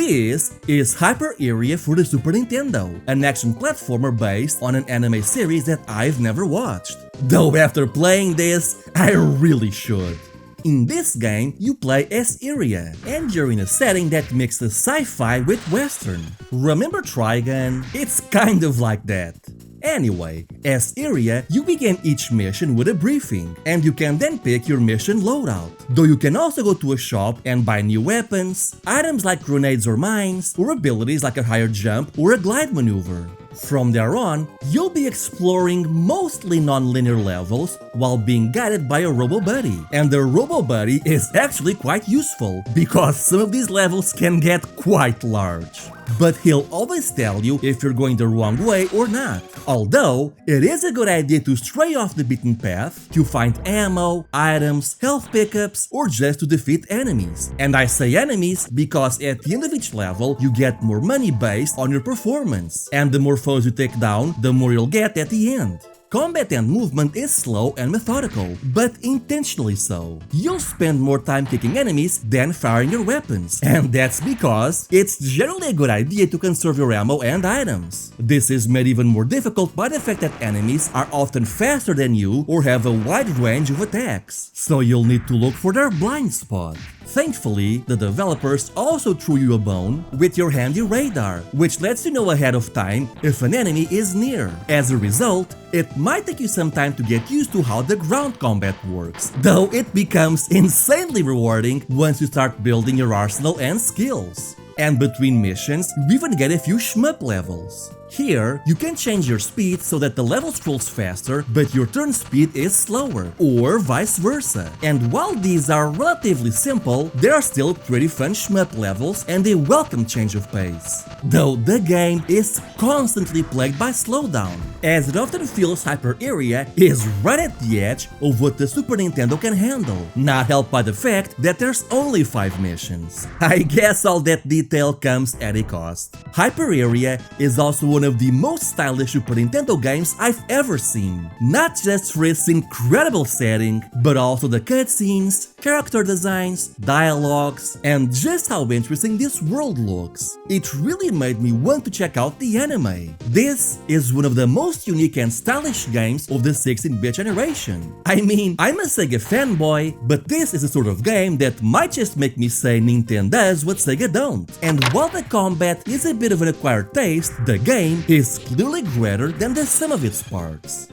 This is Hyper Iria for the Super Nintendo, an action platformer based on an anime series that I've never watched. Though after playing this, I really should. In this game, you play as Iria, and you're in a setting that mixes sci-fi with western. Remember Trigun? It's kind of like that. Anyway, as Iria, you begin each mission with a briefing, and you can then pick your mission loadout. Though you can also go to a shop and buy new weapons, items like grenades or mines, or abilities like a higher jump or a glide maneuver. From there on, you'll be exploring mostly non-linear levels while being guided by a robo-buddy. And the robo-buddy is actually quite useful, because some of these levels can get quite large. But he'll always tell you if you're going the wrong way or not. Although, it is a good idea to stray off the beaten path to find ammo, items, health pickups, or just to defeat enemies. And I say enemies because at the end of each level, you get more money based on your performance. And the more foes you take down, the more you'll get at the end. Combat and movement is slow and methodical, but intentionally so. You'll spend more time kicking enemies than firing your weapons, and that's because it's generally a good idea to conserve your ammo and items. This is made even more difficult by the fact that enemies are often faster than you or have a wide range of attacks, so you'll need to look for their blind spot. Thankfully, the developers also threw you a bone with your handy radar, which lets you know ahead of time if an enemy is near. As a result, it might take you some time to get used to how the ground combat works, though it becomes insanely rewarding once you start building your arsenal and skills. And between missions, you even get a few shmup levels. Here, you can change your speed so that the level scrolls faster, but your turn speed is slower, or vice versa. And while these are relatively simple, they are still pretty fun shmup levels and a welcome change of pace. Though the game is constantly plagued by slowdown, as it often feels Hyper Iria is right at the edge of what the Super Nintendo can handle, not helped by the fact that there's only 5 missions. I guess all that detail comes at a cost. Hyper Iria is also one of the most stylish Super Nintendo games I've ever seen. Not just for its incredible setting, but also the cutscenes, character designs, dialogues, and just how interesting this world looks. It really made me want to check out the anime. This is one of the most unique and stylish games of the 16-bit generation. I mean, I'm a Sega fanboy, but this is a sort of game that might just make me say Nintendo does what Sega don't. And while the combat is a bit of an acquired taste, the game is clearly greater than the sum of its parts.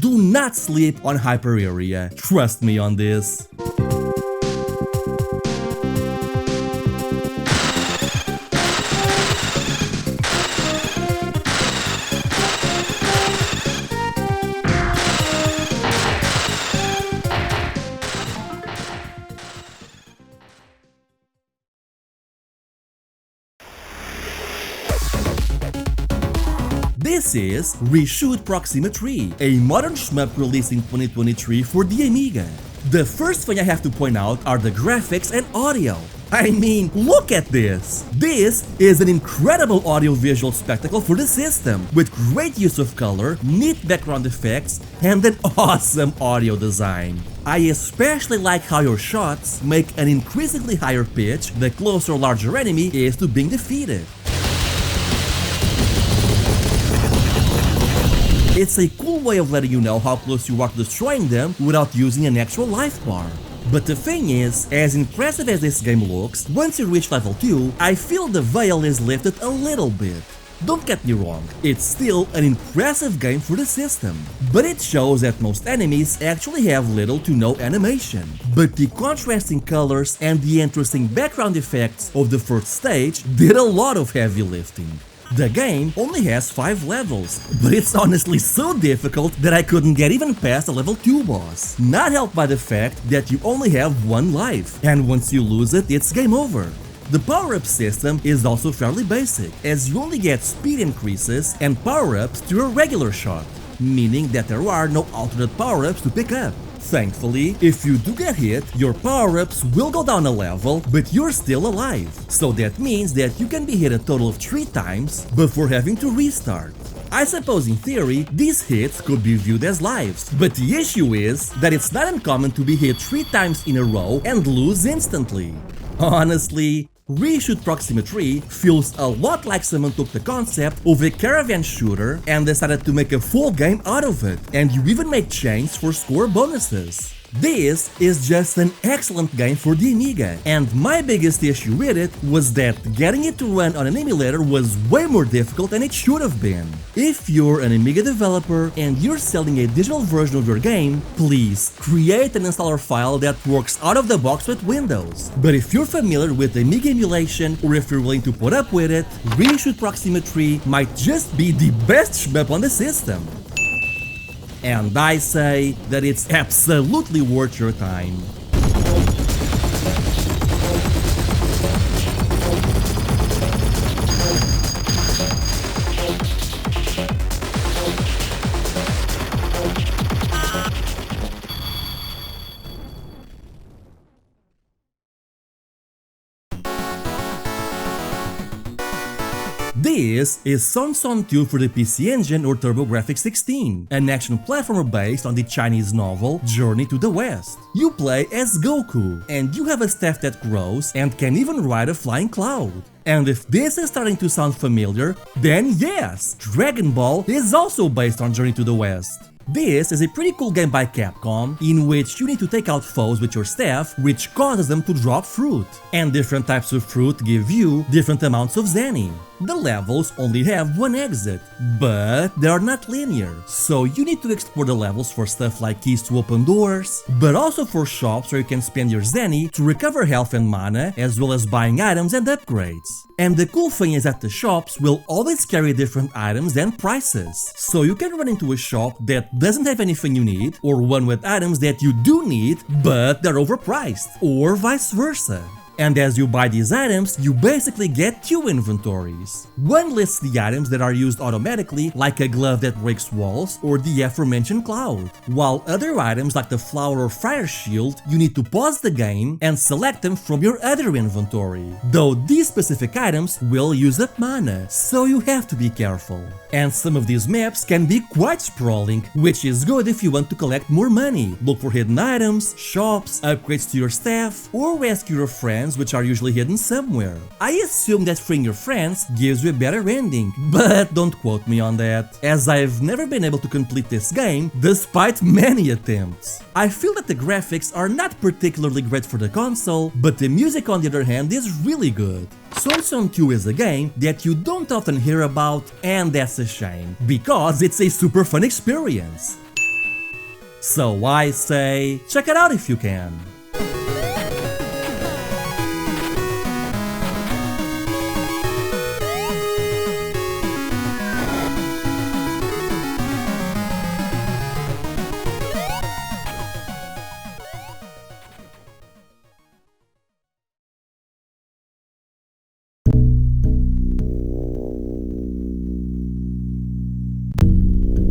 Do not sleep on Hyper Iria, trust me on this. This is Reshoot Proxima 3, a modern shmup released in 2023 for the Amiga. The first thing I have to point out are the graphics and audio. I mean, look at this! This is an incredible audio-visual spectacle for the system, with great use of color, neat background effects, and an awesome audio design. I especially like how your shots make an increasingly higher pitch the closer or larger enemy is to being defeated. It's a cool way of letting you know how close you are to destroying them without using an actual life bar. But the thing is, as impressive as this game looks, once you reach level 2, I feel the veil is lifted a little bit. Don't get me wrong, it's still an impressive game for the system, but it shows that most enemies actually have little to no animation. But the contrasting colors and the interesting background effects of the first stage did a lot of heavy lifting. The game only has 5 levels, but it's honestly so difficult that I couldn't get even past a level 2 boss, not helped by the fact that you only have 1 life, and once you lose it, it's game over. The power-up system is also fairly basic, as you only get speed increases and power-ups to a regular shot, meaning that there are no alternate power-ups to pick up. Thankfully, if you do get hit, your power-ups will go down a level, but you're still alive. So that means that you can be hit a total of 3 times before having to restart. I suppose in theory, these hits could be viewed as lives, but the issue is that it's not uncommon to be hit 3 times in a row and lose instantly. Honestly, Reshoot Proxima 3 feels a lot like someone took the concept of a caravan shooter and decided to make a full game out of it, and you even make chains for score bonuses. This is just an excellent game for the Amiga, and my biggest issue with it was that getting it to run on an emulator was way more difficult than it should have been. If you're an Amiga developer and you're selling a digital version of your game, please create an installer file that works out of the box with Windows. But if you're familiar with Amiga emulation, or if you're willing to put up with it, Reshoot Proxima 3 might just be the best shmup on the system. And I say that it's absolutely worth your time. This is Sonson 2 for the PC Engine or Turbografx 16, an action platformer based on the Chinese novel Journey to the West. You play as Goku, and you have a staff that grows and can even ride a flying cloud. And if this is starting to sound familiar, then yes, Dragon Ball is also based on Journey to the West. This is a pretty cool game by Capcom, in which you need to take out foes with your staff, which causes them to drop fruit. And different types of fruit give you different amounts of Zenny. The levels only have one exit, but they are not linear, so you need to explore the levels for stuff like keys to open doors, but also for shops where you can spend your Zenny to recover health and mana, as well as buying items and upgrades. And the cool thing is that the shops will always carry different items and prices, so you can run into a shop that doesn't have anything you need, or one with items that you do need, but they're overpriced, or vice versa. And as you buy these items, you basically get two inventories. One lists the items that are used automatically, like a glove that breaks walls or the aforementioned cloud, while other items like the flower or fire shield, you need to pause the game and select them from your other inventory. Though these specific items will use up mana, so you have to be careful. And some of these maps can be quite sprawling, which is good if you want to collect more money, look for hidden items, shops, upgrades to your staff, or rescue your friends, which are usually hidden somewhere. I assume that freeing your friends gives you a better ending, but don't quote me on that, as I've never been able to complete this game despite many attempts. I feel that the graphics are not particularly great for the console, but the music on the other hand is really good. Sonson 2 is a game that you don't often hear about, and that's a shame, because it's a super fun experience. So I say, check it out if you can.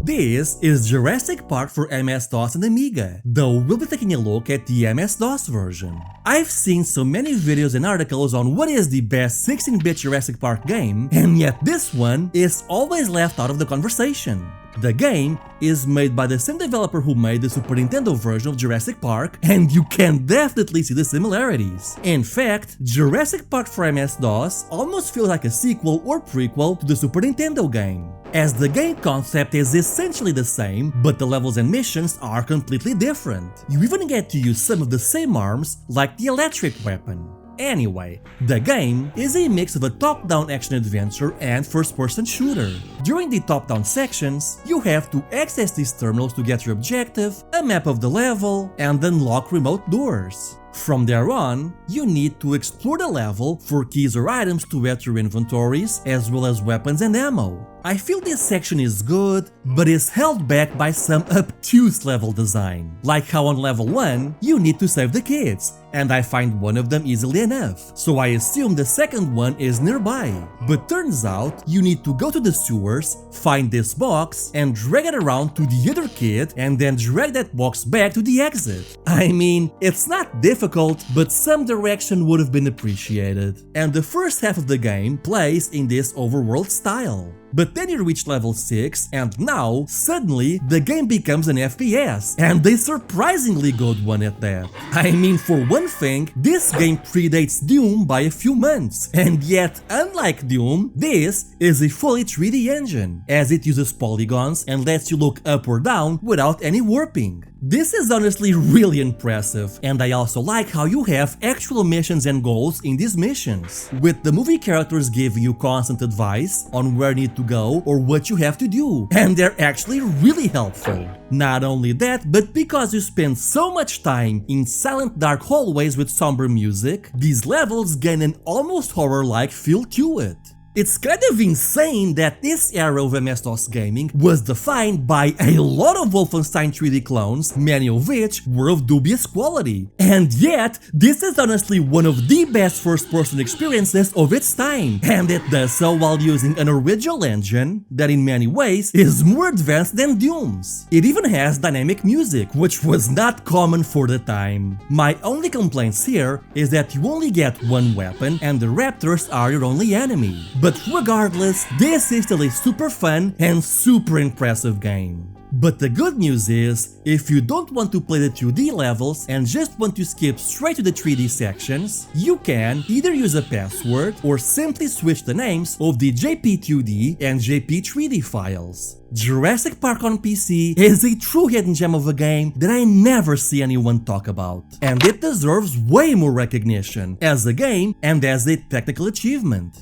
This is Jurassic Park for MS-DOS and Amiga, though we'll be taking a look at the MS-DOS version. I've seen so many videos and articles on what is the best 16-bit Jurassic Park game, and yet this one is always left out of the conversation. The game is made by the same developer who made the Super Nintendo version of Jurassic Park, and you can definitely see the similarities. In fact, Jurassic Park for MS-DOS almost feels like a sequel or prequel to the Super Nintendo game, as the game concept is essentially the same, but the levels and missions are completely different. You even get to use some of the same arms, like the electric weapon. Anyway, the game is a mix of a top-down action-adventure and first-person shooter. During the top-down sections, you have to access these terminals to get your objective, a map of the level, and unlock remote doors. From there on, you need to explore the level for keys or items to add to your inventories, as well as weapons and ammo. I feel this section is good, but is held back by some obtuse level design. Like how on level 1, you need to save the kids, and I find one of them easily enough, so I assume the second one is nearby. But turns out, you need to go to the sewers, find this box, and drag it around to the other kid, and then drag that box back to the exit. I mean, it's not difficult, but some direction would have been appreciated. And the first half of the game plays in this overworld style. But then you reach level 6 and now, suddenly, the game becomes an FPS, and a surprisingly good one at that. I mean, for one thing, this game predates Doom by a few months, and yet, unlike Doom, this is a fully 3D engine, as it uses polygons and lets you look up or down without any warping. This is honestly really impressive, and I also like how you have actual missions and goals in these missions, with the movie characters giving you constant advice on where you need to go or what you have to do, and they're actually really helpful. Not only that, but because you spend so much time in silent dark hallways with somber music, these levels gain an almost horror-like feel to it. It's kind of insane that this era of MS-DOS gaming was defined by a lot of Wolfenstein 3D clones, many of which were of dubious quality. And yet, this is honestly one of the best first-person experiences of its time, and it does so while using an original engine that in many ways is more advanced than Doom's. It even has dynamic music, which was not common for the time. My only complaints here is that you only get one weapon and the raptors are your only enemy. But regardless, this is still a super fun and super impressive game. But the good news is, if you don't want to play the 2D levels and just want to skip straight to the 3D sections, you can either use a password or simply switch the names of the JP2D and JP3D files. Jurassic Park on PC is a true hidden gem of a game that I never see anyone talk about, and it deserves way more recognition as a game and as a technical achievement.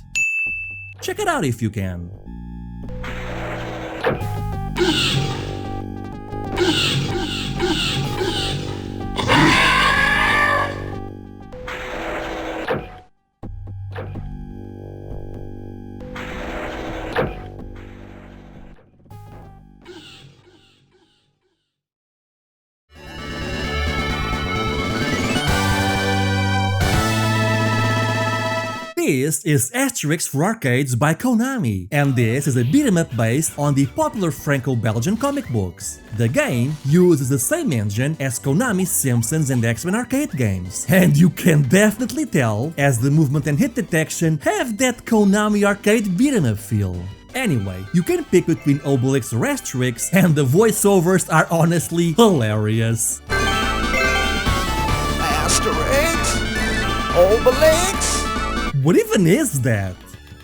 Check it out if you can. This is Asterix for Arcades by Konami, and this is a beat-em-up based on the popular Franco-Belgian comic books. The game uses the same engine as Konami's Simpsons and X-Men arcade games, and you can definitely tell as the movement and hit detection have that Konami arcade beat-em-up feel. Anyway, you can pick between Obelix or Asterix, and the voiceovers are honestly hilarious. Asterix? Obelix? What even is that?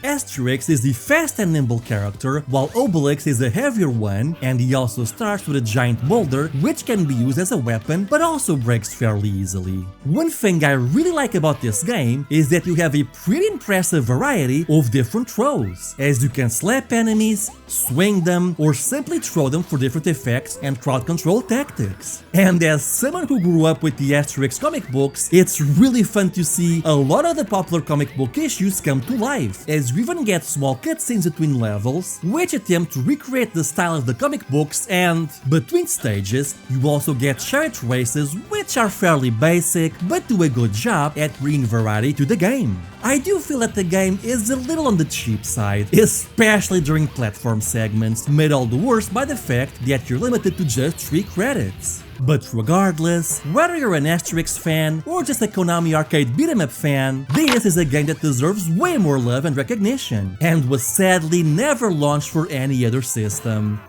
Asterix is the fast and nimble character, while Obelix is a heavier one, and he also starts with a giant boulder, which can be used as a weapon, but also breaks fairly easily. One thing I really like about this game is that you have a pretty impressive variety of different throws, as you can slap enemies, swing them, or simply throw them for different effects and crowd control tactics. And as someone who grew up with the Asterix comic books, it's really fun to see a lot of the popular comic book issues come to life, as you even get small cutscenes between levels, which attempt to recreate the style of the comic books, and between stages, you also get chariot races, which are fairly basic, but do a good job at bringing variety to the game. I do feel that the game is a little on the cheap side, especially during platform segments, made all the worse by the fact that you're limited to just 3 credits. But regardless, whether you're an Asterix fan or just a Konami arcade beat-em-up fan, this is a game that deserves way more love and recognition, and was sadly never launched for any other system.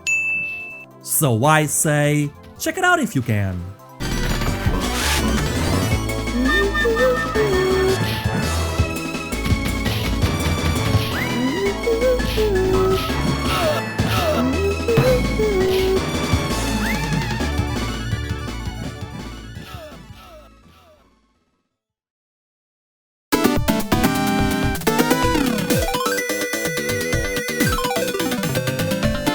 So I say, check it out if you can.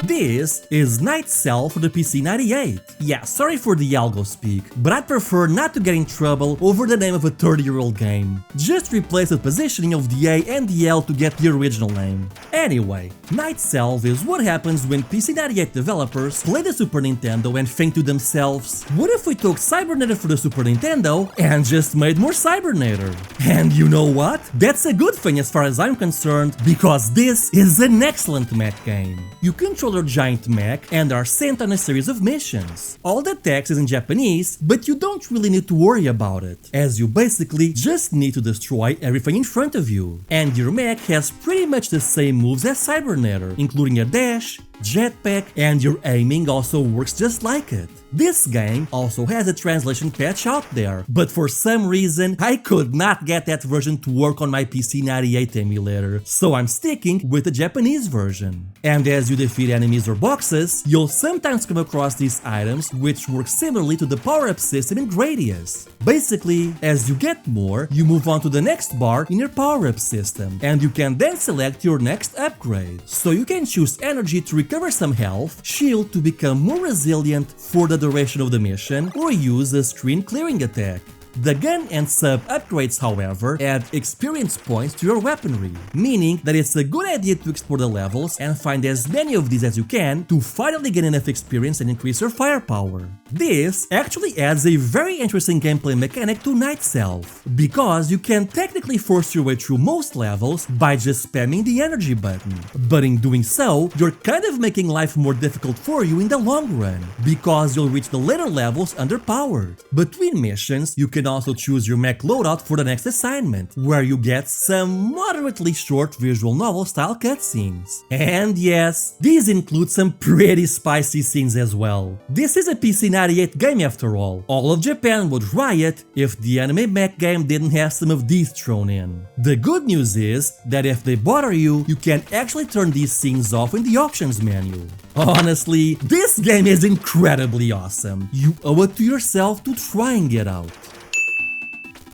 This is Night Cell for the PC-98. Yeah, sorry for the algo speak, but I'd prefer not to get in trouble over the name of a 30-year-old game. Just replace the positioning of the A and the L to get the original name. Anyway, Night Cell is what happens when PC-98 developers play the Super Nintendo and think to themselves, what if we took Cybernator for the Super Nintendo and just made more Cybernator? And you know what? That's a good thing as far as I'm concerned, because this is an excellent mech game. You control your giant mech and are sent on a series of missions. All the text is in Japanese, but you don't really need to worry about it, as you basically just need to destroy everything in front of you. And your mech has pretty much the same moves as Cybernetter, including a dash, jetpack, and your aiming also works just like it. This game also has a translation patch out there, but for some reason I could not get that version to work on my PC98 emulator, so I'm sticking with the Japanese version. And as you defeat enemies or boxes, you'll sometimes come across these items which work similarly to the power-up system in Gradius. Basically, as you get more, you move on to the next bar in your power-up system, and you can then select your next upgrade. So you can choose energy to recover some health, shield to become more resilient for the duration of the mission, or use a screen clearing attack. The gun and sub upgrades, however, add experience points to your weaponry, meaning that it's a good idea to explore the levels and find as many of these as you can to finally get enough experience and increase your firepower. This actually adds a very interesting gameplay mechanic to Night Self, because you can technically force your way through most levels by just spamming the energy button, but in doing so, you're kind of making life more difficult for you in the long run, because you'll reach the later levels underpowered. Between missions, you can also choose your mech loadout for the next assignment, where you get some moderately short visual novel style cutscenes. And yes, these include some pretty spicy scenes as well. This is a PC98 game after all of Japan would riot if the anime mech game didn't have some of these thrown in. The good news is that if they bother you, you can actually turn these scenes off in the options menu. Honestly, this game is incredibly awesome. You owe it to yourself to try and get out.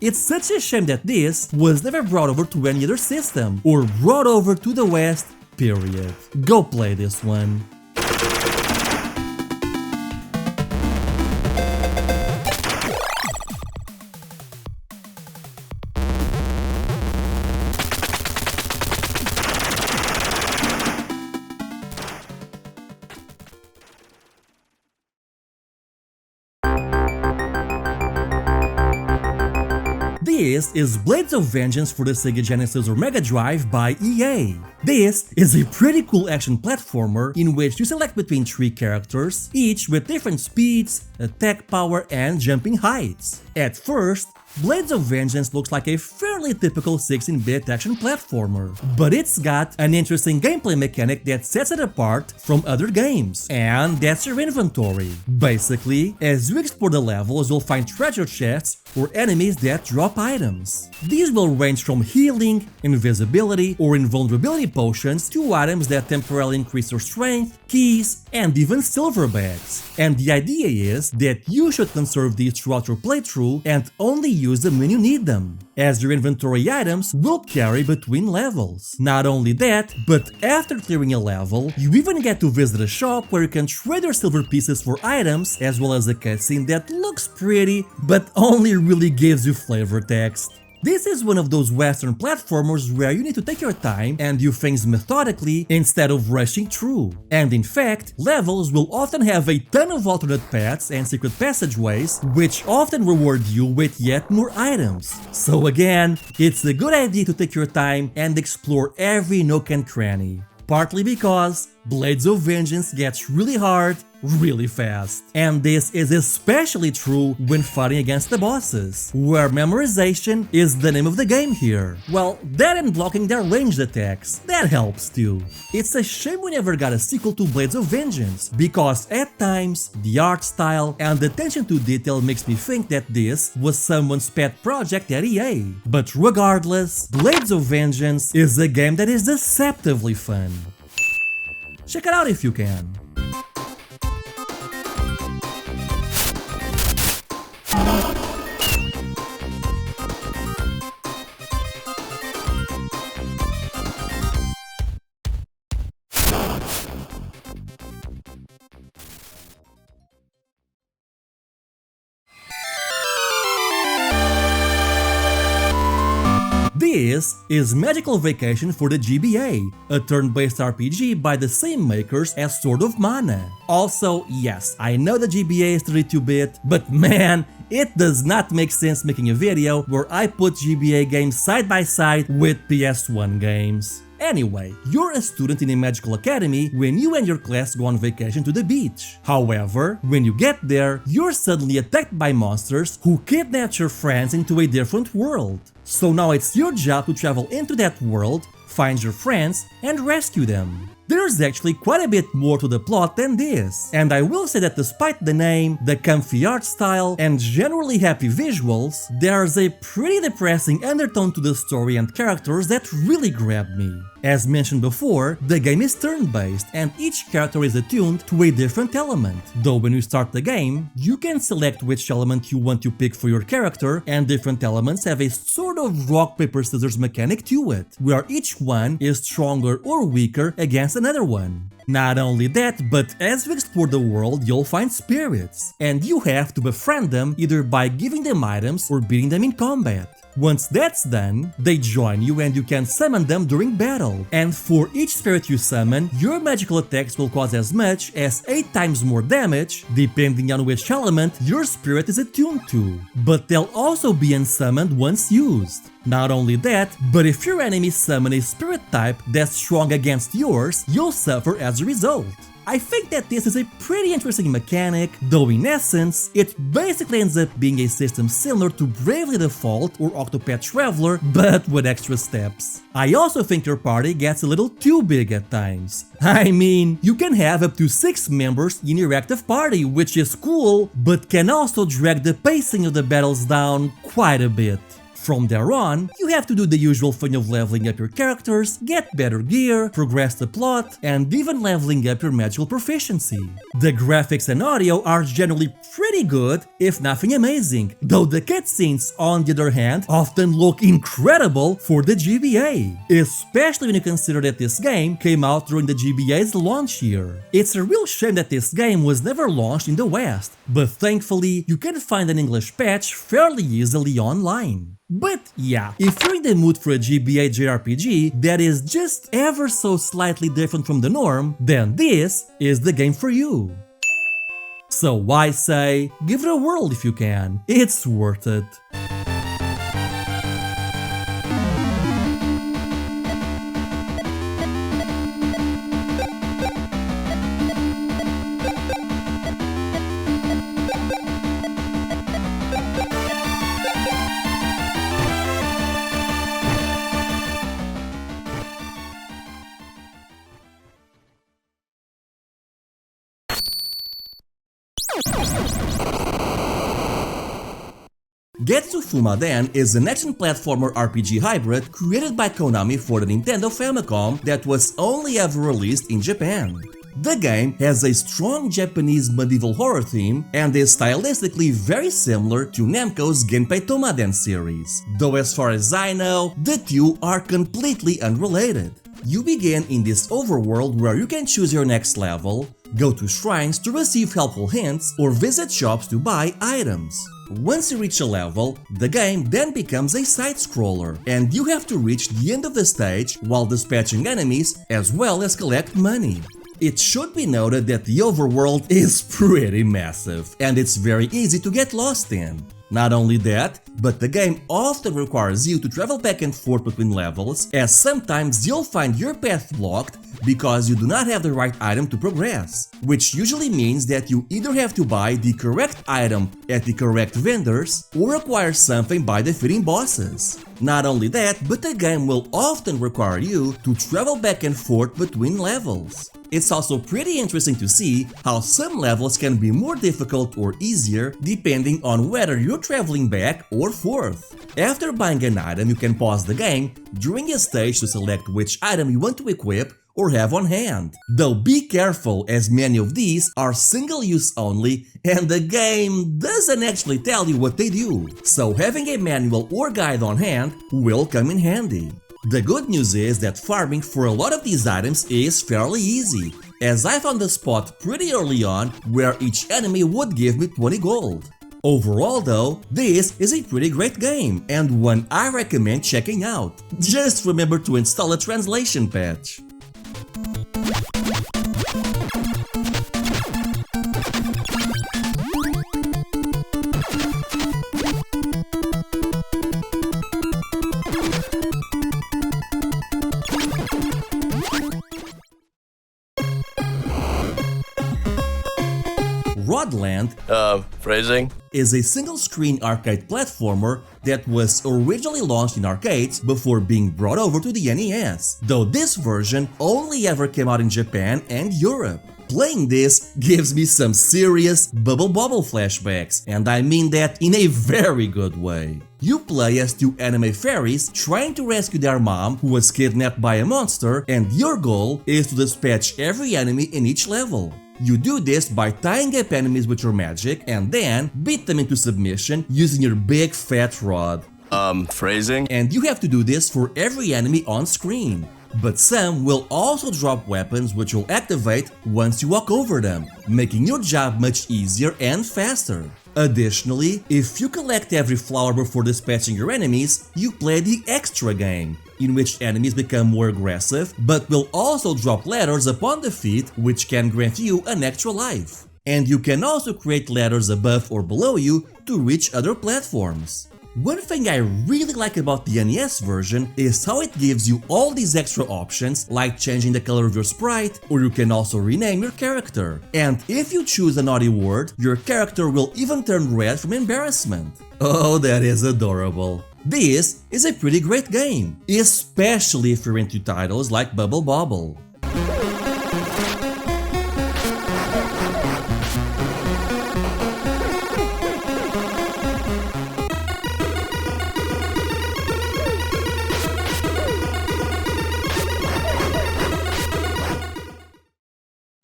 It's such a shame that this was never brought over to any other system, or brought over to the West, period. Go play this one. This is Blades of Vengeance for the Sega Genesis or Mega Drive by EA. This is a pretty cool action platformer in which you select between 3 characters, each with different speeds, attack power, and jumping heights. At first, Blades of Vengeance looks like a fairly typical 16-bit action platformer, but it's got an interesting gameplay mechanic that sets it apart from other games, and that's your inventory. Basically, as you explore the levels, you'll find treasure chests or enemies that drop items. These will range from healing, invisibility, or invulnerability potions to items that temporarily increase your strength, keys, and even silver bags. And the idea is that you should conserve these throughout your playthrough and only use them when you need them, as your inventory items will carry between levels. Not only that, but after clearing a level, you even get to visit a shop where you can trade your silver pieces for items, as well as a cutscene that looks pretty, but only really gives you flavor text. This is one of those Western platformers where you need to take your time and do things methodically instead of rushing through. And in fact, levels will often have a ton of alternate paths and secret passageways, which often reward you with yet more items. So again, it's a good idea to take your time and explore every nook and cranny. Partly because Blades of Vengeance gets really hard really fast. And this is especially true when fighting against the bosses, where memorization is the name of the game here. Well, that and blocking their ranged attacks, that helps too. It's a shame we never got a sequel to Blades of Vengeance, because at times, the art style and attention to detail makes me think that this was someone's pet project at EA. But regardless, Blades of Vengeance is a game that is deceptively fun. Check it out if you can. This is Magical Vacation for the GBA, a turn-based RPG by the same makers as Sword of Mana. Also, yes, I know the GBA is 32-bit, but man, it does not make sense making a video where I put GBA games side by side with PS1 games. Anyway, you're a student in a magical academy when you and your class go on vacation to the beach. However, when you get there, you're suddenly attacked by monsters who kidnap your friends into a different world. So now it's your job to travel into that world, find your friends, and rescue them. There's actually quite a bit more to the plot than this, and I will say that despite the name, the comfy art style, and generally happy visuals, there's a pretty depressing undertone to the story and characters that really grabbed me. As mentioned before, the game is turn-based and each character is attuned to a different element, though when you start the game, you can select which element you want to pick for your character, and different elements have a sort of rock paper scissors mechanic to it, where each one is stronger or weaker against another one. Not only that, but as you explore the world, you'll find spirits, and you have to befriend them either by giving them items or beating them in combat. Once that's done, they join you and you can summon them during battle. And for each spirit you summon, your magical attacks will cause as much as 8 times more damage, depending on which element your spirit is attuned to. But they'll also be unsummoned once used. Not only that, but if your enemies summon a spirit type that's strong against yours, you'll suffer as a result. I think that this is a pretty interesting mechanic, though in essence, it basically ends up being a system similar to Bravely Default or Octopath Traveler, but with extra steps. I also think your party gets a little too big at times. I mean, you can have up to 6 members in your active party, which is cool, but can also drag the pacing of the battles down quite a bit. From there on, you have to do the usual thing of leveling up your characters, get better gear, progress the plot, and even leveling up your magical proficiency. The graphics and audio are generally pretty good, if nothing amazing, though the cutscenes, on the other hand, often look incredible for the GBA, especially when you consider that this game came out during the GBA's launch year. It's a real shame that this game was never launched in the West, but thankfully you can find an English patch fairly easily online. But yeah, if you're in the mood for a GBA JRPG that is just ever so slightly different from the norm, then this is the game for you. So I say, give it a whirl if you can, it's worth it. Getsu Fuuma Den is an action platformer RPG hybrid created by Konami for the Nintendo Famicom that was only ever released in Japan. The game has a strong Japanese medieval horror theme and is stylistically very similar to Namco's Genpei Tomaden series, though as far as I know, the two are completely unrelated. You begin in this overworld where you can choose your next level, go to shrines to receive helpful hints, or visit shops to buy items. Once you reach a level, the game then becomes a side-scroller, and you have to reach the end of the stage while dispatching enemies as well as collect money. It should be noted that the overworld is pretty massive, and it's very easy to get lost in. Not only that, but the game often requires you to travel back and forth between levels, as sometimes you'll find your path blocked because you do not have the right item to progress, which usually means that you either have to buy the correct item at the correct vendors or acquire something by defeating bosses. Not only that, but the game will often require you to travel back and forth between levels. It's also pretty interesting to see how some levels can be more difficult or easier depending on whether you're traveling back or forth. After buying an item, you can pause the game during a stage to select which item you want to equip or have on hand. Though be careful, as many of these are single-use only and the game doesn't actually tell you what they do, so having a manual or guide on hand will come in handy. The good news is that farming for a lot of these items is fairly easy, as I found a spot pretty early on where each enemy would give me 20 gold. Overall though, this is a pretty great game and one I recommend checking out. Just remember to install a translation patch. Rodland Phrasing? is a single-screen arcade platformer that was originally launched in arcades before being brought over to the NES, though this version only ever came out in Japan and Europe. Playing this gives me some serious Bubble Bobble flashbacks, and I mean that in a very good way. You play as two anime fairies trying to rescue their mom who was kidnapped by a monster, and your goal is to dispatch every enemy in each level. You do this by tying up enemies with your magic and then beat them into submission using your big fat rod. Phrasing? And you have to do this for every enemy on screen. But some will also drop weapons which will activate once you walk over them, making your job much easier and faster. Additionally, if you collect every flower before dispatching your enemies, you play the extra game, in which enemies become more aggressive, but will also drop ladders upon defeat which can grant you an extra life. And you can also create ladders above or below you to reach other platforms. One thing I really like about the NES version is how it gives you all these extra options, like changing the color of your sprite, or you can also rename your character. And if you choose a naughty word, your character will even turn red from embarrassment. Oh, that is adorable. This is a pretty great game, especially if you're into titles like Bubble Bobble.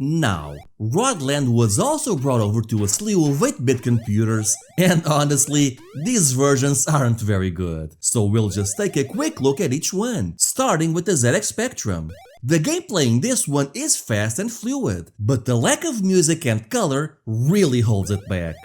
Now, Rodland was also brought over to a slew of 8-bit computers, and honestly, these versions aren't very good, so we'll just take a quick look at each one, starting with the ZX Spectrum. The gameplay in this one is fast and fluid, but the lack of music and color really holds it back.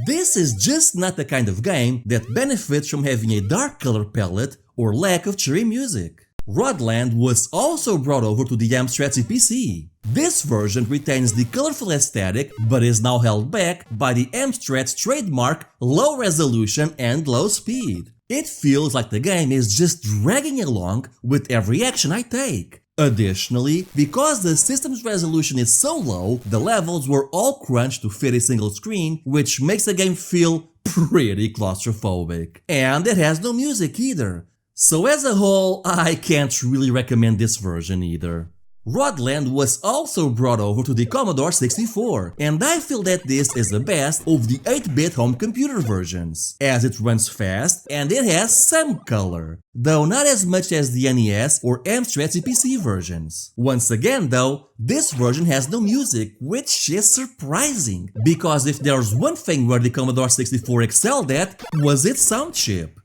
This is just not the kind of game that benefits from having a dark color palette or lack of cheery music. Rodland was also brought over to the Amstrad CPC. This version retains the colorful aesthetic but is now held back by the Amstrad's trademark low resolution and low speed. It feels like the game is just dragging along with every action I take. Additionally, because the system's resolution is so low, the levels were all crunched to fit a single screen, which makes the game feel pretty claustrophobic. And it has no music either. So as a whole, I can't really recommend this version either. Rodland was also brought over to the Commodore 64, and I feel that this is the best of the 8-bit home computer versions, as it runs fast and it has some color, though not as much as the NES or Amstrad CPC versions. Once again though, this version has no music, which is surprising, because if there's one thing where the Commodore 64 excelled at, was its sound chip.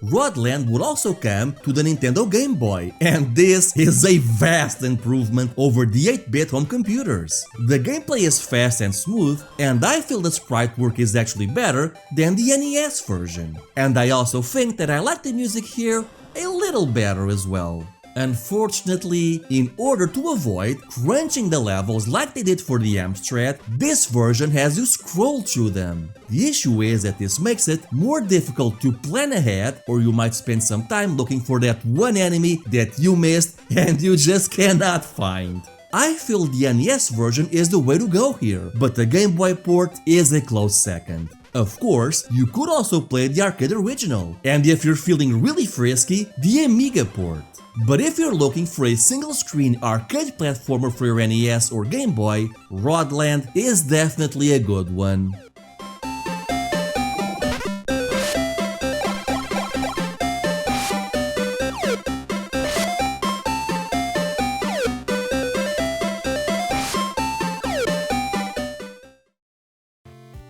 Rodland would also come to the Nintendo Game Boy, and this is a vast improvement over the 8-bit home computers. The gameplay is fast and smooth, and I feel the sprite work is actually better than the NES version. And I also think that I like the music here a little better as well. Unfortunately, in order to avoid crunching the levels like they did for the Amstrad, this version has you scroll through them. The issue is that this makes it more difficult to plan ahead, or you might spend some time looking for that one enemy that you missed and you just cannot find. I feel the NES version is the way to go here, but the Game Boy port is a close second. Of course, you could also play the arcade original, and if you're feeling really frisky, the Amiga port. But if you're looking for a single-screen arcade platformer for your NES or Game Boy, Rodland is definitely a good one.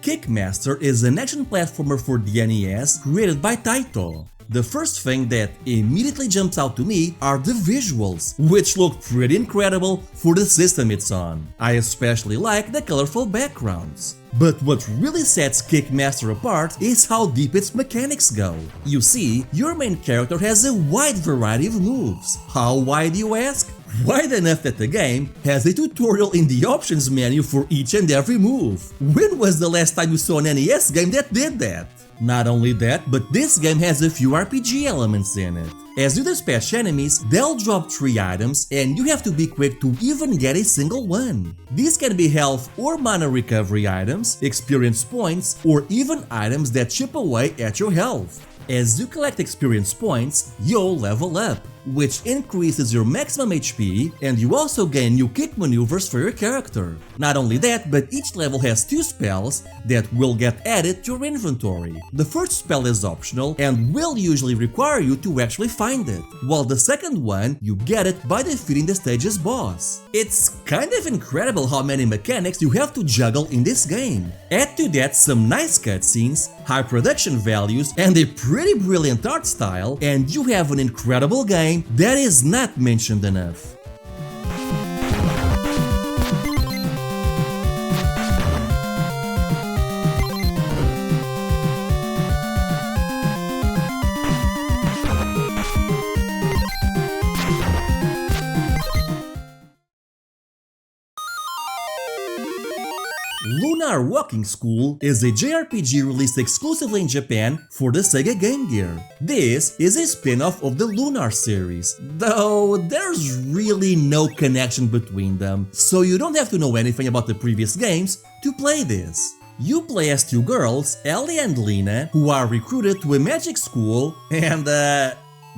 Kickmaster is an action platformer for the NES created by Taito. The first thing that immediately jumps out to me are the visuals, which look pretty incredible for the system it's on. I especially like the colorful backgrounds. But what really sets Kickmaster apart is how deep its mechanics go. You see, your main character has a wide variety of moves. How wide, you ask? Wide enough that the game has a tutorial in the options menu for each and every move. When was the last time you saw an NES game that did that? Not only that, but this game has a few RPG elements in it. As you dispatch enemies, they'll drop 3 items and you have to be quick to even get a single one. These can be health or mana recovery items, experience points, or even items that chip away at your health. As you collect experience points, you'll level up, which increases your maximum HP, and you also gain new kick maneuvers for your character. Not only that, but each level has 2 spells that will get added to your inventory. The first spell is optional and will usually require you to actually find it, while the second one, you get it by defeating the stage's boss. It's kind of incredible how many mechanics you have to juggle in this game. Add to that some nice cutscenes, high production values, and a pretty brilliant art style, and you have an incredible game that is not mentioned enough. Lunar Walking School is a JRPG released exclusively in Japan for the Sega Game Gear. This is a spin-off of the Lunar series, though there's really no connection between them, so you don't have to know anything about the previous games to play this. You play as 2 girls, Ellie and Lena, who are recruited to a magic school, and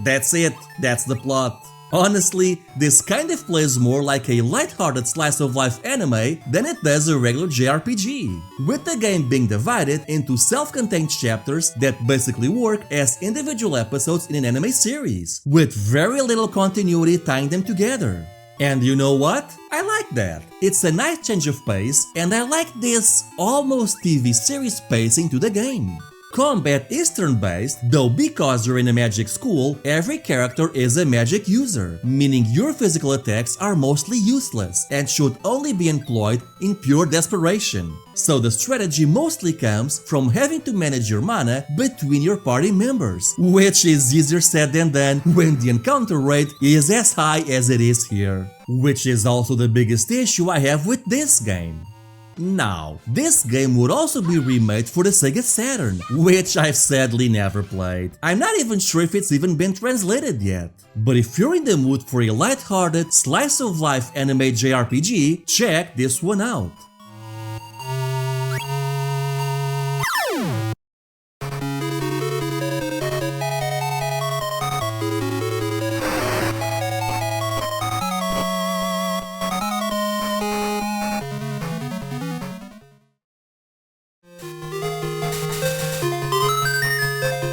that's it, that's the plot. Honestly, this kind of plays more like a light-hearted slice-of-life anime than it does a regular JRPG, with the game being divided into self-contained chapters that basically work as individual episodes in an anime series, with very little continuity tying them together. And you know what? I like that. It's a nice change of pace, and I like this almost TV series pacing to the game. Combat is turn-based, though because you're in a magic school, every character is a magic user, meaning your physical attacks are mostly useless and should only be employed in pure desperation. So the strategy mostly comes from having to manage your mana between your party members, which is easier said than done when the encounter rate is as high as it is here. Which is also the biggest issue I have with this game. Now, this game would also be remade for the Sega Saturn, which I've sadly never played. I'm not even sure if it's even been translated yet. But if you're in the mood for a light-hearted, slice-of-life anime JRPG, check this one out.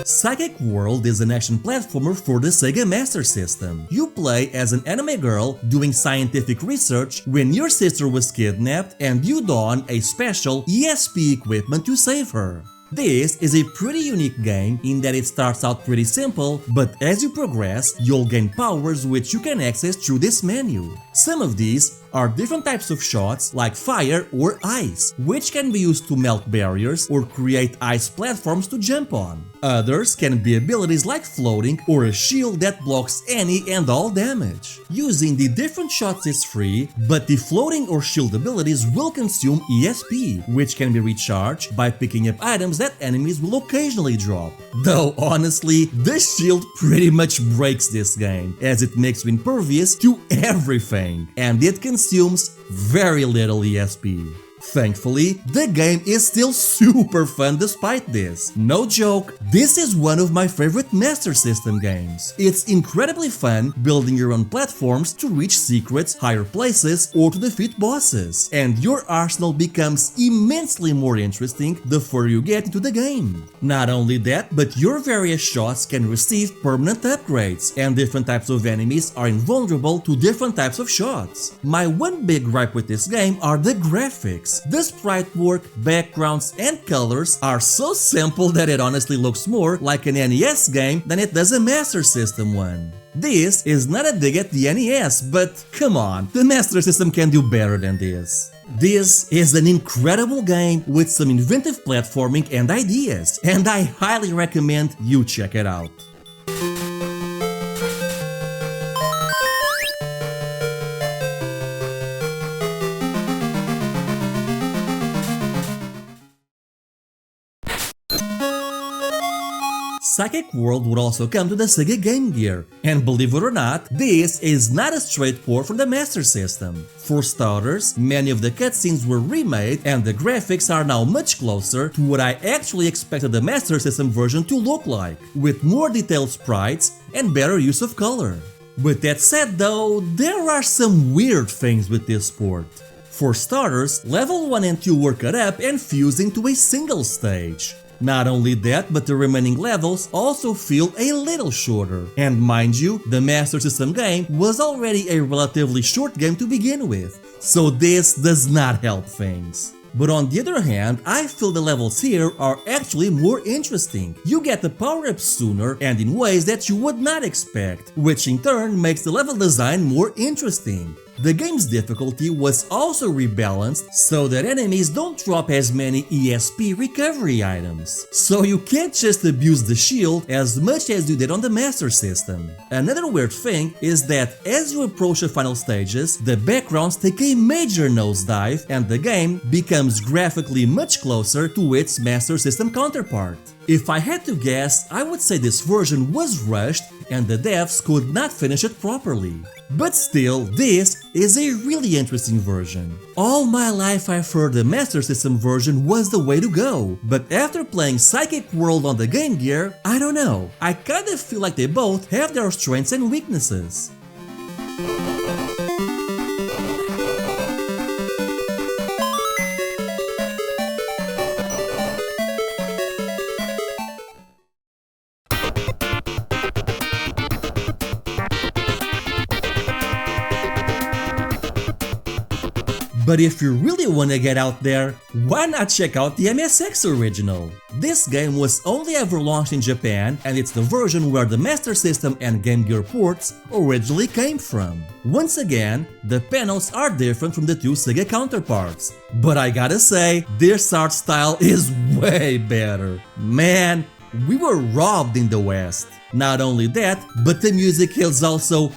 Psychic World is an action platformer for the Sega Master System. You play as an anime girl doing scientific research when your sister was kidnapped and you don a special ESP equipment to save her. This is a pretty unique game in that it starts out pretty simple, but as you progress, you'll gain powers which you can access through this menu. Some of these are different types of shots like fire or ice, which can be used to melt barriers or create ice platforms to jump on. Others can be abilities like floating or a shield that blocks any and all damage. Using the different shots is free, but the floating or shield abilities will consume ESP, which can be recharged by picking up items that enemies will occasionally drop. Though honestly, the shield pretty much breaks this game, as it makes you impervious to everything, and it consumes very little ESP. Thankfully, the game is still super fun despite this. No joke, this is one of my favorite Master System games. It's incredibly fun building your own platforms to reach secrets, higher places, or to defeat bosses. And your arsenal becomes immensely more interesting the further you get into the game. Not only that, but your various shots can receive permanent upgrades, and different types of enemies are invulnerable to different types of shots. My one big gripe with this game are the graphics. The sprite work, backgrounds, and colors are so simple that it honestly looks more like an NES game than it does a Master System one. This is not a dig at the NES, but come on, the Master System can do better than this. This is an incredible game with some inventive platforming and ideas, and I highly recommend you check it out. Psychic World would also come to the Sega Game Gear, and believe it or not, this is not a straight port from the Master System. For starters, many of the cutscenes were remade and the graphics are now much closer to what I actually expected the Master System version to look like, with more detailed sprites and better use of color. With that said though, there are some weird things with this port. For starters, level 1 and 2 were cut up and fused into a single stage. Not only that, but the remaining levels also feel a little shorter. And mind you, the Master System game was already a relatively short game to begin with, so this does not help things. But on the other hand, I feel the levels here are actually more interesting. You get the power-ups sooner and in ways that you would not expect, which in turn makes the level design more interesting. The game's difficulty was also rebalanced so that enemies don't drop as many ESP recovery items. So you can't just abuse the shield as much as you did on the Master System. Another weird thing is that as you approach the final stages, the backgrounds take a major nosedive and the game becomes graphically much closer to its Master System counterpart. If I had to guess, I would say this version was rushed and the devs could not finish it properly. But still, this is a really interesting version. All my life I've heard the Master System version was the way to go, but after playing Psychic World on the Game Gear, I don't know, I kinda feel like they both have their strengths and weaknesses. But if you really wanna get out there, why not check out the MSX original? This game was only ever launched in Japan and it's the version where the Master System and Game Gear ports originally came from. Once again, the panels are different from the two Sega counterparts, but I gotta say, this art style is way better. Man, we were robbed in the West. Not only that, but the music is also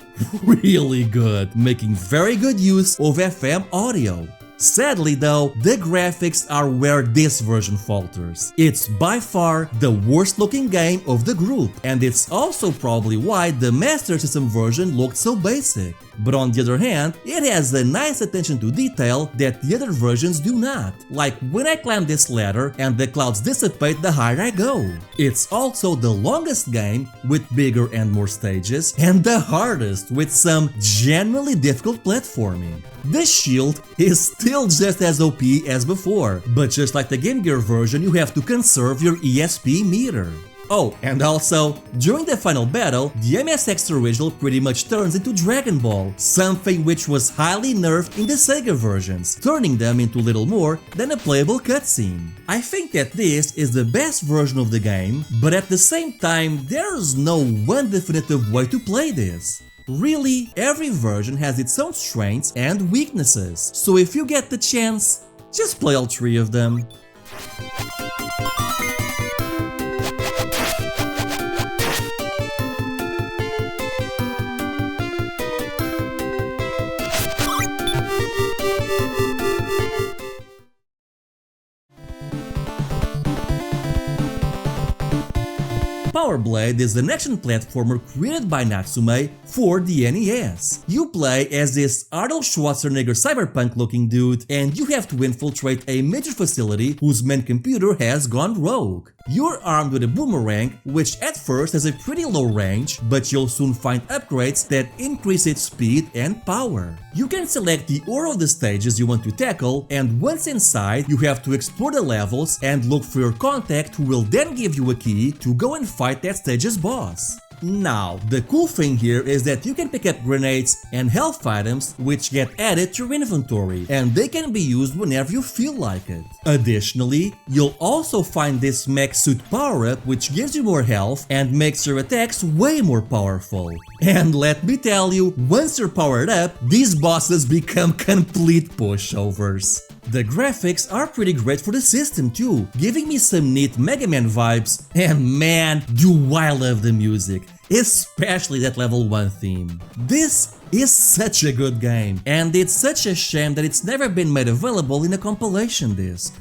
really good, making very good use of FM audio. Sadly though, the graphics are where this version falters. It's by far the worst looking game of the group, and it's also probably why the Master System version looked so basic. But on the other hand, it has a nice attention to detail that the other versions do not, like when I climb this ladder and the clouds dissipate the higher I go. It's also the longest game with bigger and more stages, and the hardest with some genuinely difficult platforming. The shield is still just as OP as before, but just like the Game Gear version, you have to conserve your ESP meter. Oh, and also, during the final battle, the MSX original pretty much turns into Dragon Ball, something which was highly nerfed in the Sega versions, turning them into little more than a playable cutscene. I think that this is the best version of the game, but at the same time, there's no one definitive way to play this. Really, every version has its own strengths and weaknesses, so if you get the chance, just play all three of them. Power Blade is an action platformer created by Natsume for the NES. You play as this Arnold Schwarzenegger cyberpunk looking dude and you have to infiltrate a major facility whose main computer has gone rogue. You're armed with a boomerang, which at first has a pretty low range, but you'll soon find upgrades that increase its speed and power. You can select the order of the stages you want to tackle, and once inside, you have to explore the levels and look for your contact who will then give you a key to go and fight that stage's boss. Now, the cool thing here is that you can pick up grenades and health items which get added to your inventory, and they can be used whenever you feel like it. Additionally, you'll also find this mech suit power-up which gives you more health and makes your attacks way more powerful. And let me tell you, once you're powered up, these bosses become complete pushovers. The graphics are pretty great for the system too, giving me some neat Mega Man vibes, and man, do I love the music, especially that level 1 theme. This is such a good game, and it's such a shame that it's never been made available in a compilation disc.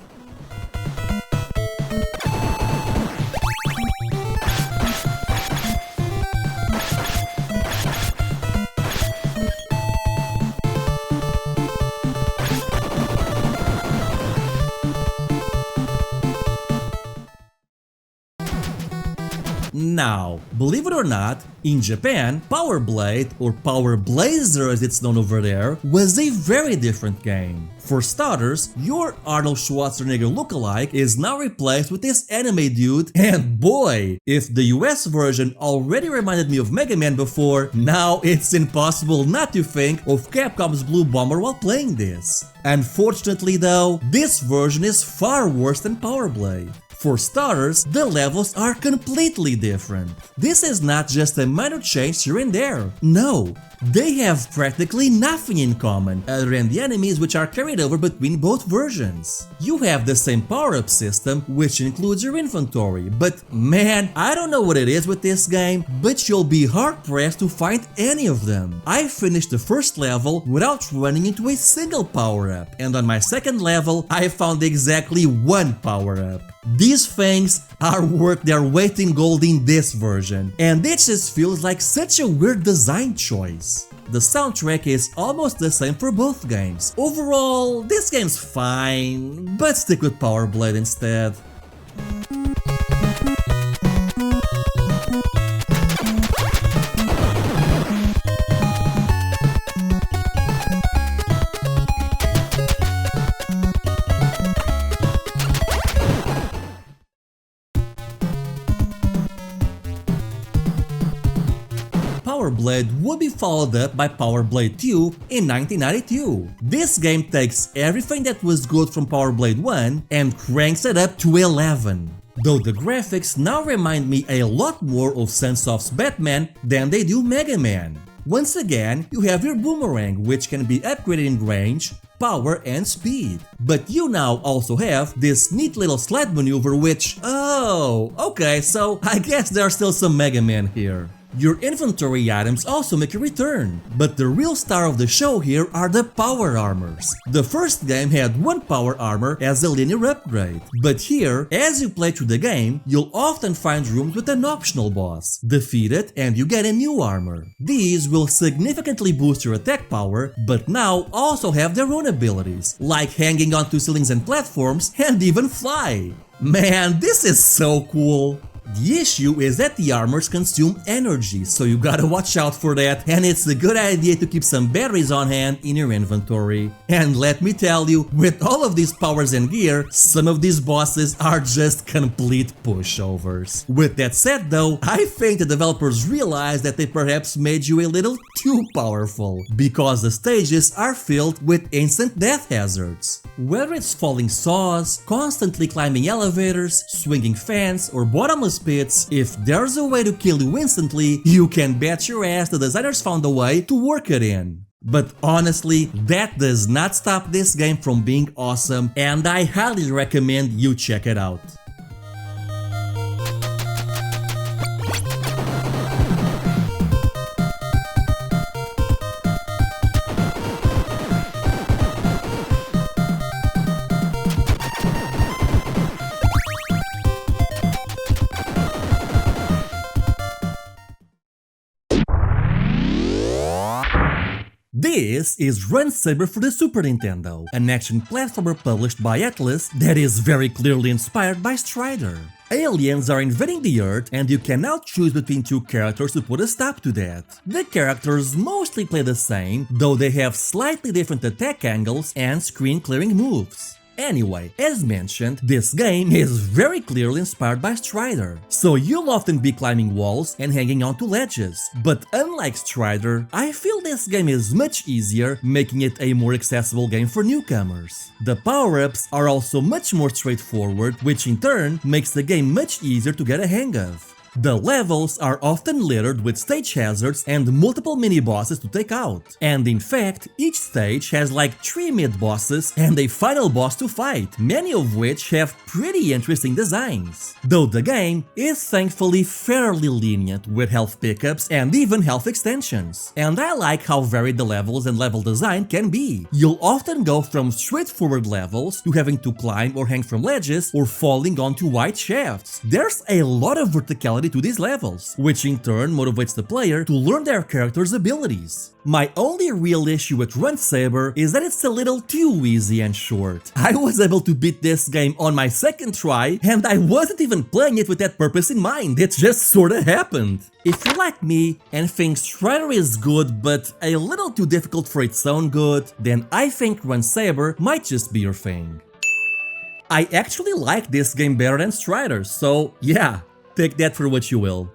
Now, believe it or not, in Japan, Power Blade, or Power Blazer as it's known over there, was a very different game. For starters, your Arnold Schwarzenegger lookalike is now replaced with this anime dude, and boy, if the US version already reminded me of Mega Man before, now it's impossible not to think of Capcom's Blue Bomber while playing this. Unfortunately though, this version is far worse than Power Blade. For starters, the levels are completely different. This is not just a minor change here and there. No, they have practically nothing in common other than the enemies which are carried over between both versions. You have the same power-up system, which includes your inventory, but man, I don't know what it is with this game, but you'll be hard-pressed to find any of them. I finished the first level without running into a single power-up, and on my second level, I found exactly one power-up. These things are worth their weight in gold in this version, and it just feels like such a weird design choice. The soundtrack is almost the same for both games. Overall, this game's fine, but stick with Power Blade instead. Power Blade would be followed up by Power Blade 2 in 1992. This game takes everything that was good from Power Blade 1 and cranks it up to 11. Though the graphics now remind me a lot more of Sunsoft's Batman than they do Mega Man. Once again, you have your boomerang, which can be upgraded in range, power and speed. But you now also have this neat little slide maneuver which… oh, okay, so I guess there are still some Mega Man here. Your inventory items also make a return, but the real star of the show here are the power armors. The first game had one power armor as a linear upgrade, but here, as you play through the game, you'll often find rooms with an optional boss. Defeat it and you get a new armor. These will significantly boost your attack power, but now also have their own abilities, like hanging onto ceilings and platforms and even fly. Man, this is so cool! The issue is that the armors consume energy, so you gotta watch out for that, and it's a good idea to keep some batteries on hand in your inventory. And let me tell you, with all of these powers and gear, some of these bosses are just complete pushovers. With that said though, I think the developers realized that they perhaps made you a little too powerful, because the stages are filled with instant death hazards. Whether it's falling saws, constantly climbing elevators, swinging fans, or bottomless pits, if there's a way to kill you instantly, you can bet your ass the designers found a way to work it in. But honestly, that does not stop this game from being awesome, and I highly recommend you check it out. This is Run Saber for the Super Nintendo, an action platformer published by Atlas that is very clearly inspired by Strider. Aliens are invading the Earth, and you can now choose between two characters to put a stop to that. The characters mostly play the same, though they have slightly different attack angles and screen clearing moves. Anyway, as mentioned, this game is very clearly inspired by Strider, so you'll often be climbing walls and hanging onto ledges. But unlike Strider, I feel this game is much easier, making it a more accessible game for newcomers. The power-ups are also much more straightforward, which in turn makes the game much easier to get a hang of. The levels are often littered with stage hazards and multiple mini-bosses to take out. And in fact, each stage has like 3 mid-bosses and a final boss to fight, many of which have pretty interesting designs. Though the game is thankfully fairly lenient with health pickups and even health extensions. And I like how varied the levels and level design can be. You'll often go from straightforward levels to having to climb or hang from ledges or falling onto wide shafts. There's a lot of verticality quality to these levels, which in turn motivates the player to learn their character's abilities. My only real issue with Run Saber is that it's a little too easy and short. I was able to beat this game on my second try, and I wasn't even playing it with that purpose in mind, it just sorta happened. If you're like me and think Strider is good but a little too difficult for its own good, then I think Run Saber might just be your thing. I actually like this game better than Strider, so yeah, take that for what you will.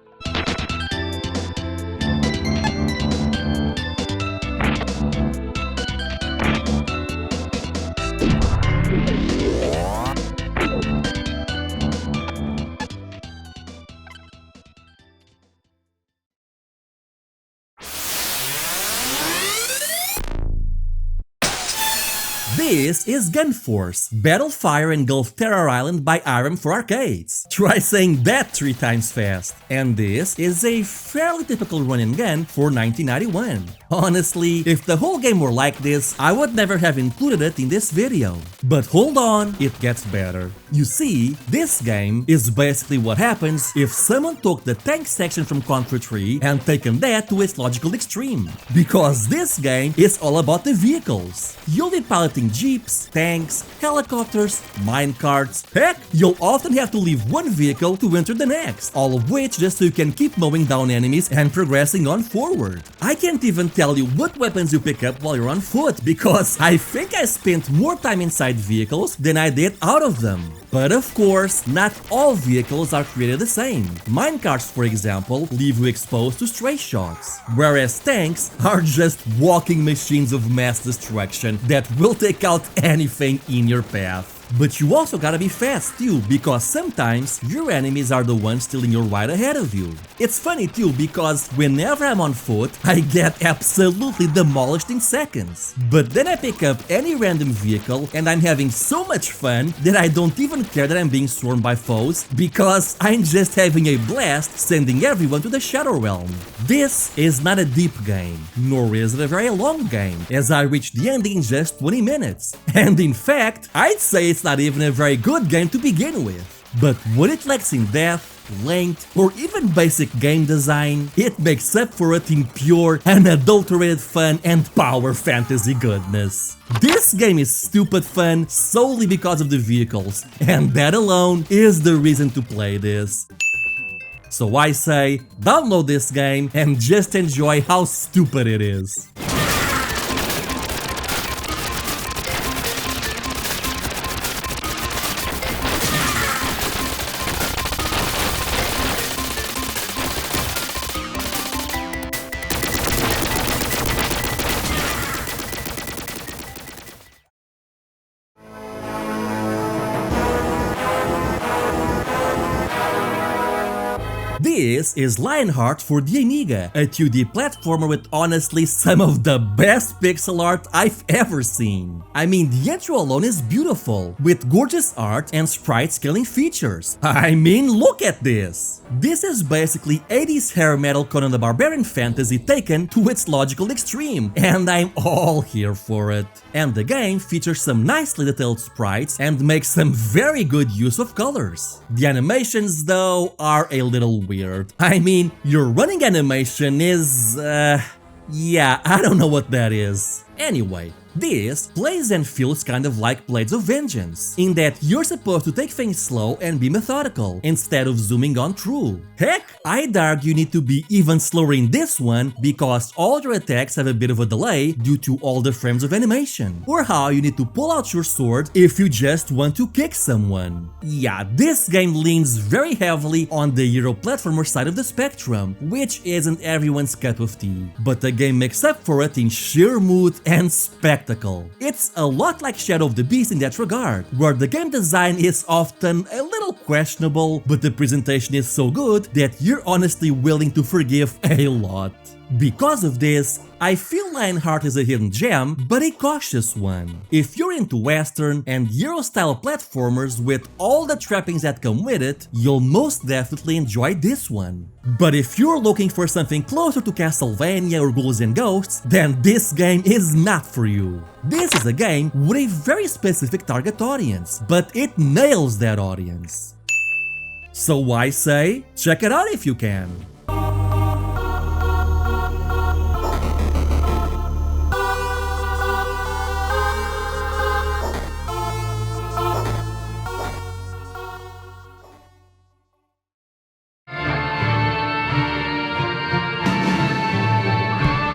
This is Gunforce, Battle Fire Engulfed Terror Island by Irem for arcades. Try saying that 3 times fast. And this is a fairly typical run-and-gun for 1991. Honestly, if the whole game were like this, I would never have included it in this video. But hold on, it gets better. You see, this game is basically what happens if someone took the tank section from Contra 3 and taken that to its logical extreme. Because this game is all about the vehicles. You'll be piloting jeeps, tanks, helicopters, minecarts. Heck, you'll often have to leave one vehicle to enter the next, all of which just so you can keep mowing down enemies and progressing on forward. I can't even tell you what weapons you pick up while you're on foot, because I think I spent more time inside vehicles than I did out of them. But of course, not all vehicles are created the same. Minecarts, for example, leave you exposed to stray shots, whereas tanks are just walking machines of mass destruction that will take out anything in your path. But you also gotta be fast too, because sometimes your enemies are the ones stealing your ride ahead of you. It's funny too, because whenever I'm on foot, I get absolutely demolished in seconds. But then I pick up any random vehicle and I'm having so much fun that I don't even care that I'm being swarmed by foes, because I'm just having a blast sending everyone to the Shadow Realm. This is not a deep game, nor is it a very long game, as I reached the ending in just 20 minutes. And in fact, I'd say it's not even a very good game to begin with. But what it lacks in depth, length, or even basic game design, it makes up for it in pure, unadulterated fun and power fantasy goodness. This game is stupid fun solely because of the vehicles, and that alone is the reason to play this. So I say, download this game and just enjoy how stupid it is. This is Lionheart for the Amiga, a 2D platformer with honestly some of the best pixel art I've ever seen. I mean, the intro alone is beautiful, with gorgeous art and sprite scaling features. I mean, look at this! This is basically 80s hair metal Conan the Barbarian fantasy taken to its logical extreme, and I'm all here for it. And the game features some nicely detailed sprites and makes some very good use of colors. The animations, though, are a little weird. I mean, your running animation is, yeah, I don't know what that is. Anyway, this plays and feels kind of like Blades of Vengeance, in that you're supposed to take things slow and be methodical, instead of zooming on through. Heck, I'd argue you need to be even slower in this one, because all your attacks have a bit of a delay due to all the frames of animation, or how you need to pull out your sword if you just want to kick someone. Yeah, this game leans very heavily on the Euro platformer side of the spectrum, which isn't everyone's cup of tea, but the game makes up for it in sheer mood and spectacle. It's a lot like Shadow of the Beast in that regard, where the game design is often a little questionable, but the presentation is so good that you're honestly willing to forgive a lot. Because of this, I feel Lionheart is a hidden gem, but a cautious one. If you're into Western and Euro-style platformers with all the trappings that come with it, you'll most definitely enjoy this one. But if you're looking for something closer to Castlevania or Ghouls and Ghosts, then this game is not for you. This is a game with a very specific target audience, but it nails that audience. So I say, check it out if you can.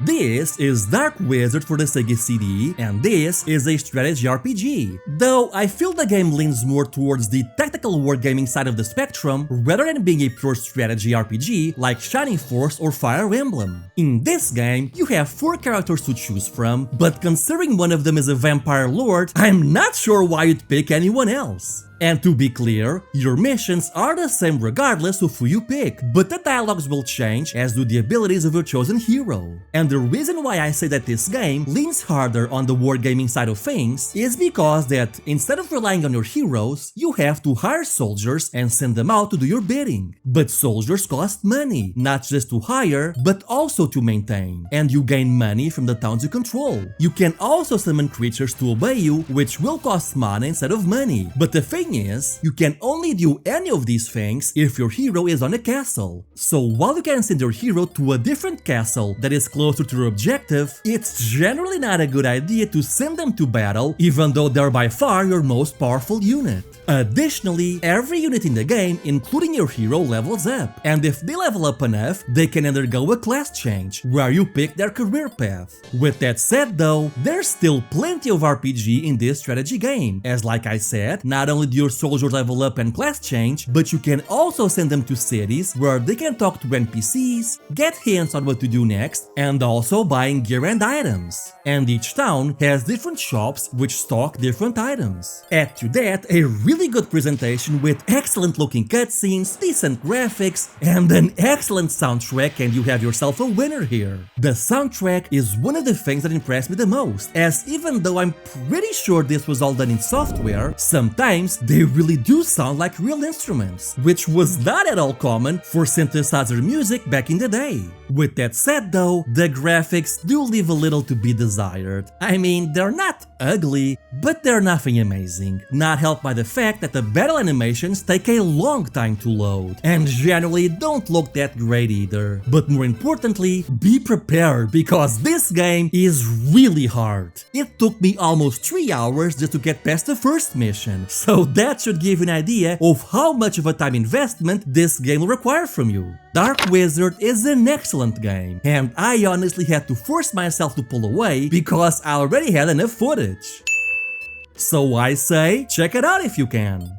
This is Dark Wizard for the Sega CD, and this is a strategy RPG. Though I feel the game leans more towards the tactical wargaming side of the spectrum, rather than being a pure strategy RPG like Shining Force or Fire Emblem. In this game, you have 4 characters to choose from, but considering one of them is a vampire lord, I'm not sure why you'd pick anyone else. And to be clear, your missions are the same regardless of who you pick, but the dialogues will change as do the abilities of your chosen hero. And the reason why I say that this game leans harder on the wargaming side of things is because that instead of relying on your heroes, you have to hire soldiers and send them out to do your bidding. But soldiers cost money, not just to hire, but also to maintain, and you gain money from the towns you control. You can also summon creatures to obey you, which will cost mana instead of money, but the thing is, you can only do any of these things if your hero is on a castle. So while you can send your hero to a different castle that is closer to your objective, it's generally not a good idea to send them to battle, even though they're by far your most powerful unit. Additionally, every unit in the game, including your hero, levels up, and if they level up enough, they can undergo a class change, where you pick their career path. With that said though, there's still plenty of RPG in this strategy game, as like I said, not only do your soldiers level up and class change, but you can also send them to cities where they can talk to NPCs, get hints on what to do next, and also buying gear and items. And each town has different shops which stock different items. Add to that a really good presentation with excellent looking cutscenes, decent graphics, and an excellent soundtrack, and you have yourself a winner here. The soundtrack is one of the things that impressed me the most, as even though I'm pretty sure this was all done in software, sometimes they really do sound like real instruments, which was not at all common for synthesizer music back in the day. With that said though, the graphics do leave a little to be desired. I mean, they're not ugly, but they're nothing amazing, not helped by the fact that the battle animations take a long time to load, and generally don't look that great either. But more importantly, be prepared, because this game is really hard. It took me almost 3 hours just to get past the first mission, so that should give you an idea of how much of a time investment this game will require from you. Dark Wizard is an excellent game, and I honestly had to force myself to pull away because I already had enough footage. So I say, check it out if you can.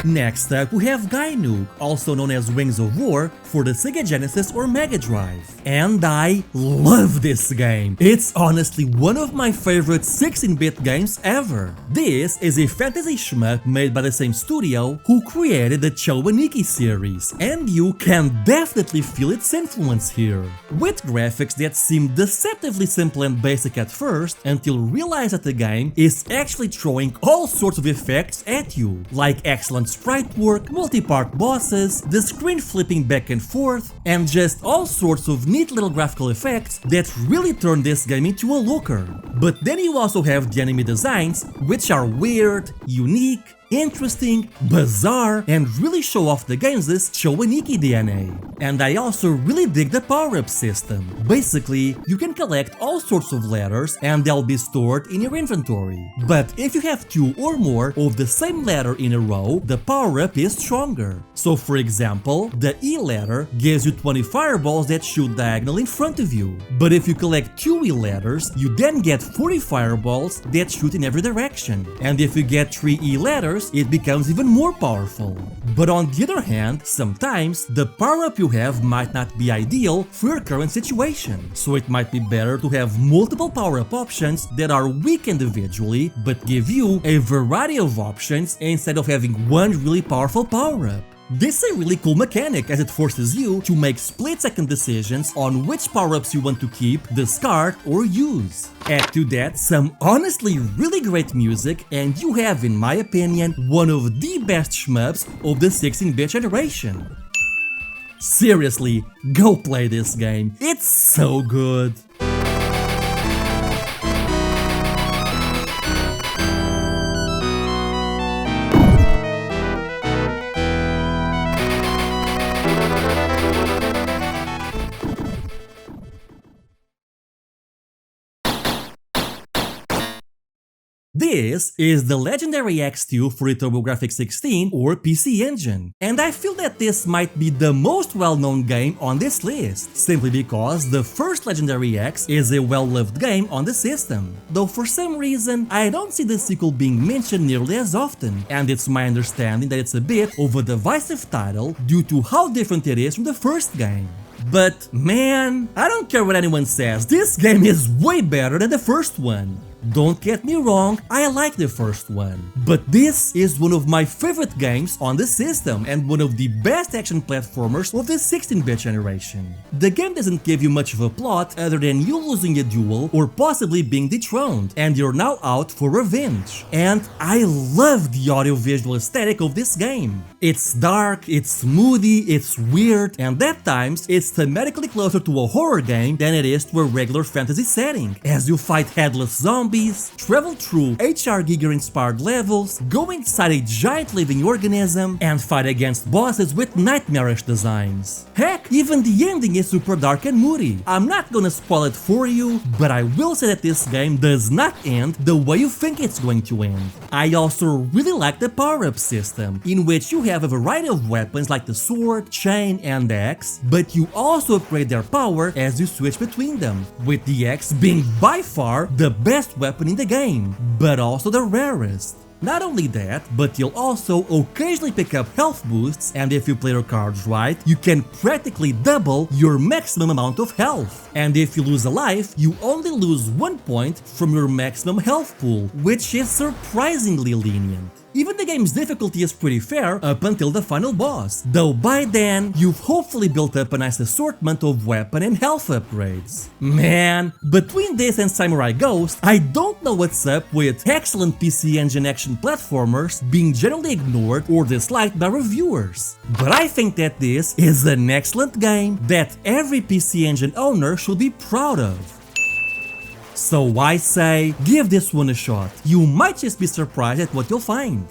Next up, we have Gynoug, also known as Wings of War, for the Sega Genesis or Mega Drive. And I love this game. It's honestly one of my favorite 16-bit games ever. This is a fantasy shmup made by the same studio who created the Chowaniki series, and you can definitely feel its influence here. With graphics that seem deceptively simple and basic at first, until you realize that the game is actually throwing all sorts of effects at you, like excellent sprite work, multi-part bosses, the screen flipping back and forth, and just all sorts of neat little graphical effects that really turn this game into a looker. But then you also have the enemy designs, which are weird, unique, interesting, bizarre, and really show off the game's Chowaniki DNA. And I also really dig the power-up system. Basically, you can collect all sorts of letters and they'll be stored in your inventory. But if you have 2 or more of the same letter in a row, the power-up is stronger. So for example, the E letter gives you 20 fireballs that shoot diagonal in front of you. But if you collect 2 E letters, you then get 40 fireballs that shoot in every direction. And if you get 3 E letters, it becomes even more powerful. But on the other hand, sometimes the power-up you have might not be ideal for your current situation, so it might be better to have multiple power-up options that are weak individually but give you a variety of options instead of having one really powerful power-up. This is a really cool mechanic as it forces you to make split-second decisions on which power-ups you want to keep, discard, or use. Add to that some honestly really great music and you have, in my opinion, one of the best shmups of the 16-bit generation. Seriously, go play this game, it's so good! This is the legendary X2 for the Turbografx 16 or PC Engine, and I feel that this might be the most well-known game on this list, simply because the first legendary X is a well-loved game on the system, though for some reason I don't see the sequel being mentioned nearly as often, and it's my understanding that it's a bit of a divisive title due to how different it is from the first game. But man, I don't care what anyone says, this game is way better than the first one. Don't get me wrong, I like the first one, but this is one of my favorite games on the system and one of the best action platformers of the 16-bit generation. The game doesn't give you much of a plot other than you losing a duel or possibly being dethroned, and you're now out for revenge. And I love the audio-visual aesthetic of this game. It's dark, it's moody, it's weird, and at times it's thematically closer to a horror game than it is to a regular fantasy setting, as you fight headless zombies, travel through HR Giger-inspired levels, go inside a giant living organism, and fight against bosses with nightmarish designs. Heck, even the ending is super dark and moody. I'm not gonna spoil it for you, but I will say that this game does not end the way you think it's going to end. I also really like the power-up system, in which you have a variety of weapons like the sword, chain, and axe, but you also upgrade their power as you switch between them, with the axe being by far the best weapon in the game, but also the rarest. Not only that, but you'll also occasionally pick up health boosts, and if you play your cards right, you can practically double your maximum amount of health. And if you lose a life, you only lose 1 point from your maximum health pool, which is surprisingly lenient. Even the game's difficulty is pretty fair up until the final boss, though by then, you've hopefully built up a nice assortment of weapon and health upgrades. Man, between this and Samurai Ghost, I don't know what's up with excellent PC Engine action platformers being generally ignored or disliked by reviewers. But I think that this is an excellent game that every PC Engine owner should be proud of. So I say, give this one a shot. You might just be surprised at what you'll find.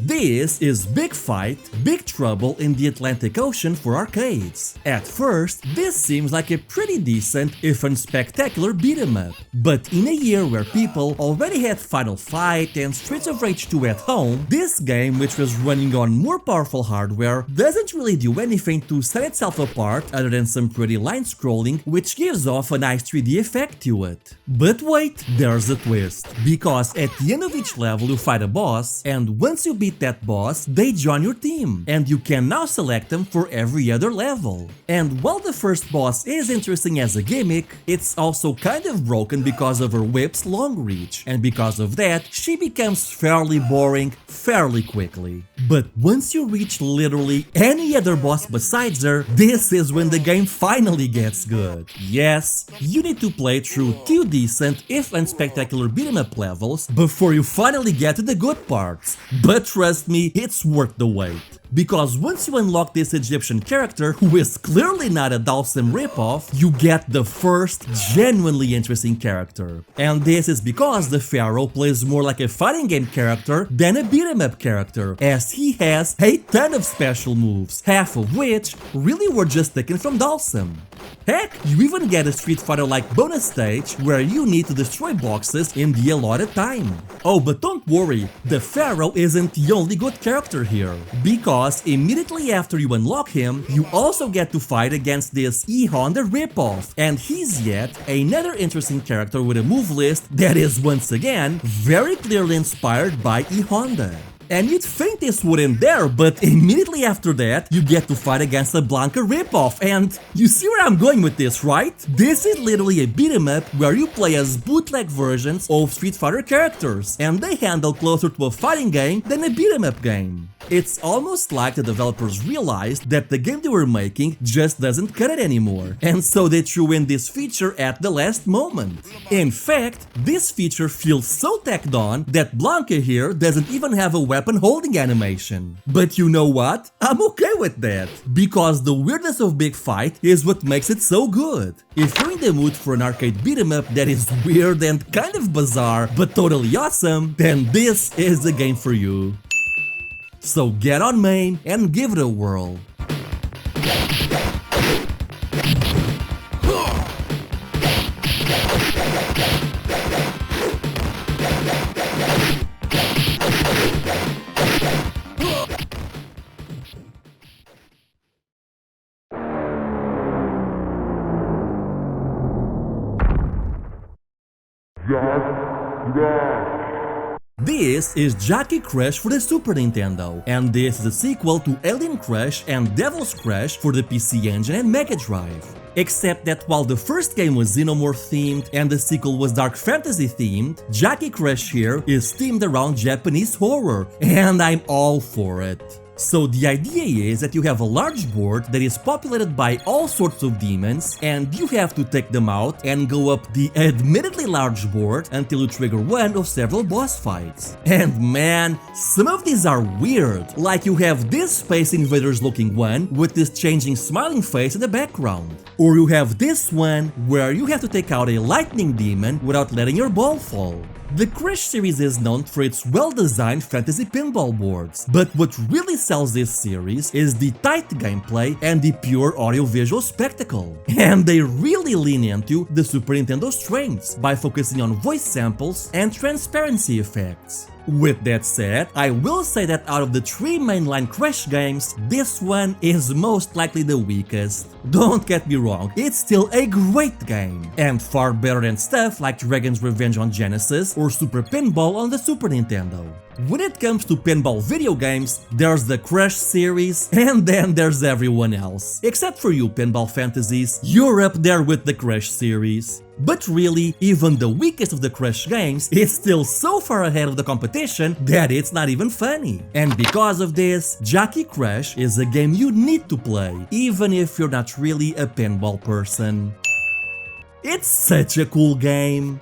This is Big Fight, Big Trouble in the Atlantic Ocean for arcades. At first, this seems like a pretty decent, if unspectacular beat-em-up. But in a year where people already had Final Fight and Streets of Rage 2 at home, this game, which was running on more powerful hardware, doesn't really do anything to set itself apart other than some pretty line scrolling, which gives off a nice 3D effect to it. But wait, there's a twist, because at the end of each level you fight a boss, and once you beat that boss, they join your team, and you can now select them for every other level. And while the first boss is interesting as a gimmick, it's also kind of broken because of her whip's long reach, and because of that, she becomes fairly boring fairly quickly. But once you reach literally any other boss besides her, this is when the game finally gets good. Yes, you need to play through 2 decent, if unspectacular beat-em-up levels before you finally get to the good parts, but trust me, it's worth the wait. Because once you unlock this Egyptian character, who is clearly not a Dalsim ripoff, you get the first genuinely interesting character. And this is because the Pharaoh plays more like a fighting game character than a beat-em-up character, as he has a ton of special moves, half of which really were just taken from Dalsim. Heck, you even get a Street Fighter-like bonus stage where you need to destroy boxes in the allotted time. Oh, but don't worry, the Pharaoh isn't the only good character here, because because immediately after you unlock him, you also get to fight against this E-Honda ripoff, and he's yet another interesting character with a move list that is once again very clearly inspired by E-Honda. And you'd think this wouldn't there, but immediately after that, you get to fight against a Blanca ripoff, and you see where I'm going with this, right? This is literally a beat-em up where you play as bootleg versions of Street Fighter characters, and they handle closer to a fighting game than a beat-em up game. It's almost like the developers realized that the game they were making just doesn't cut it anymore, and so they threw in this feature at the last moment. In fact, this feature feels so tacked on that Blanca here doesn't even have a weapon holding animation. But you know what? I'm okay with that, because the weirdness of Big Fight is what makes it so good. If you're in the mood for an arcade beat 'em up that is weird and kind of bizarre but totally awesome, then this is the game for you. So get on main and give it a whirl. This is Jaki Crush for the Super Nintendo, and this is a sequel to Alien Crush and Devil's Crush for the PC Engine and Mega Drive. Except that while the first game was Xenomorph themed and the sequel was Dark Fantasy themed, Jaki Crush here is themed around Japanese horror, and I'm all for it. So the idea is that you have a large board that is populated by all sorts of demons, and you have to take them out and go up the admittedly large board until you trigger one of several boss fights. And man, some of these are weird, like you have this Space Invaders looking one with this changing smiling face in the background. Or you have this one where you have to take out a lightning demon without letting your ball fall. The Crush series is known for its well-designed fantasy pinball boards, but what really sells this series is the tight gameplay and the pure audio-visual spectacle. And they really lean into the Super Nintendo's strengths by focusing on voice samples and transparency effects. With that said, I will say that out of the three mainline Crush games, this one is most likely the weakest. Don't get me wrong, it's still a great game, and far better than stuff like Dragon's Revenge on Genesis or Super Pinball on the Super Nintendo. When it comes to pinball video games, there's the Crush series, and then there's everyone else. Except for you pinball fantasies, you're up there with the Crush series. But really, even the weakest of the Crush games is still so far ahead of the competition that it's not even funny. And because of this, Jaki Crush is a game you need to play, even if you're not really a pinball person. It's such a cool game.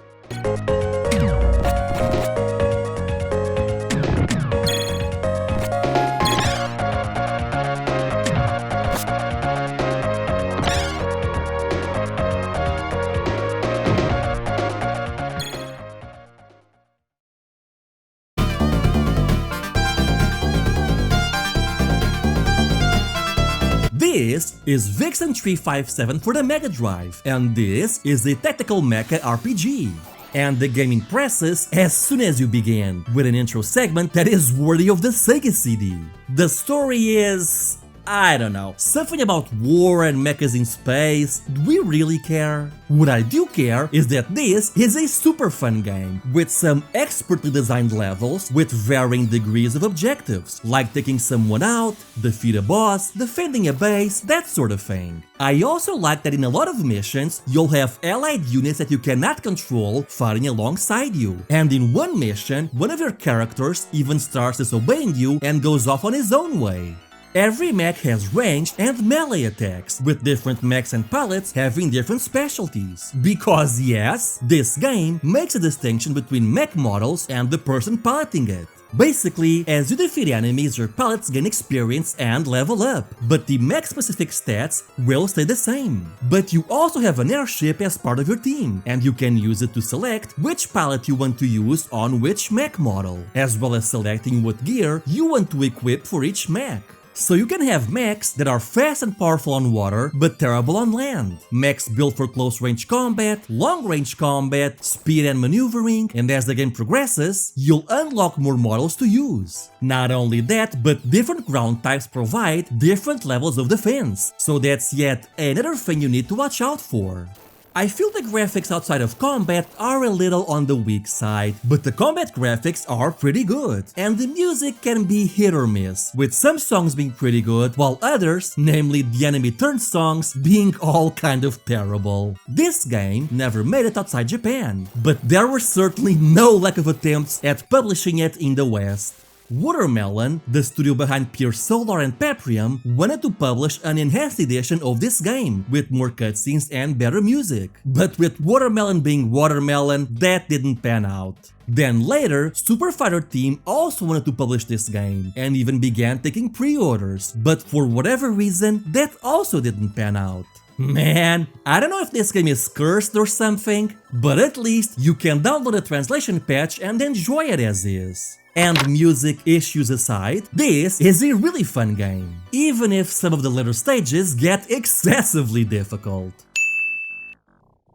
This is Vixen 357 for the Mega Drive, and this is a tactical mecha RPG. And the game impresses as soon as you begin, with an intro segment that is worthy of the Sega CD. The story is... I don't know, something about war and mechas in space. Do we really care? What I do care is that this is a super fun game, with some expertly designed levels with varying degrees of objectives, like taking someone out, defeat a boss, defending a base, that sort of thing. I also like that in a lot of missions, you'll have allied units that you cannot control fighting alongside you. And in one mission, one of your characters even starts disobeying you and goes off on his own way. Every mech has ranged and melee attacks, with different mechs and palettes having different specialties. Because yes, this game makes a distinction between mech models and the person piloting it. Basically, as you defeat enemies, your palettes gain experience and level up, but the mech-specific stats will stay the same. But you also have an airship as part of your team, and you can use it to select which palette you want to use on which mech model, as well as selecting what gear you want to equip for each mech. So you can have mechs that are fast and powerful on water, but terrible on land. Mechs built for close-range combat, long-range combat, speed and maneuvering, and as the game progresses, you'll unlock more models to use. Not only that, but different ground types provide different levels of defense, so that's yet another thing you need to watch out for. I feel the graphics outside of combat are a little on the weak side, but the combat graphics are pretty good, and the music can be hit or miss, with some songs being pretty good, while others, namely the enemy turn songs, being all kind of terrible. This game never made it outside Japan, but there were certainly no lack of attempts at publishing it in the West. Watermelon, the studio behind Pure Solar and Paprium, wanted to publish an enhanced edition of this game, with more cutscenes and better music. But with Watermelon being Watermelon, that didn't pan out. Then later, Super Fighter Team also wanted to publish this game, and even began taking pre-orders, but for whatever reason, that also didn't pan out. Man, I don't know if this game is cursed or something, but at least you can download a translation patch and enjoy it as is. And music issues aside, this is a really fun game, even if some of the later stages get excessively difficult.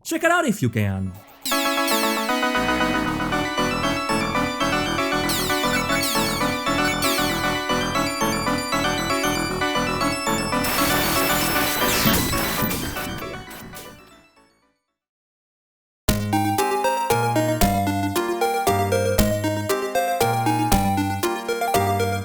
Check it out if you can.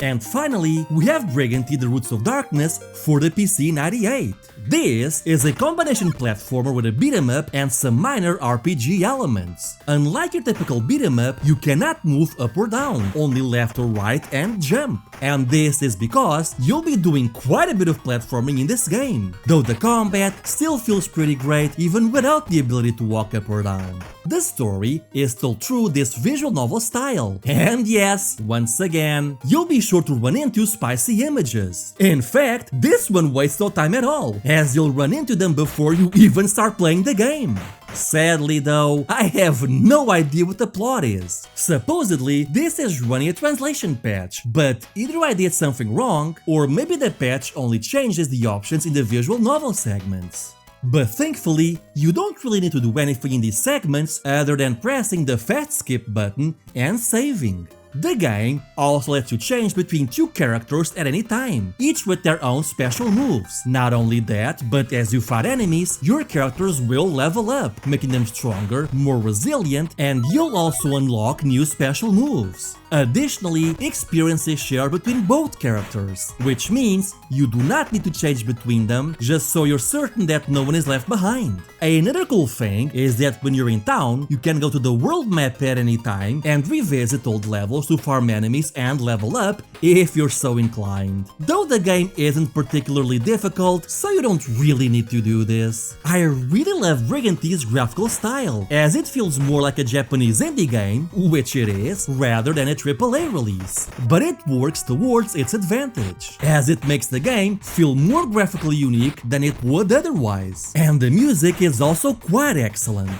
And finally, we have Briganty: The Roots of Darkness for the PC 98. This is a combination platformer with a beat-em-up and some minor RPG elements. Unlike your typical beat-em-up, you cannot move up or down, only left or right and jump. And this is because you'll be doing quite a bit of platforming in this game, though the combat still feels pretty great even without the ability to walk up or down. The story is told through this visual novel style, and yes, once again, you'll be sure to run into spicy images. In fact, this one wastes no time at all, as you'll run into them before you even start playing the game. Sadly though, I have no idea what the plot is. Supposedly, this is running a translation patch, but either I did something wrong, or maybe the patch only changes the options in the visual novel segments. But thankfully, you don't really need to do anything in these segments other than pressing the fast skip button and saving. The game also lets you change between two characters at any time, each with their own special moves. Not only that, but as you fight enemies, your characters will level up, making them stronger, more resilient, and you'll also unlock new special moves. Additionally, experience is shared between both characters, which means you do not need to change between them just so you're certain that no one is left behind. Another cool thing is that when you're in town, you can go to the world map at any time and revisit old levels to farm enemies and level up if you're so inclined. Though the game isn't particularly difficult, so you don't really need to do this. I really love Briganty's graphical style, as it feels more like a Japanese indie game, which it is, rather than a AAA release. But it works towards its advantage, as it makes the game feel more graphically unique than it would otherwise. And the music is also quite excellent.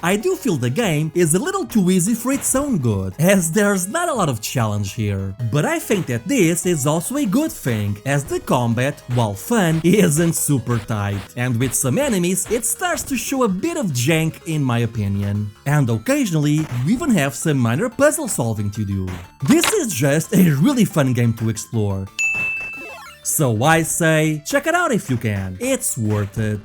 I do feel the game is a little too easy for its own good, as there's not a lot of challenge here. But I think that this is also a good thing, as the combat, while fun, isn't super tight, and with some enemies it starts to show a bit of jank in my opinion. And occasionally, you even have some minor puzzle solving to do. This is just a really fun game to explore. So I say, check it out if you can, it's worth it.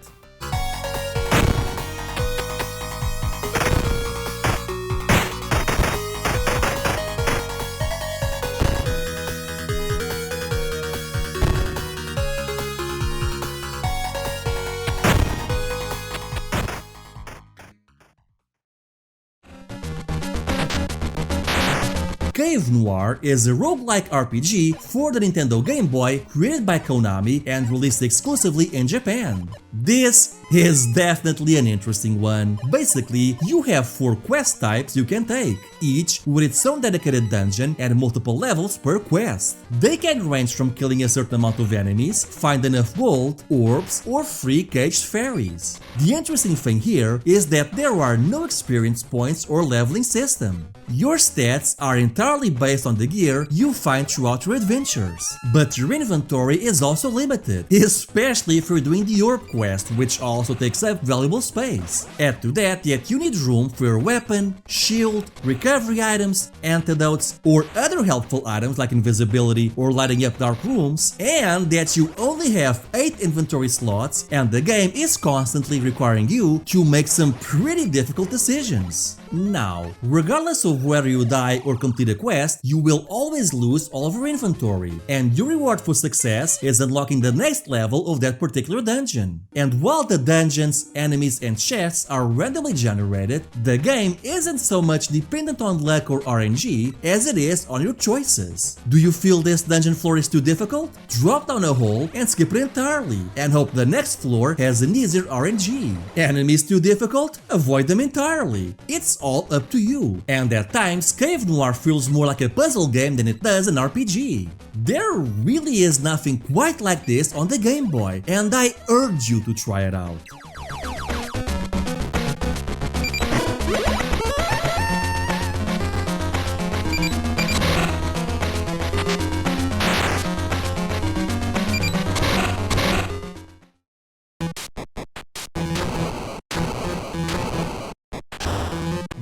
Cave Noire is a roguelike RPG for the Nintendo Game Boy created by Konami and released exclusively in Japan. This is definitely an interesting one. Basically, you have 4 quest types you can take, each with its own dedicated dungeon and multiple levels per quest. They can range from killing a certain amount of enemies, find enough gold, orbs, or free caged fairies. The interesting thing here is that there are no experience points or leveling system. Your stats are entirely based on the gear you find throughout your adventures, but your inventory is also limited, especially if you're doing the orb quest, which also takes up valuable space. Add to that you need room for your weapon, shield, recovery items, antidotes, or other helpful items like invisibility or lighting up dark rooms, and that you only have 8 inventory slots and the game is constantly requiring you to make some pretty difficult decisions. Now, regardless of whether you die or complete a quest, you will always lose all of your inventory, and your reward for success is unlocking the next level of that particular dungeon. And while the dungeons, enemies, and chests are randomly generated, the game isn't so much dependent on luck or RNG as it is on your choices. Do you feel this dungeon floor is too difficult? Drop down a hole and skip it entirely, and hope the next floor has an easier RNG. Enemies too difficult? Avoid them entirely. It's all up to you, and at times Cave Noir feels more like a puzzle game than it does an RPG. There really is nothing quite like this on the Game Boy, and I urge you to try it out.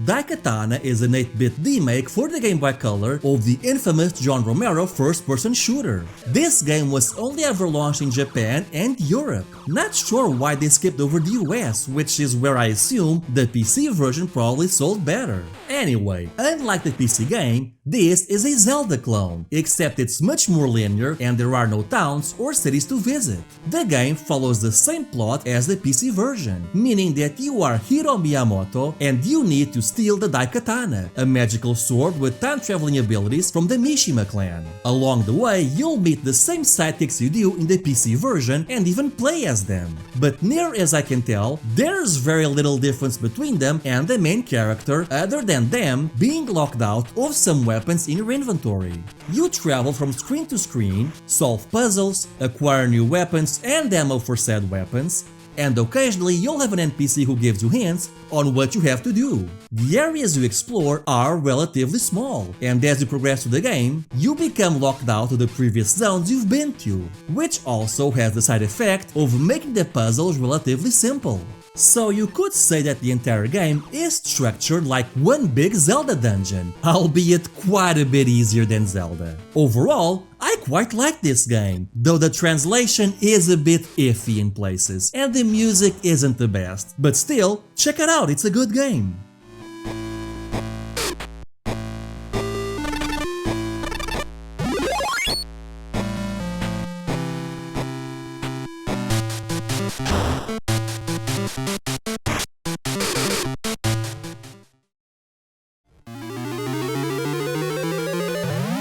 Daikatana is an 8-bit remake for the Game Boy Color of the infamous John Romero first-person shooter. This game was only ever launched in Japan and Europe. Not sure why they skipped over the US, which is where I assume the PC version probably sold better. Anyway, unlike the PC game, this is a Zelda clone, except it's much more linear and there are no towns or cities to visit. The game follows the same plot as the PC version, meaning that you are Hiro Miyamoto and you need to steal the Daikatana, a magical sword with time-traveling abilities from the Mishima clan. Along the way, you'll meet the same sidekicks you do in the PC version and even play as them. But near as I can tell, there's very little difference between them and the main character other than them being locked out of some weapons in your inventory. You travel from screen to screen, solve puzzles, acquire new weapons and ammo for said weapons, and occasionally you'll have an NPC who gives you hints on what you have to do. The areas you explore are relatively small, and as you progress through the game, you become locked out of the previous zones you've been to, which also has the side effect of making the puzzles relatively simple. So you could say that the entire game is structured like one big Zelda dungeon, albeit quite a bit easier than Zelda. Overall, I quite like this game, though the translation is a bit iffy in places and the music isn't the best, but still, check it out, it's a good game.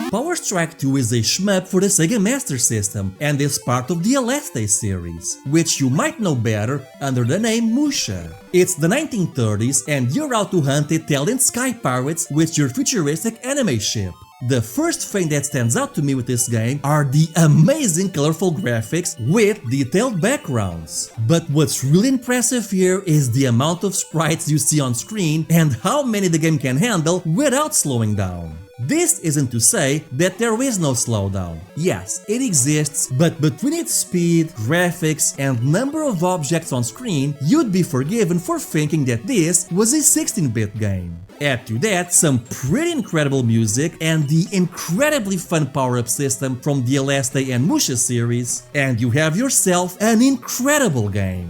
Power Strike 2 is a shmup for the Sega Master System and is part of the Aleste series, which you might know better under the name Musha. It's the 1930s and you're out to hunt Italian sky pirates with your futuristic anime ship. The first thing that stands out to me with this game are the amazing colorful graphics with detailed backgrounds. But what's really impressive here is the amount of sprites you see on screen and how many the game can handle without slowing down. This isn't to say that there is no slowdown. Yes, it exists, but between its speed, graphics, and number of objects on screen, you'd be forgiven for thinking that this was a 16-bit game. Add to that some pretty incredible music and the incredibly fun power-up system from the Aleste and Musha series, and you have yourself an incredible game.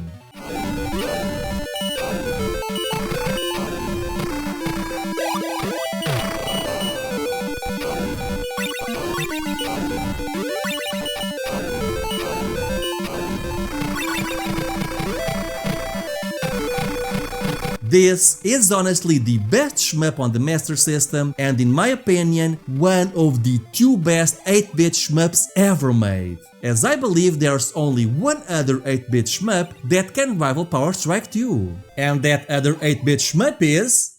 This is honestly the best shmup on the Master System, and in my opinion, one of the two best 8-bit shmups ever made, as I believe there's only one other 8-bit shmup that can rival Power Strike 2. And that other 8-bit shmup is...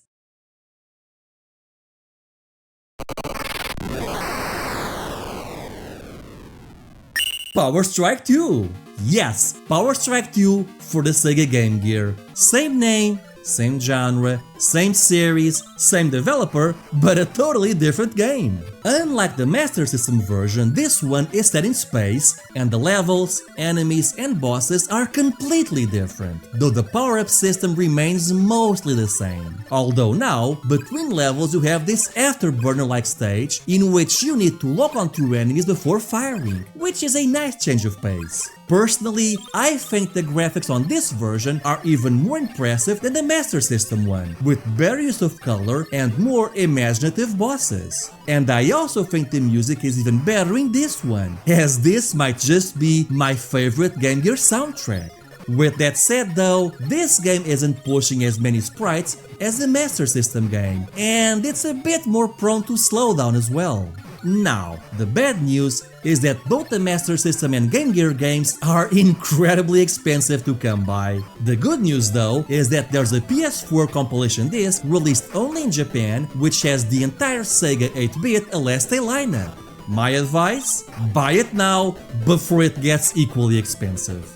Power Strike 2! Yes, Power Strike 2 for the Sega Game Gear. Same name, same genre, same series, same developer, but a totally different game. Unlike the Master System version, this one is set in space, and the levels, enemies, and bosses are completely different, though the power-up system remains mostly the same. Although now, between levels you have this afterburner-like stage in which you need to lock onto enemies before firing, which is a nice change of pace. Personally, I think the graphics on this version are even more impressive than the Master System one, with better use of color and more imaginative bosses. And I also think the music is even better in this one, as this might just be my favorite Game Gear soundtrack. With that said though, this game isn't pushing as many sprites as the Master System game, and it's a bit more prone to slowdown as well. Now, the bad news is that both the Master System and Game Gear games are incredibly expensive to come by. The good news though is that there's a PS4 compilation disc released only in Japan which has the entire Sega 8-bit Aleste lineup. My advice? Buy it now before it gets equally expensive.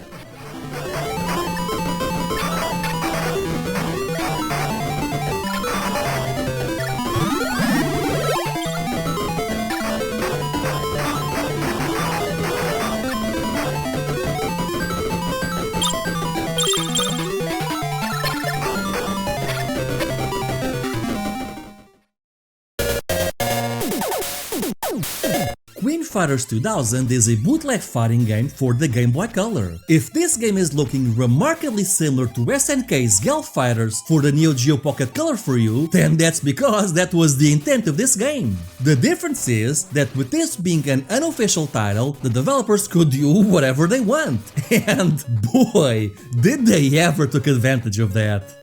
Fighters 2000 is a bootleg fighting game for the Game Boy Color. If this game is looking remarkably similar to SNK's Gale Fighters for the Neogeo Pocket Color for you, then that's because that was the intent of this game. The difference is that with this being an unofficial title, the developers could do whatever they want. And boy, did they ever took advantage of that.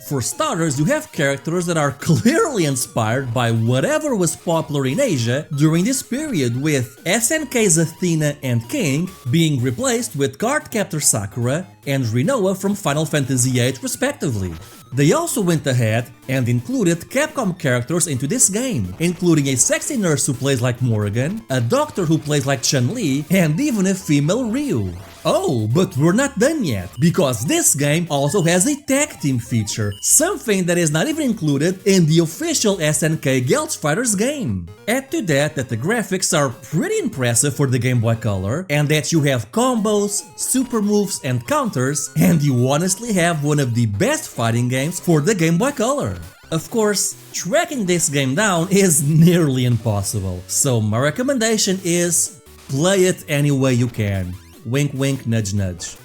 For starters, you have characters that are clearly inspired by whatever was popular in Asia during this period, with SNK's Athena and King being replaced with Cardcaptor Sakura and Rinoa from Final Fantasy VIII respectively. They also went ahead and included Capcom characters into this game, including a sexy nurse who plays like Morrigan, a doctor who plays like Chun-Li, and even a female Ryu. Oh, but we're not done yet, because this game also has a tag team feature, something that is not even included in the official SNK Gale Fighters game. Add to that the graphics are pretty impressive for the Game Boy Color, and that you have combos, super moves, and counters, and you honestly have one of the best fighting games for the Game Boy Color. Of course, tracking this game down is nearly impossible, so my recommendation is play it any way you can. Wink wink, nudge nudge.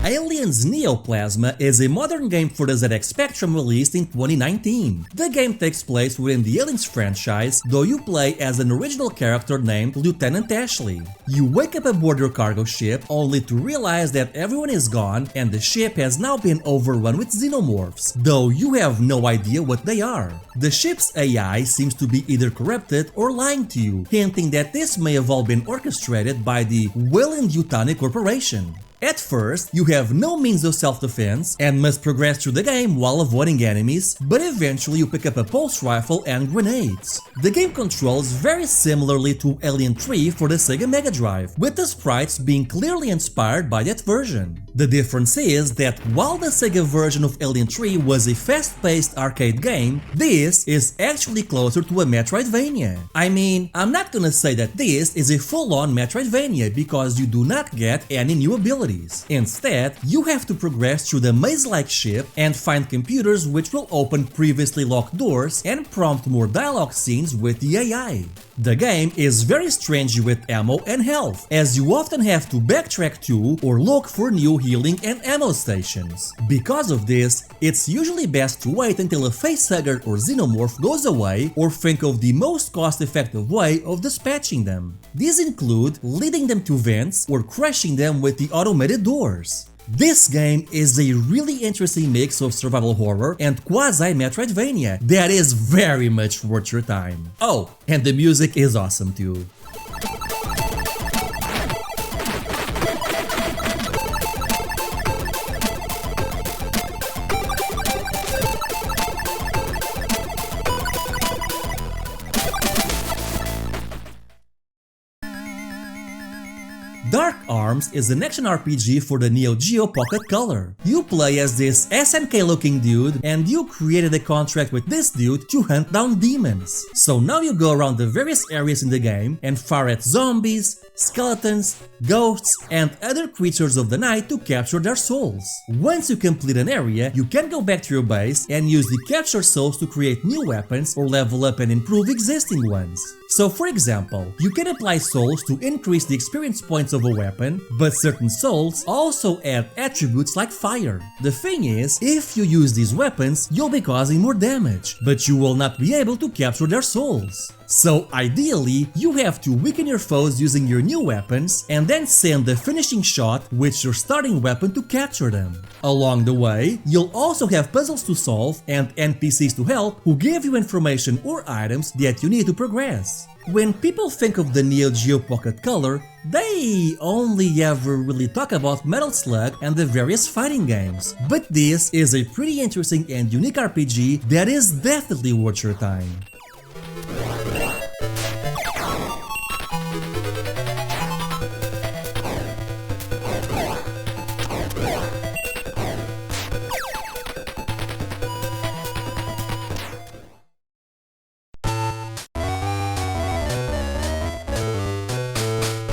Alien's Neoplasma is a modern game for the ZX Spectrum released in 2019. The game takes place within the Aliens franchise, though you play as an original character named Lieutenant Ashley. You wake up aboard your cargo ship only to realize that everyone is gone and the ship has now been overrun with xenomorphs, though you have no idea what they are. The ship's AI seems to be either corrupted or lying to you, hinting that this may have all been orchestrated by the Weyland-Yutani Corporation. At first, you have no means of self-defense and must progress through the game while avoiding enemies, but eventually you pick up a pulse rifle and grenades. The game controls very similarly to Alien 3 for the Sega Mega Drive, with the sprites being clearly inspired by that version. The difference is that while the Sega version of Alien 3 was a fast-paced arcade game, this is actually closer to a Metroidvania. I mean, I'm not gonna say that this is a full-on Metroidvania because you do not get any new abilities. Instead, you have to progress through the maze-like ship and find computers which will open previously locked doors and prompt more dialogue scenes with the AI. The game is very strange with ammo and health, as you often have to backtrack to or look for new healing and ammo stations. Because of this, it's usually best to wait until a facehugger or xenomorph goes away or think of the most cost-effective way of dispatching them. These include leading them to vents or crushing them with the automated doors. This game is a really interesting mix of survival horror and quasi-Metroidvania that is very much worth your time. Oh, and the music is awesome too. Dark Arms is an action RPG for the Neogeo Pocket Color. You play as this SNK looking dude and you created a contract with this dude to hunt down demons. So now you go around the various areas in the game and fire at zombies, skeletons, ghosts, and other creatures of the night to capture their souls. Once you complete an area, you can go back to your base and use the captured souls to create new weapons or level up and improve existing ones. So for example, you can apply souls to increase the experience points of a weapon, but certain souls also add attributes like fire. The thing is, if you use these weapons, you'll be causing more damage, but you will not be able to capture their souls. So ideally, you have to weaken your foes using your new weapons and then send the finishing shot with your starting weapon to capture them. Along the way, you'll also have puzzles to solve and NPCs to help who give you information or items that you need to progress. When people think of the Neo Geo Pocket Color, they only ever really talk about Metal Slug and the various fighting games. But this is a pretty interesting and unique RPG that is definitely worth your time.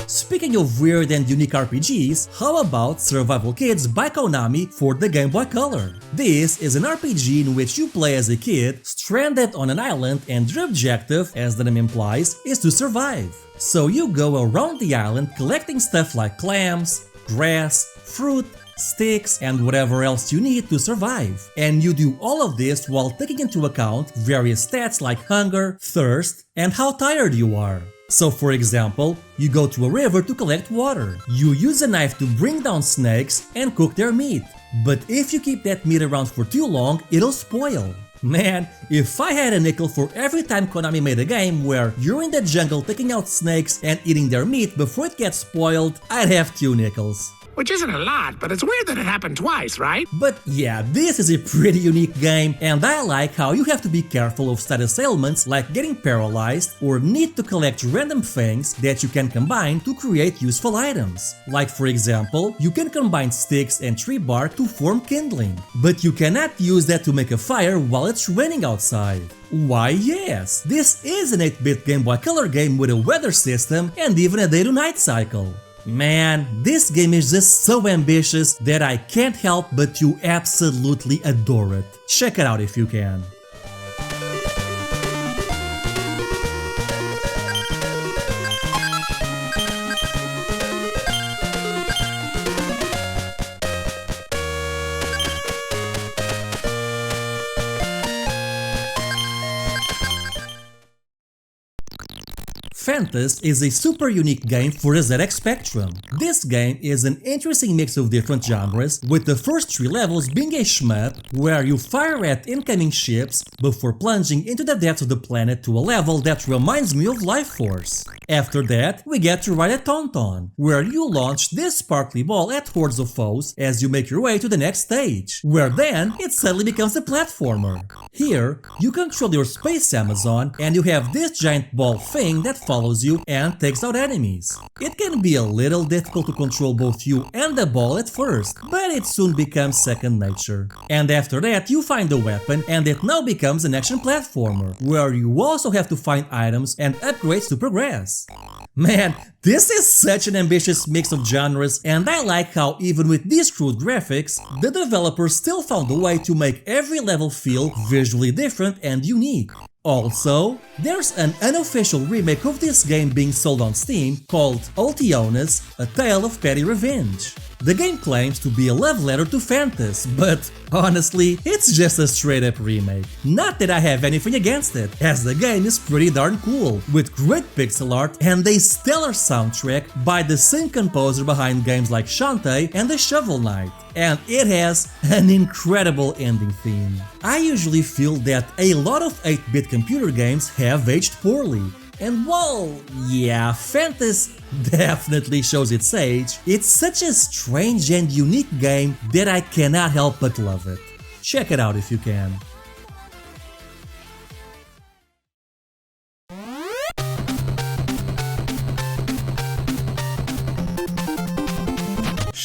Speaking of weird and unique RPGs, how about Survival Kids by Konami for the Game Boy Color? This is an RPG in which you play as a kid stranded on an island and your objective, as the name implies, is to survive. So you go around the island collecting stuff like clams, grass, fruit, sticks, and whatever else you need to survive. And you do all of this while taking into account various stats like hunger, thirst, and how tired you are. So for example, you go to a river to collect water. You use a knife to bring down snakes and cook their meat. But if you keep that meat around for too long, it'll spoil. Man, if I had a nickel for every time Konami made a game where you're in the jungle taking out snakes and eating their meat before it gets spoiled, I'd have 2 nickels. Which isn't a lot, but it's weird that it happened twice, right? But yeah, this is a pretty unique game, and I like how you have to be careful of status ailments like getting paralyzed or need to collect random things that you can combine to create useful items. Like for example, you can combine sticks and tree bark to form kindling, but you cannot use that to make a fire while it's raining outside. Why yes, this is an 8-bit Game Boy Color game with a weather system and even a day-to-night cycle. Man, this game is just so ambitious that I can't help but to absolutely adore it. Check it out if you can. Phantis is a super unique game for the ZX Spectrum. This game is an interesting mix of different genres, with the first 3 levels being a shmup where you fire at incoming ships before plunging into the depths of the planet to a level that reminds me of Life Force. After that, we get to ride a Tauntaun, where you launch this sparkly ball at hordes of foes as you make your way to the next stage, where then it suddenly becomes a platformer. Here, you control your Space Amazon and you have this giant ball thing that follows you and takes out enemies. It can be a little difficult to control both you and the ball at first, but it soon becomes second nature. And after that, you find a weapon and it now becomes an action platformer, where you also have to find items and upgrades to progress. Man, this is such an ambitious mix of genres, and I like how even with these crude graphics, the developers still found a way to make every level feel visually different and unique. Also, there's an unofficial remake of this game being sold on Steam called Ultionus, A Tale of Petty Revenge. The game claims to be a love letter to Phantis, but honestly, it's just a straight-up remake. Not that I have anything against it, as the game is pretty darn cool, with great pixel art and a stellar soundtrack by the same composer behind games like Shantae and the Shovel Knight. And it has an incredible ending theme. I usually feel that a lot of 8-bit computer games have aged poorly. And while, yeah, Phantis definitely shows its age, it's such a strange and unique game that I cannot help but love it. Check it out if you can.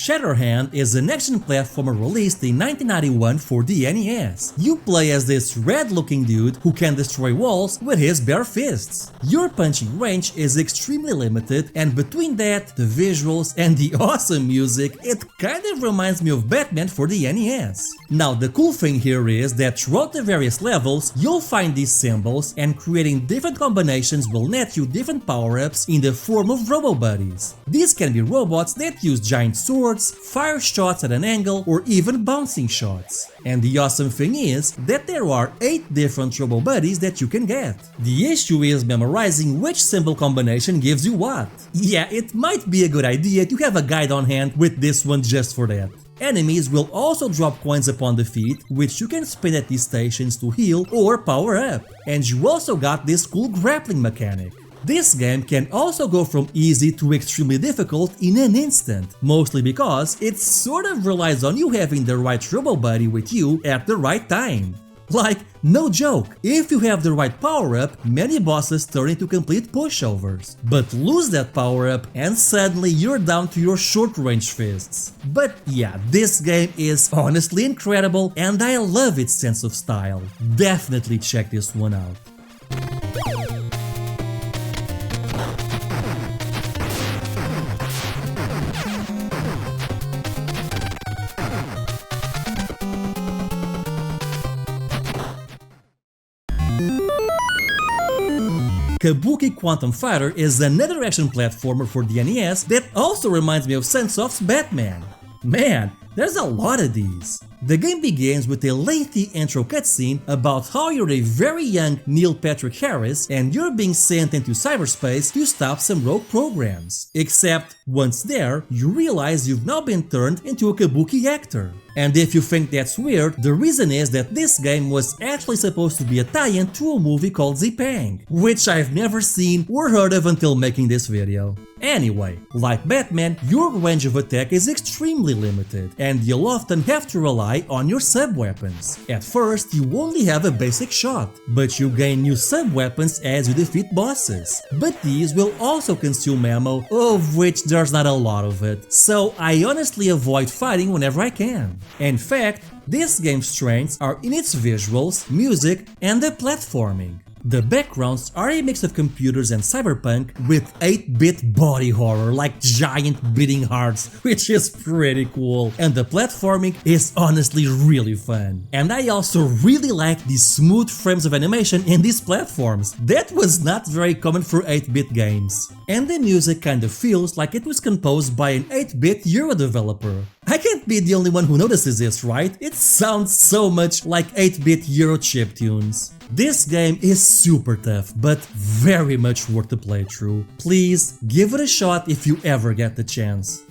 Shatterhand is an action platformer released in 1991 for the NES. You play as this red-looking dude who can destroy walls with his bare fists. Your punching range is extremely limited, and between that, the visuals, and the awesome music, it kind of reminds me of Batman for the NES. Now, the cool thing here is that throughout the various levels, you'll find these symbols, and creating different combinations will net you different power-ups in the form of robo-buddies. These can be robots that use giant swords, fire shots at an angle, or even bouncing shots. And the awesome thing is that there are 8 different robo buddies that you can get. The issue is memorizing which symbol combination gives you what. Yeah, it might be a good idea to have a guide on hand with this one just for that. Enemies will also drop coins upon defeat, which you can spin at these stations to heal or power up. And you also got this cool grappling mechanic. This game can also go from easy to extremely difficult in an instant, mostly because it sort of relies on you having the right robo buddy with you at the right time. Like, no joke, if you have the right power-up, many bosses turn into complete pushovers. But lose that power-up and suddenly you're down to your short-range fists. But yeah, this game is honestly incredible and I love its sense of style. Definitely check this one out. Kabuki Quantum Fighter is another action platformer for the NES that also reminds me of Sunsoft's Batman. Man, there's a lot of these. The game begins with a lengthy intro cutscene about how you're a very young Neil Patrick Harris and you're being sent into cyberspace to stop some rogue programs. Except, once there, you realize you've now been turned into a Kabuki actor. And if you think that's weird, the reason is that this game was actually supposed to be a tie-in to a movie called Zipang, which I've never seen or heard of until making this video. Anyway, like Batman, your range of attack is extremely limited, and you'll often have to rely on your sub-weapons. At first, you only have a basic shot, but you gain new sub-weapons as you defeat bosses. But these will also consume ammo, of which there's not a lot of it, so I honestly avoid fighting whenever I can. In fact, this game's strengths are in its visuals, music, and the platforming. The backgrounds are a mix of computers and cyberpunk with 8-bit body horror like giant beating hearts, which is pretty cool, and the platforming is honestly really fun. And I also really like the smooth frames of animation in these platforms. That was not very common for 8-bit games. And the music kind of feels like it was composed by an 8-bit Euro developer. I can't be the only one who notices this, right? It sounds so much like 8-bit Euro chiptunes. This game is super tough, but very much worth the playthrough. Please give it a shot if you ever get the chance.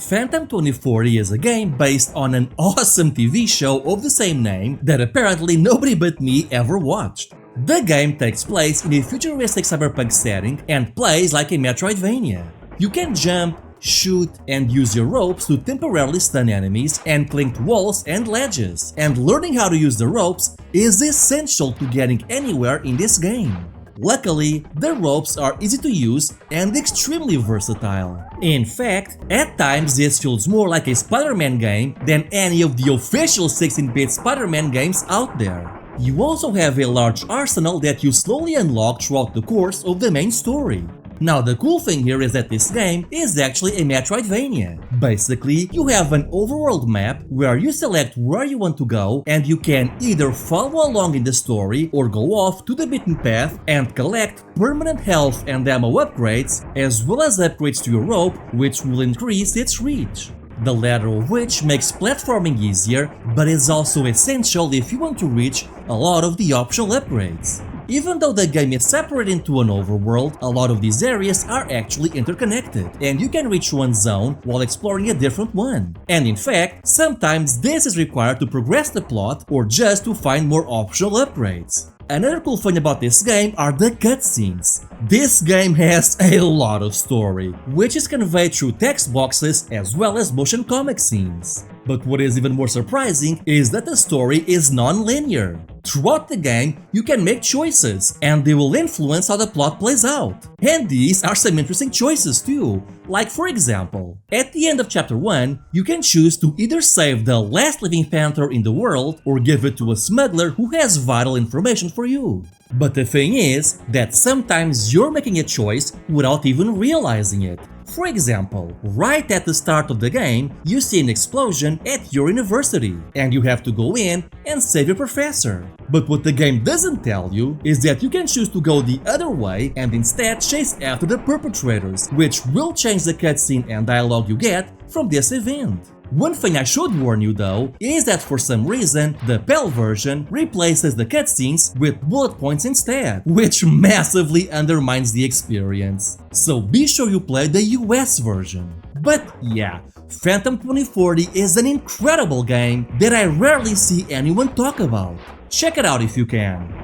Phantom 2040 is a game based on an awesome TV show of the same name that apparently nobody but me ever watched. The game takes place in a futuristic cyberpunk setting and plays like a Metroidvania. You can jump, shoot, and use your ropes to temporarily stun enemies and cling to walls and ledges, and learning how to use the ropes is essential to getting anywhere in this game. Luckily, the ropes are easy to use and extremely versatile. In fact, at times this feels more like a Spider-Man game than any of the official 16-bit Spider-Man games out there. You also have a large arsenal that you slowly unlock throughout the course of the main story. Now the cool thing here is that this game is actually a Metroidvania. Basically, you have an overworld map where you select where you want to go and you can either follow along in the story or go off to the beaten path and collect permanent health and ammo upgrades, as well as upgrades to your rope, which will increase its reach. The latter of which makes platforming easier, but is also essential if you want to reach a lot of the optional upgrades. Even though the game is separated into an overworld, a lot of these areas are actually interconnected, and you can reach one zone while exploring a different one. And in fact, sometimes this is required to progress the plot or just to find more optional upgrades. Another cool thing about this game are the cutscenes. This game has a lot of story, which is conveyed through text boxes as well as motion comic scenes. But what is even more surprising is that the story is non-linear. Throughout the game, you can make choices, and they will influence how the plot plays out. And these are some interesting choices too. Like for example, at the end of chapter 1, you can choose to either save the last living panther in the world or give it to a smuggler who has vital information for you. But the thing is that sometimes you're making a choice without even realizing it. For example, right at the start of the game, you see an explosion at your university, and you have to go in and save your professor. But what the game doesn't tell you is that you can choose to go the other way and instead chase after the perpetrators, which will change the cutscene and dialogue you get from this event. One thing I should warn you though is that for some reason the PAL version replaces the cutscenes with bullet points instead, which massively undermines the experience. So be sure you play the US version. But yeah, Phantom 2040 is an incredible game that I rarely see anyone talk about. Check it out if you can.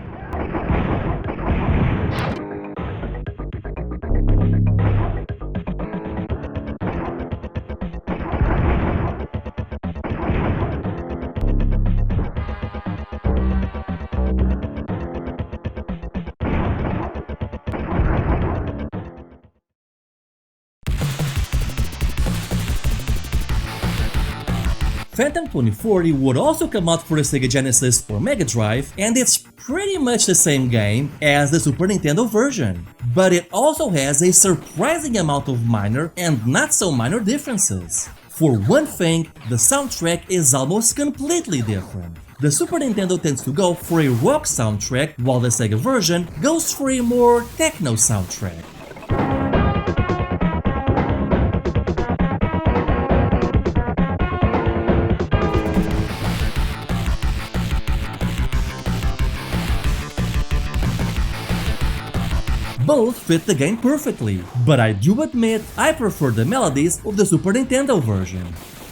Phantom 2040 would also come out for the Sega Genesis or Mega Drive, and it's pretty much the same game as the Super Nintendo version. But it also has a surprising amount of minor and not so minor differences. For one thing, the soundtrack is almost completely different. The Super Nintendo tends to go for a rock soundtrack, while the Sega version goes for a more techno soundtrack. Both fit the game perfectly, but I do admit I prefer the melodies of the Super Nintendo version.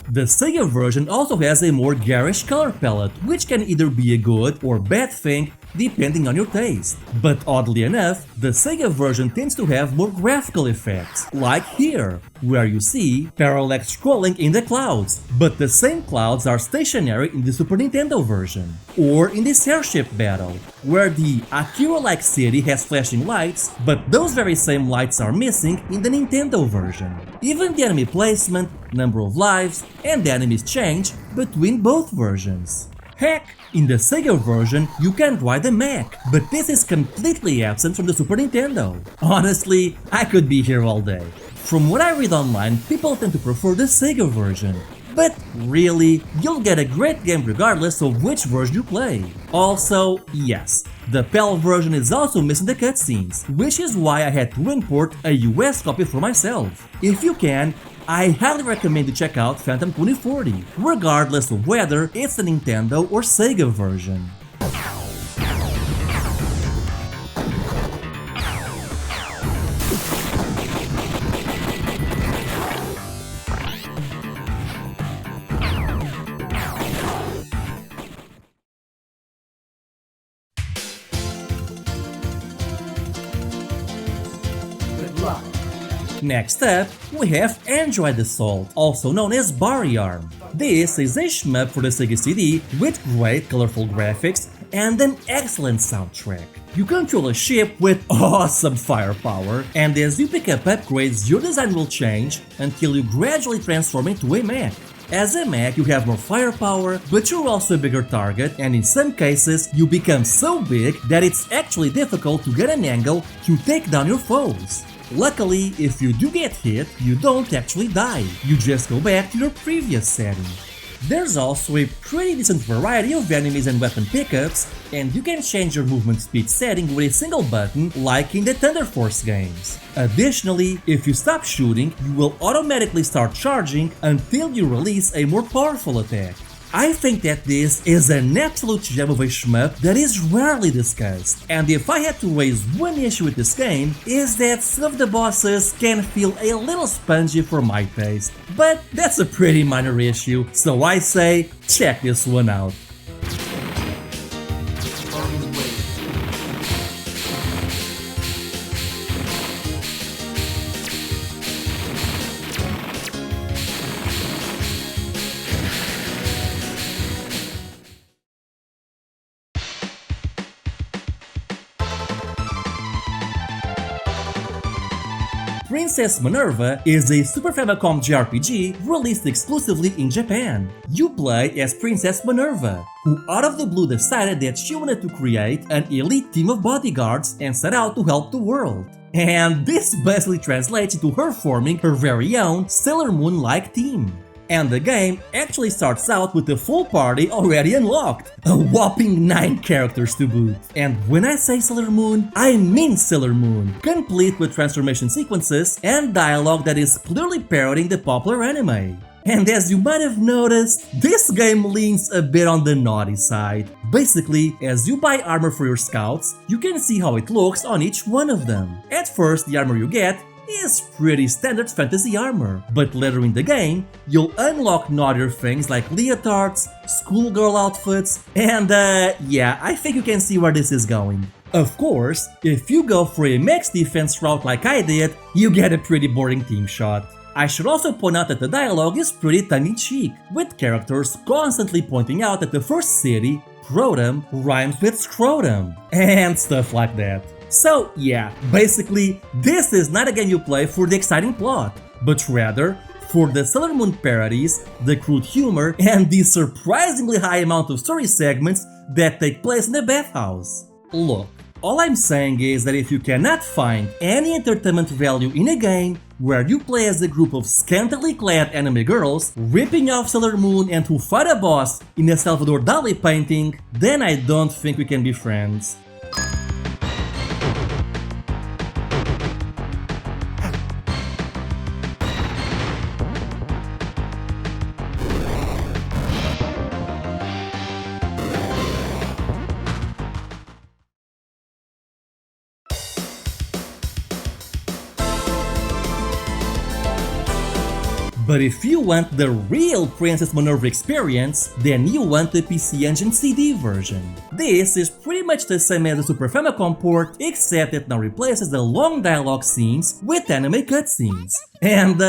The Sega version also has a more garish color palette, which can either be a good or bad thing depending on your taste. But oddly enough, the Sega version tends to have more graphical effects, like here, where you see parallax scrolling in the clouds, but the same clouds are stationary in the Super Nintendo version. Or in this airship battle, where the Akira-like city has flashing lights, but those very same lights are missing in the Nintendo version. Even the enemy placement, number of lives, and the enemies change between both versions. Heck, in the Sega version, you can ride a mech, but this is completely absent from the Super Nintendo. Honestly, I could be here all day. From what I read online, people tend to prefer the Sega version. But really, you'll get a great game regardless of which version you play. Also, yes, the PAL version is also missing the cutscenes, which is why I had to import a US copy for myself. If you can, I highly recommend you check out Phantom 2040, regardless of whether it's the Nintendo or Sega version. Next up, we have Android Assault, also known as Bari Arm. This is a shmup for the Sega CD with great colorful graphics and an excellent soundtrack. You control a ship with awesome firepower, and as you pick up upgrades, your design will change until you gradually transform into a mech. As a mech, you have more firepower, but you're also a bigger target, and in some cases, you become so big that it's actually difficult to get an angle to take down your foes. Luckily, if you do get hit, you don't actually die, you just go back to your previous setting. There's also a pretty decent variety of enemies and weapon pickups, and you can change your movement speed setting with a single button like in the Thunder Force games. Additionally, if you stop shooting, you will automatically start charging until you release a more powerful attack. I think that this is an absolute gem of a shmup that is rarely discussed, and if I had to raise one issue with this game, is that some of the bosses can feel a little spongy for my taste, but that's a pretty minor issue, so I say check this one out. Princess Minerva is a Super Famicom JRPG released exclusively in Japan. You play as Princess Minerva, who out of the blue decided that she wanted to create an elite team of bodyguards and set out to help the world. And this basically translates into her forming her very own Sailor Moon-like team. And the game actually starts out with the full party already unlocked, a whopping 9 characters to boot. And when I say Sailor Moon, I mean Sailor Moon, complete with transformation sequences and dialogue that is clearly parodying the popular anime. And as you might have noticed, this game leans a bit on the naughty side. Basically, as you buy armor for your scouts, you can see how it looks on each one of them. At first, the armor you get is pretty standard fantasy armor, but later in the game, you'll unlock naughtier things like leotards, schoolgirl outfits, and yeah, I think you can see where this is going. Of course, if you go for a max defense route like I did, you get a pretty boring team shot. I should also point out that the dialogue is pretty tongue-in-cheek, with characters constantly pointing out that the first city, Protum, rhymes with scrotum, and stuff like that. So yeah, basically, this is not a game you play for the exciting plot, but rather for the Sailor Moon parodies, the crude humor, and the surprisingly high amount of story segments that take place in the bathhouse. Look, all I'm saying is that if you cannot find any entertainment value in a game where you play as a group of scantily clad anime girls ripping off Sailor Moon and who fight a boss in a Salvador Dali painting, then I don't think we can be friends. But if you want the real Princess Minerva experience, then you want the PC Engine CD version. This is pretty much the same as the Super Famicom port, except it now replaces the long dialogue scenes with anime cutscenes. And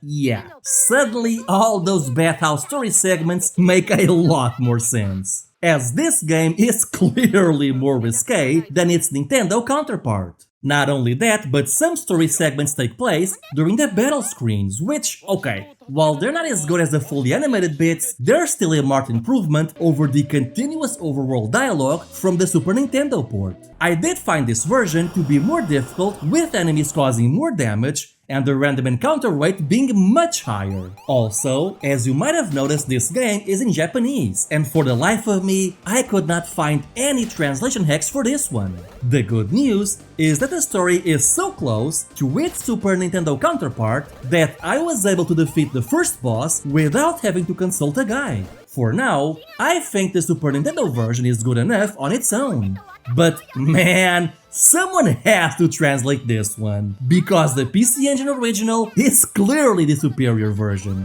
yeah, suddenly all those bathhouse story segments make a lot more sense, as this game is clearly more risque than its Nintendo counterpart. Not only that, but some story segments take place during the battle screens, which, okay, while they're not as good as the fully animated bits, they're still a marked improvement over the continuous overworld dialogue from the Super Nintendo port. I did find this version to be more difficult, with enemies causing more damage and the random encounter rate being much higher. Also, as you might have noticed, this game is in Japanese, and for the life of me, I could not find any translation hacks for this one. The good news is that the story is so close to its Super Nintendo counterpart that I was able to defeat the first boss without having to consult a guide. For now, I think the Super Nintendo version is good enough on its own. But man, someone has to translate this one, because the PC Engine original is clearly the superior version.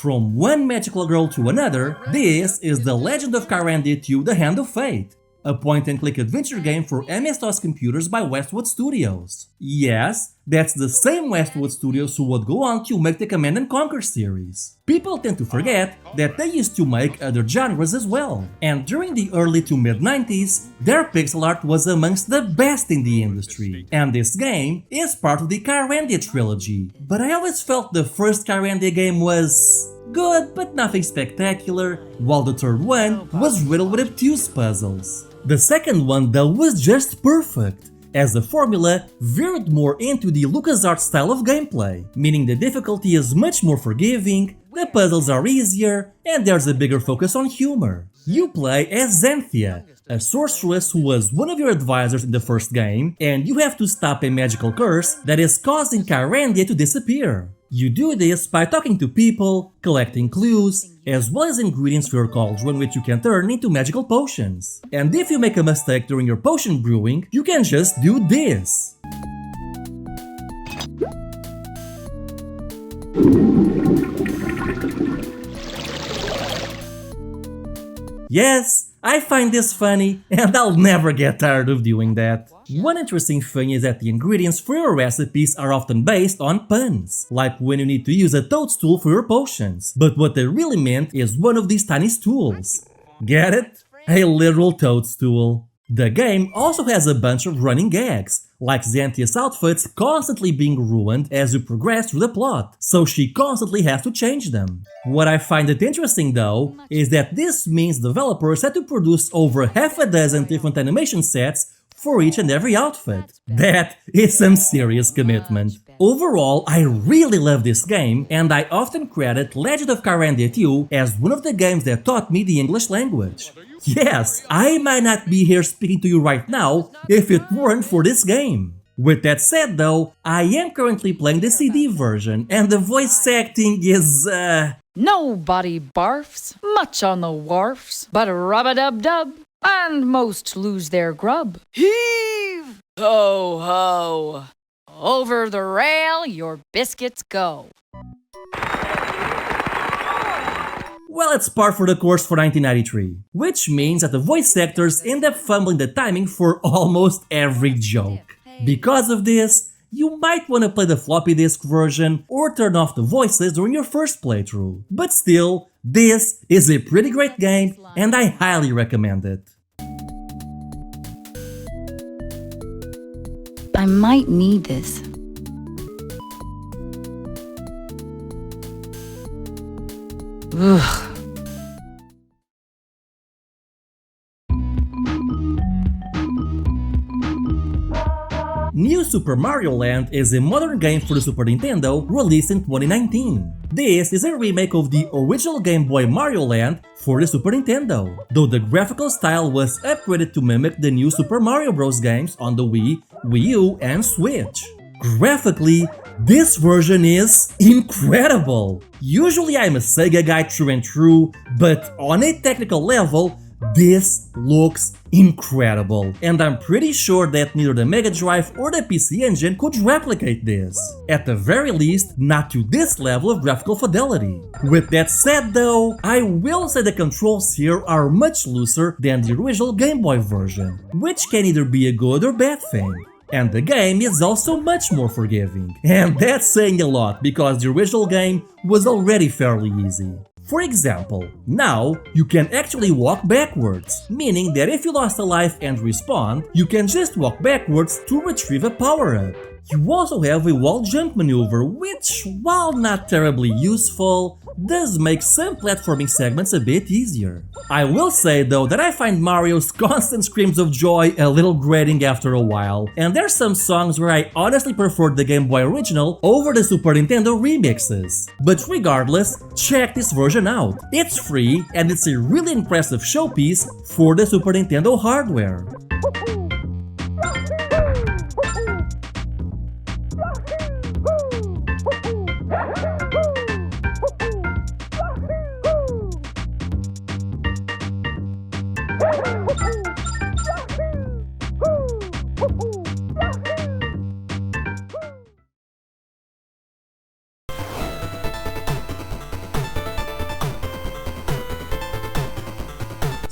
From one magical girl to another, this is The Legend of Kyrandia 2: The Hand of Fate, a point-and-click adventure game for MS-DOS computers by Westwood Studios. Yes, that's the same Westwood Studios who would go on to make the Command & Conquer series. People tend to forget that they used to make other genres as well, and during the early to mid-90s, their pixel art was amongst the best in the industry, and this game is part of the Kyrandia trilogy. But I always felt the first Kyrandia game was good, but nothing spectacular, while the third one was riddled with obtuse puzzles. The second one though was just perfect, as the formula veered more into the LucasArts style of gameplay, meaning the difficulty is much more forgiving, the puzzles are easier, and there's a bigger focus on humor. You play as Xanthia, a sorceress who was one of your advisors in the first game, and you have to stop a magical curse that is causing Kyrandia to disappear. You do this by talking to people, collecting clues, as well as ingredients for your cauldron which you can turn into magical potions. And if you make a mistake during your potion brewing, you can just do this. Yes, I find this funny, and I'll never get tired of doing that. One interesting thing is that the ingredients for your recipes are often based on puns, like when you need to use a toadstool for your potions, but what they really meant is one of these tiny stools. Get it? A literal toadstool. The game also has a bunch of running gags, like Xanthia's outfits constantly being ruined as you progress through the plot, so she constantly has to change them. What I find it interesting though, is that this means developers had to produce over half a dozen different animation sets for each and every outfit. That is some serious commitment. Overall, I really love this game, and I often credit Legend of Kyrandia 2 as one of the games that taught me the English language. Yes, I might not be here speaking to you right now if it weren't for this game. With that said though, I am currently playing the CD version, and the voice acting is Nobody barfs, much on the wharfs, but rub-a-dub-dub, and most lose their grub. Heave! Ho-ho! Over the rail your biscuits go. well, it's par for the course for 1993, which means that the voice actors end up fumbling the timing for almost every joke. Because of this, you might want to play the floppy disk version or turn off the voices during your first playthrough. But still, this is a pretty great game and I highly recommend it. I might need this. Ugh. New Super Mario Land is a modern game for the Super Nintendo released in 2019. This is a remake of the original Game Boy Mario Land for the Super Nintendo, though the graphical style was upgraded to mimic the new Super Mario Bros. Games on the Wii, Wii U, and Switch. Graphically, this version is incredible! Usually I'm a Sega guy through and through, but on a technical level, this looks incredible, and I'm pretty sure that neither the Mega Drive or the PC Engine could replicate this. At the very least, not to this level of graphical fidelity. With that said though, I will say the controls here are much looser than the original Game Boy version, which can either be a good or bad thing. And the game is also much more forgiving. And that's saying a lot, because the original game was already fairly easy. For example, now you can actually walk backwards, meaning that if you lost a life and respawn, you can just walk backwards to retrieve a power-up. You also have a wall jump maneuver, which, while not terribly useful, does make some platforming segments a bit easier. I will say though that I find Mario's constant screams of joy a little grating after a while, and there's some songs where I honestly preferred the Game Boy original over the Super Nintendo remixes. But regardless, check this version out. It's free and it's a really impressive showpiece for the Super Nintendo hardware.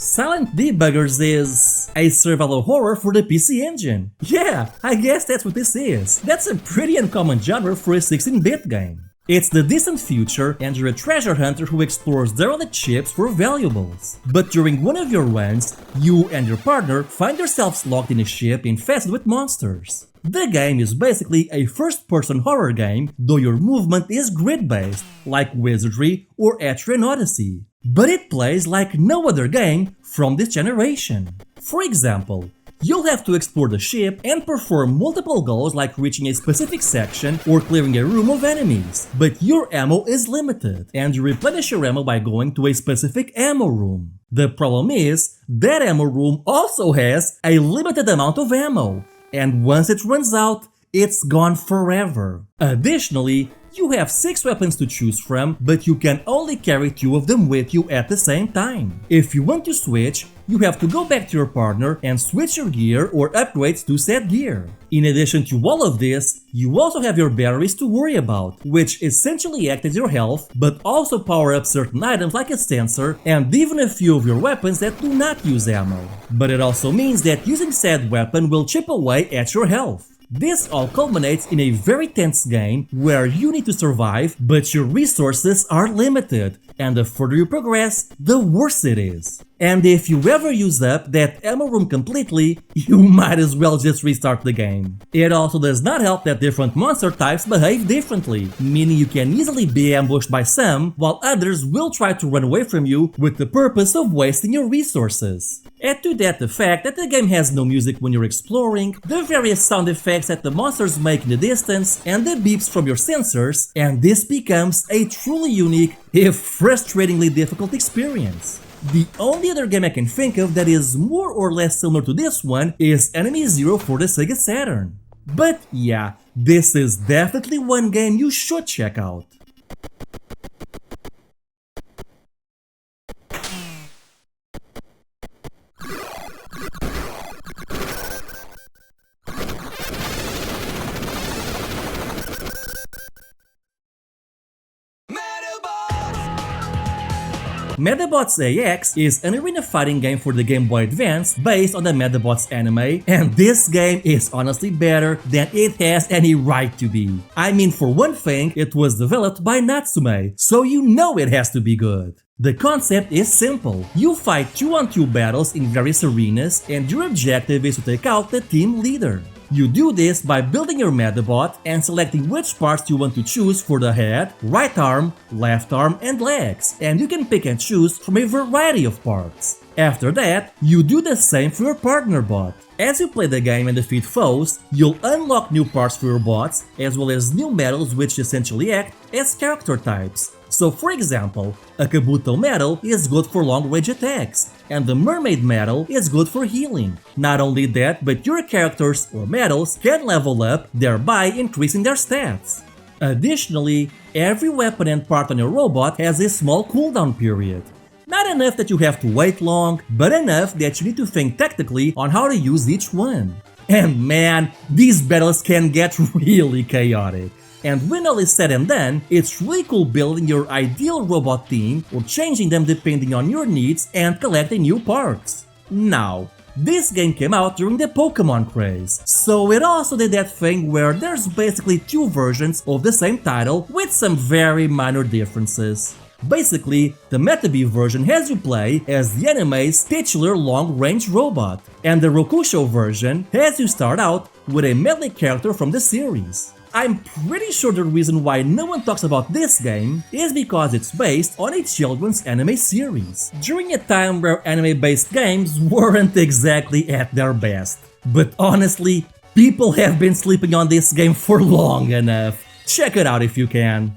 Silent Debuggers is a survival horror for the PC Engine. Yeah, I guess that's what this is. That's a pretty uncommon genre for a 16-bit game. It's the distant future and you're a treasure hunter who explores derelict ships for valuables. But during one of your runs, you and your partner find yourselves locked in a ship infested with monsters. The game is basically a first-person horror game, though your movement is grid-based, like Wizardry or Etrian Odyssey. But it plays like no other game from this generation. For example, you'll have to explore the ship and perform multiple goals like reaching a specific section or clearing a room of enemies. But your ammo is limited, and you replenish your ammo by going to a specific ammo room. The problem is, that ammo room also has a limited amount of ammo, and once it runs out, it's gone forever. Additionally, you have 6 weapons to choose from, but you can only carry 2 of them with you at the same time. If you want to switch, you have to go back to your partner and switch your gear or upgrades to said gear. In addition to all of this, you also have your batteries to worry about, which essentially act as your health, but also power up certain items like a sensor and even a few of your weapons that do not use ammo. But it also means that using said weapon will chip away at your health. This all culminates in a very tense game where you need to survive, but your resources are limited, and the further you progress, the worse it is. And if you ever use up that ammo room completely, you might as well just restart the game. It also does not help that different monster types behave differently, meaning you can easily be ambushed by some, while others will try to run away from you with the purpose of wasting your resources. Add to that the fact that the game has no music when you're exploring, the various sound effects that the monsters make in the distance, and the beeps from your sensors, and this becomes a truly unique, if frustratingly difficult experience. The only other game I can think of that is more or less similar to this one is Enemy Zero for the Sega Saturn. But yeah, this is definitely one game you should check out. Medabots AX is an arena fighting game for the Game Boy Advance based on the Medabots anime, and this game is honestly better than it has any right to be. I mean, for one thing, it was developed by Natsume, so you know it has to be good. The concept is simple. You fight 2-on-2 battles in various arenas, and your objective is to take out the team leader. You do this by building your Medabot and selecting which parts you want to choose for the head, right arm, left arm, and legs, and you can pick and choose from a variety of parts. After that, you do the same for your partner bot. As you play the game and defeat foes, you'll unlock new parts for your bots, as well as new medals which essentially act as character types. So for example, a Kabuto medal is good for long-range attacks, and the Mermaid medal is good for healing. Not only that, but your characters or medals can level up, thereby increasing their stats. Additionally, every weapon and part on your robot has a small cooldown period. Not enough that you have to wait long, but enough that you need to think tactically on how to use each one. And man, these battles can get really chaotic. And when all is said and done, it's really cool building your ideal robot team or changing them depending on your needs and collecting new parts. Now, this game came out during the Pokemon craze, so it also did that thing where there's basically 2 versions of the same title with some very minor differences. Basically, the Metabee version has you play as the anime's titular long-range robot, and the Rokusho version has you start out with a melee character from the series. I'm pretty sure the reason why no one talks about this game is because it's based on a children's anime series, during a time where anime-based games weren't exactly at their best. But honestly, people have been sleeping on this game for long enough. Check it out if you can.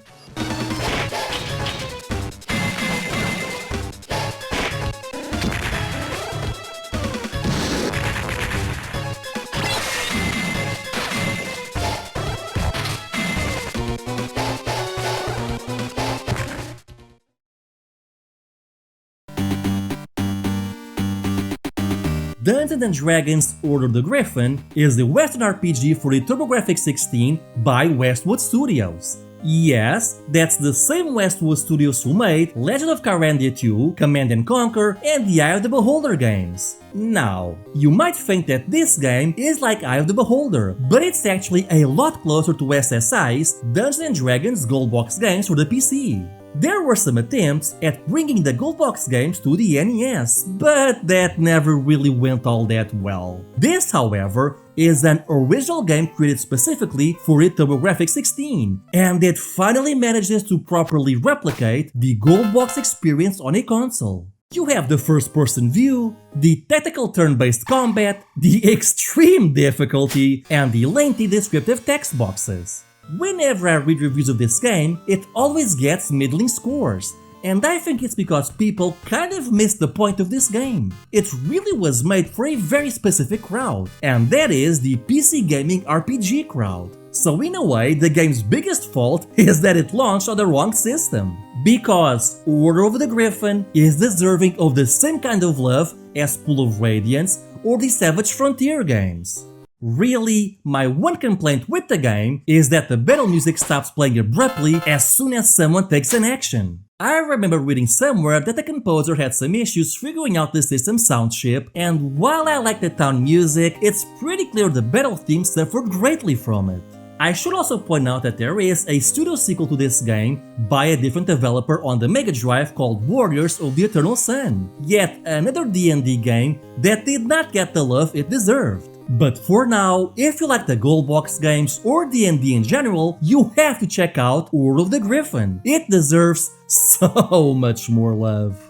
Dungeons & Dragons Order of the Griffin is the Western RPG for the Turbografx 16 by Westwood Studios. Yes, that's the same Westwood Studios who made Legend of Kyrandia 2, Command & Conquer, and the Eye of the Beholder games. Now, you might think that this game is like Eye of the Beholder, but it's actually a lot closer to SSI's Dungeons & Dragons Gold Box games for the PC. There were some attempts at bringing the Gold Box games to the NES, but that never really went all that well. This, however, is an original game created specifically for the Turbografx 16, and it finally manages to properly replicate the Gold Box experience on a console. You have the first-person view, the tactical turn-based combat, the extreme difficulty, and the lengthy descriptive text boxes. Whenever I read reviews of this game, it always gets middling scores, and I think it's because people kind of missed the point of this game. It really was made for a very specific crowd, and that is the PC gaming RPG crowd. So in a way, the game's biggest fault is that it launched on the wrong system. Because Order of the Griffin is deserving of the same kind of love as Pool of Radiance or the Savage Frontier games. Really, my one complaint with the game is that the battle music stops playing abruptly as soon as someone takes an action. I remember reading somewhere that the composer had some issues figuring out the system's sound chip, and while I like the town music, it's pretty clear the battle theme suffered greatly from it. I should also point out that there is a studio sequel to this game by a different developer on the Mega Drive called Warriors of the Eternal Sun, yet another D&D game that did not get the love it deserved. But for now, if you like the Gold Box games or D&D in general, you have to check out Order of the Griffin. It deserves so much more love.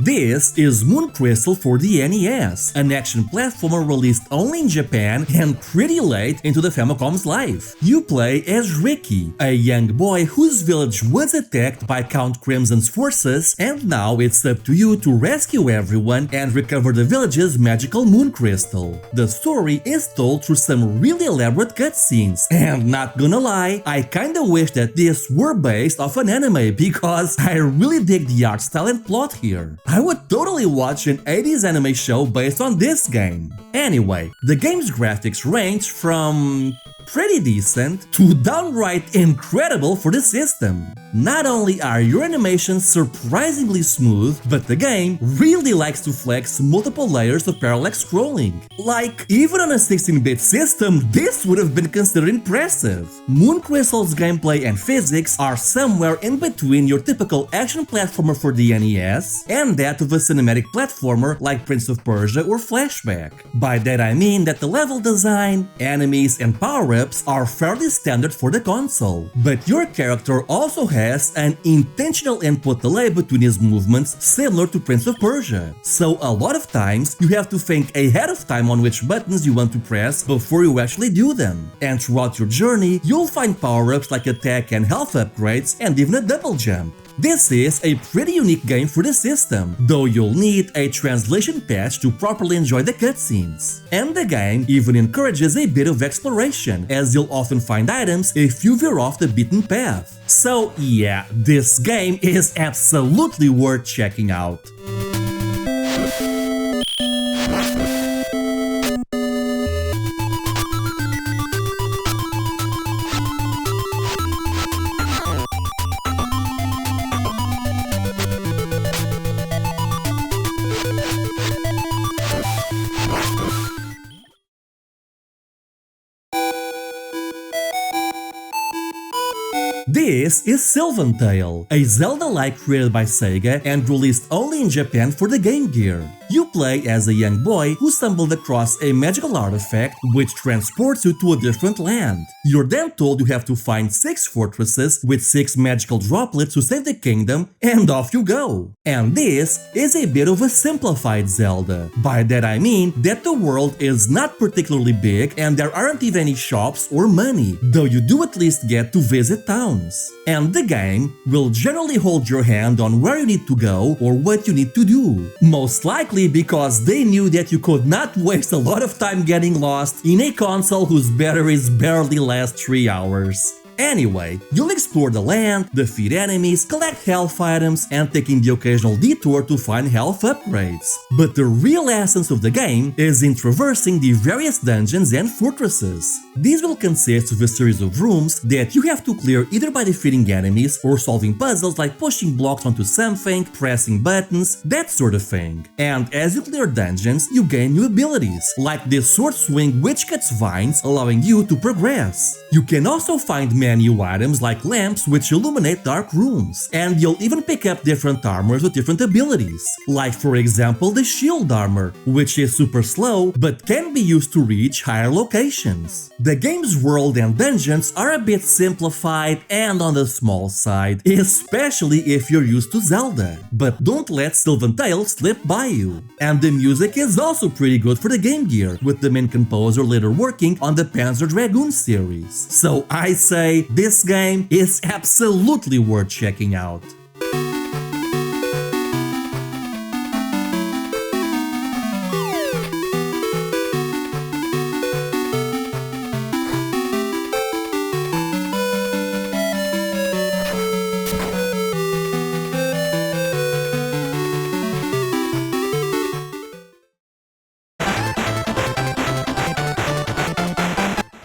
This is Moon Crystal for the NES, an action platformer released only in Japan and pretty late into the Famicom's life. You play as Ricky, a young boy whose village was attacked by Count Crimson's forces, and now it's up to you to rescue everyone and recover the village's magical Moon Crystal. The story is told through some really elaborate cutscenes, and not gonna lie, I kinda wish that this were based off an anime because I really dig the art style and plot here. I would totally watch an 80s anime show based on this game. Anyway, the game's graphics range from pretty decent to downright incredible for the system. Not only are your animations surprisingly smooth, but the game really likes to flex multiple layers of parallax scrolling. Like, even on a 16-bit system, this would have been considered impressive. Moon Crystal's gameplay and physics are somewhere in between your typical action platformer for the NES and that of a cinematic platformer like Prince of Persia or Flashback. By that I mean that the level design, enemies, and power-ups are fairly standard for the console, but your character also has an intentional input delay between his movements similar to Prince of Persia. So a lot of times you have to think ahead of time on which buttons you want to press before you actually do them. And throughout your journey, you'll find power-ups like attack and health upgrades and even a double jump. This is a pretty unique game for the system, though you'll need a translation patch to properly enjoy the cutscenes. And the game even encourages a bit of exploration, as you'll often find items if you veer off the beaten path. So yeah, this game is absolutely worth checking out. This is Sylvan Tale, a Zelda-like created by Sega and released only in Japan for the Game Gear. You play as a young boy who stumbled across a magical artifact which transports you to a different land. You're then told you have to find 6 fortresses with 6 magical droplets to save the kingdom, and off you go. And this is a bit of a simplified Zelda. By that I mean that the world is not particularly big and there aren't even any shops or money, though you do at least get to visit towns. And the game will generally hold your hand on where you need to go or what you need to do. Most likely simply because they knew that you could not waste a lot of time getting lost in a console whose batteries barely last 3 hours. Anyway, you'll explore the land, defeat enemies, collect health items, and taking the occasional detour to find health upgrades. But the real essence of the game is in traversing the various dungeons and fortresses. These will consist of a series of rooms that you have to clear either by defeating enemies or solving puzzles like pushing blocks onto something, pressing buttons, that sort of thing. And as you clear dungeons, you gain new abilities, like this sword swing which cuts vines, allowing you to progress. You can also find new items like lamps which illuminate dark rooms, and you'll even pick up different armors with different abilities, like for example the shield armor, which is super slow but can be used to reach higher locations. The game's world and dungeons are a bit simplified and on the small side, especially if you're used to Zelda, but don't let Sylvan Tales slip by you. And the music is also pretty good for the Game Gear, with the main composer later working on the Panzer Dragoon series. So I say, this game is absolutely worth checking out.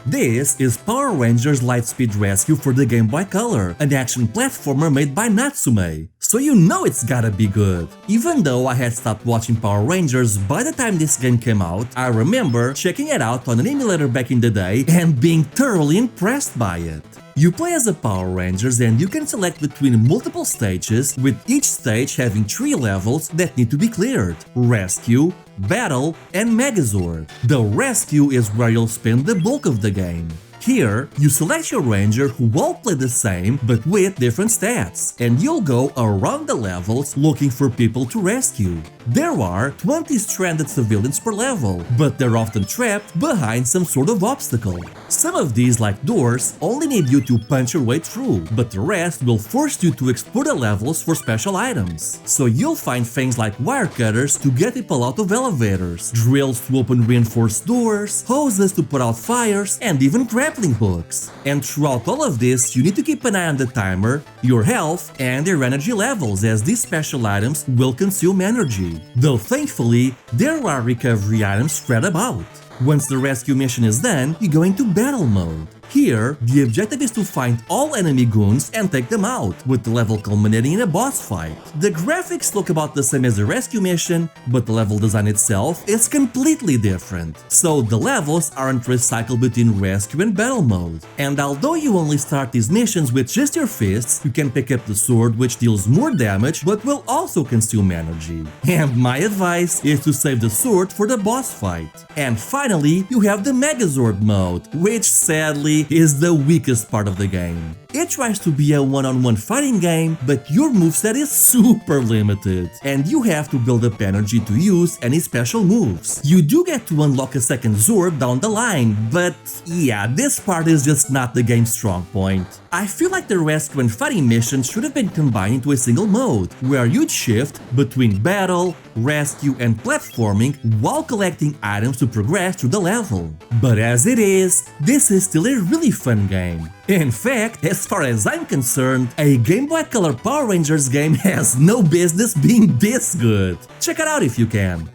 This is Power Rangers Lightspeed Rescue for the Game Boy Color, an action platformer made by Natsume, so you know it's gotta be good. Even though I had stopped watching Power Rangers by the time this game came out, I remember checking it out on an emulator back in the day and being thoroughly impressed by it. You play as the Power Rangers and you can select between multiple stages, with each stage having 3 levels that need to be cleared: Rescue, Battle, and Megazord. The Rescue is where you'll spend the bulk of the game. Here, you select your ranger who all play the same but with different stats, and you'll go around the levels looking for people to rescue. There are 20 stranded civilians per level, but they're often trapped behind some sort of obstacle. Some of these, like doors, only need you to punch your way through, but the rest will force you to explore the levels for special items. So you'll find things like wire cutters to get people out of elevators, drills to open reinforced doors, hoses to put out fires, and even grappling hooks. And throughout all of this, you need to keep an eye on the timer, your health, and your energy levels, as these special items will consume energy. Though thankfully, there are recovery items spread about. Once the rescue mission is done, you go into battle mode. Here, the objective is to find all enemy goons and take them out, with the level culminating in a boss fight. The graphics look about the same as the rescue mission, but the level design itself is completely different. So the levels aren't recycled between rescue and battle mode. And although you only start these missions with just your fists, you can pick up the sword, which deals more damage but will also consume energy. And my advice is to save the sword for the boss fight. And finally, you have the Megazord mode, which sadly is the weakest part of the game. It tries to be a one-on-one fighting game, but your moveset is super limited, and you have to build up energy to use any special moves. You do get to unlock a second Zord down the line, but yeah, this part is just not the game's strong point. I feel like the rescue and fighting missions should have been combined into a single mode, where you'd shift between battle, rescue, and platforming while collecting items to progress through the level. But as it is, this is still a really fun game. In fact, as far as I'm concerned, a Game Boy Color Power Rangers game has no business being this good. Check it out if you can.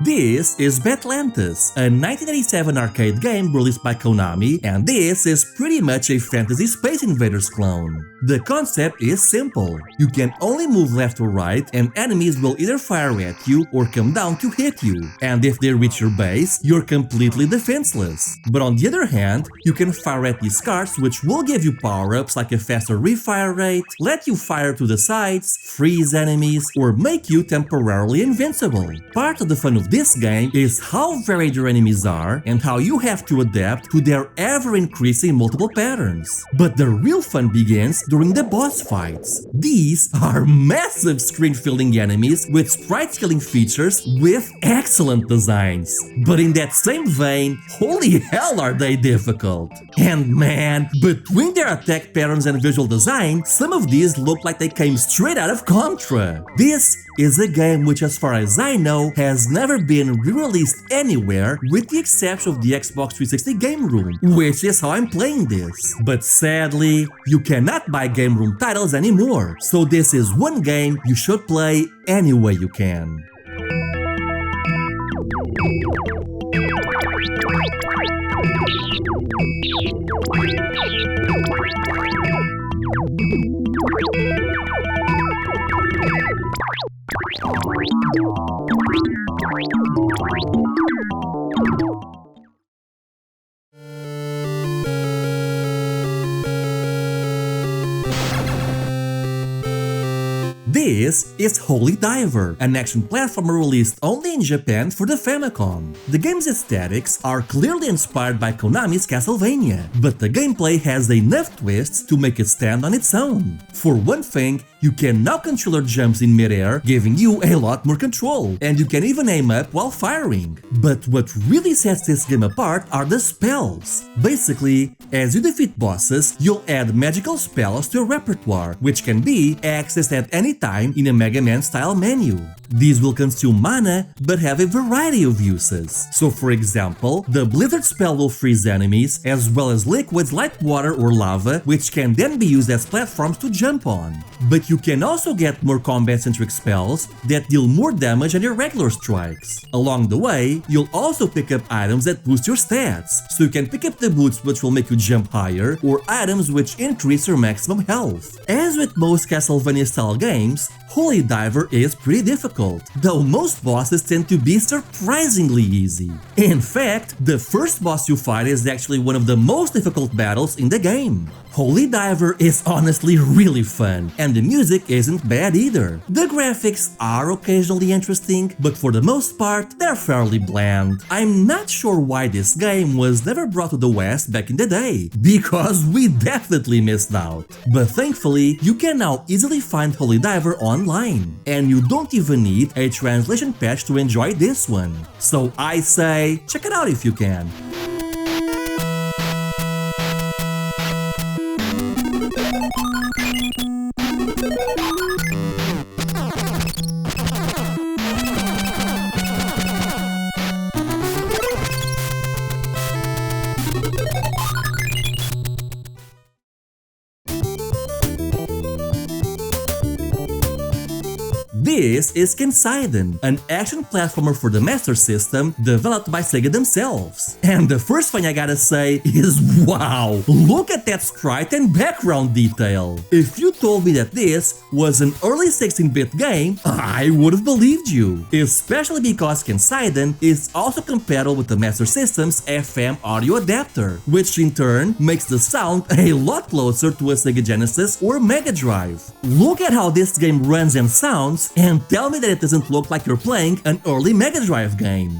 This is Batlantis, a 1987 arcade game released by Konami, and this is pretty much a fantasy Space Invaders clone. The concept is simple. You can only move left or right, and enemies will either fire at you or come down to hit you, and if they reach your base, you're completely defenseless. But on the other hand, you can fire at these cards, which will give you power-ups like a faster refire rate, let you fire to the sides, freeze enemies, or make you temporarily invincible. Part of the fun of this this game is how varied your enemies are and how you have to adapt to their ever-increasing multiple patterns. But the real fun begins during the boss fights. These are massive screen-filling enemies with sprite-scaling features with excellent designs. But in that same vein, holy hell are they difficult! And man, between their attack patterns and visual design, some of these look like they came straight out of Contra. This is a game which, as far as I know, has never been re-released anywhere with the exception of the Xbox 360 Game Room, which is how I'm playing this. But sadly, you cannot buy Game Room titles anymore, so this is one game you should play any way you can. This is Holy Diver, an action platformer released only in Japan for the Famicom. The game's aesthetics are clearly inspired by Konami's Castlevania, but the gameplay has enough twists to make it stand on its own. For one thing, you can now control your jumps in midair, giving you a lot more control, and you can even aim up while firing. But what really sets this game apart are the spells. Basically, as you defeat bosses, you'll add magical spells to your repertoire, which can be accessed at any time in a Mega Man style menu. These will consume mana, but have a variety of uses. So for example, the Blizzard spell will freeze enemies, as well as liquids like water or lava, which can then be used as platforms to jump on. But you can also get more combat-centric spells that deal more damage than your regular strikes. Along the way, you'll also pick up items that boost your stats, so you can pick up the boots which will make you jump higher, or items which increase your maximum health. As with most Castlevania-style games, Holy Diver is pretty difficult, though most bosses tend to be surprisingly easy. In fact, the first boss you fight is actually one of the most difficult battles in the game. Holy Diver is honestly really fun, and the music isn't bad either. The graphics are occasionally interesting, but for the most part, they're fairly bland. I'm not sure why this game was never brought to the West back in the day, because we definitely missed out. But thankfully, you can now easily find Holy Diver online, and you don't even need a translation patch to enjoy this one. So I say, check it out if you can. This is Kenseiden, an action platformer for the Master System developed by Sega themselves. And the first thing I gotta say is wow! Look at that sprite and background detail! If you told me that this was an early 16-bit game, I would have believed you. Especially because Kenseiden is also compatible with the Master System's FM audio adapter, which in turn makes the sound a lot closer to a Sega Genesis or Mega Drive. Look at how this game runs and sounds, and tell me that it doesn't look like you're playing an early Mega Drive game.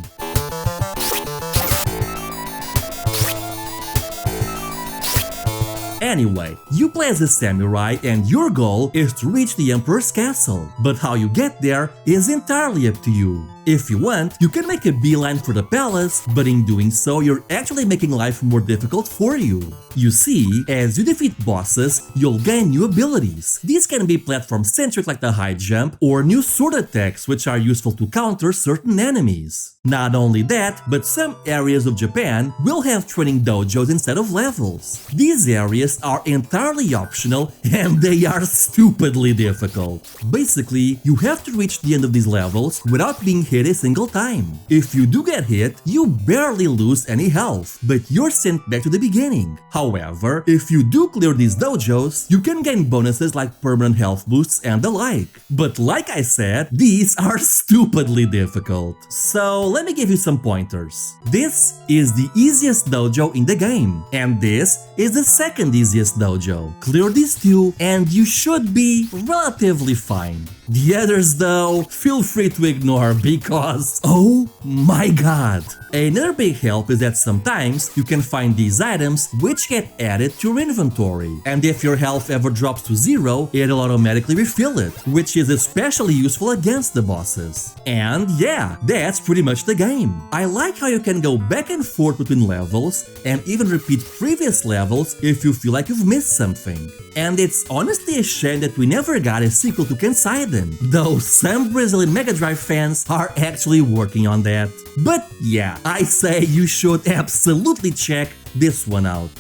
Anyway, you play as a samurai and your goal is to reach the Emperor's castle, but how you get there is entirely up to you. If you want, you can make a beeline for the palace, but in doing so, you're actually making life more difficult for you. You see, as you defeat bosses, you'll gain new abilities. These can be platform-centric like the high jump, or new sword attacks which are useful to counter certain enemies. Not only that, but some areas of Japan will have training dojos instead of levels. These areas are entirely optional and they are stupidly difficult. Basically, you have to reach the end of these levels without being hit a single time. If you do get hit, you barely lose any health, but you're sent back to the beginning. However, if you do clear these dojos, you can gain bonuses like permanent health boosts and the like. But like I said, these are stupidly difficult. So let me give you some pointers. This is the easiest dojo in the game, and this is the second easiest dojo. Clear these two and you should be relatively fine. The others though, feel free to ignore because, oh my god! Another big help is that sometimes you can find these items which get added to your inventory, and if your health ever drops to 0, it'll automatically refill it, which is especially useful against the bosses. And yeah, that's pretty much the game. I like how you can go back and forth between levels and even repeat previous levels if you feel like you've missed something. And it's honestly a shame that we never got a sequel to Kensaiden, though some Brazilian Mega Drive fans are actually working on that. But yeah, I say you should absolutely check this one out.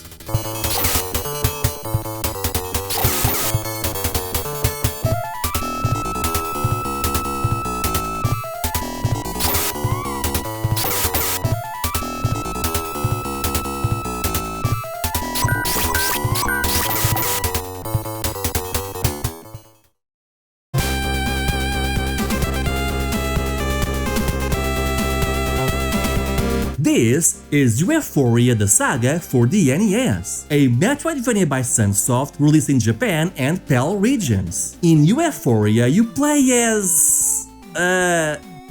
This is Euphoria the Saga for the NES, a Metroidvania by Sunsoft released in Japan and PAL regions. In Euphoria, you play as...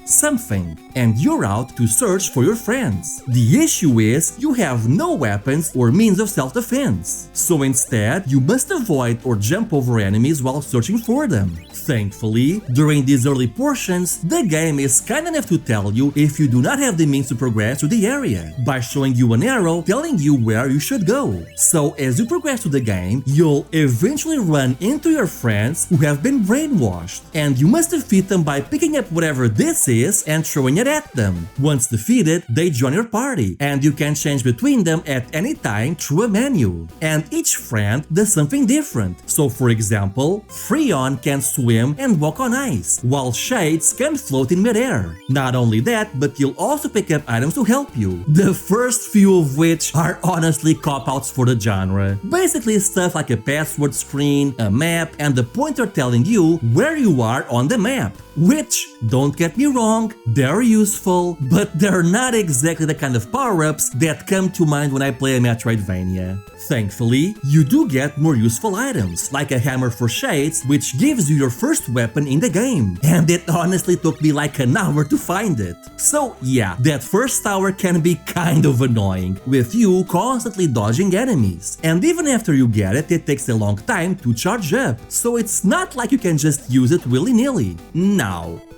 something, and you're out to search for your friends. The issue is you have no weapons or means of self-defense, so instead you must avoid or jump over enemies while searching for them. Thankfully, during these early portions, the game is kind enough to tell you if you do not have the means to progress to the area, by showing you an arrow telling you where you should go. So as you progress through the game, you'll eventually run into your friends who have been brainwashed, and you must defeat them by picking up whatever this is and throwing it at them. Once defeated, they join your party, and you can change between them at any time through a menu. And each friend does something different. So for example, Freon can swim and walk on ice, while Shades can float in midair. Not only that, but you'll also pick up items to help you, the first few of which are honestly cop-outs for the genre. Basically stuff like a password screen, a map, and the pointer telling you where you are on the map. Which, don't get me wrong, they're useful, but they're not exactly the kind of power-ups that come to mind when I play a Metroidvania. Thankfully, you do get more useful items, like a hammer for Shades, which gives you your first weapon in the game, and it honestly took me like an hour to find it. So yeah, that first tower can be kind of annoying, with you constantly dodging enemies, and even after you get it, it takes a long time to charge up, so it's not like you can just use it willy-nilly. Now,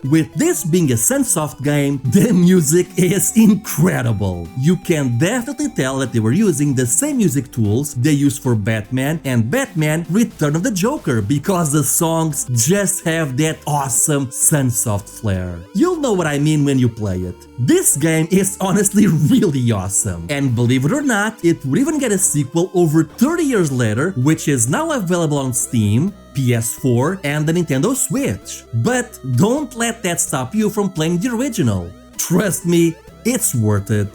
with this being a Sunsoft game, the music is incredible. You can definitely tell that they were using the same music tools they used for Batman and Batman Return of the Joker, because the songs just have that awesome Sunsoft flair. You'll know what I mean when you play it. This game is honestly really awesome, and believe it or not, it would even get a sequel over 30 years later, which is now available on Steam, PS4, and the Nintendo Switch. But don't let that stop you from playing the original. Trust me, it's worth it.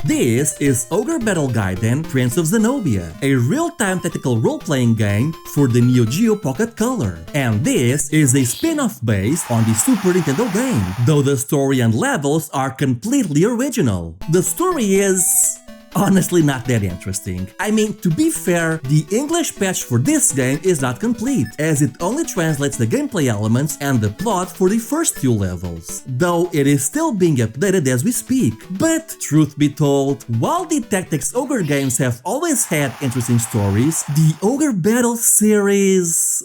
This is Ogre Battle Gaiden Prince of Zenobia, a real-time tactical role-playing game for the Neogeo Pocket Color. And this is a spin-off based on the Super Nintendo game, though the story and levels are completely original. The story is... honestly not that interesting. I mean, to be fair, the English patch for this game is not complete, as it only translates the gameplay elements and the plot for the first few levels, though it is still being updated as we speak. But truth be told, while the Tactics Ogre games have always had interesting stories, the Ogre Battle series...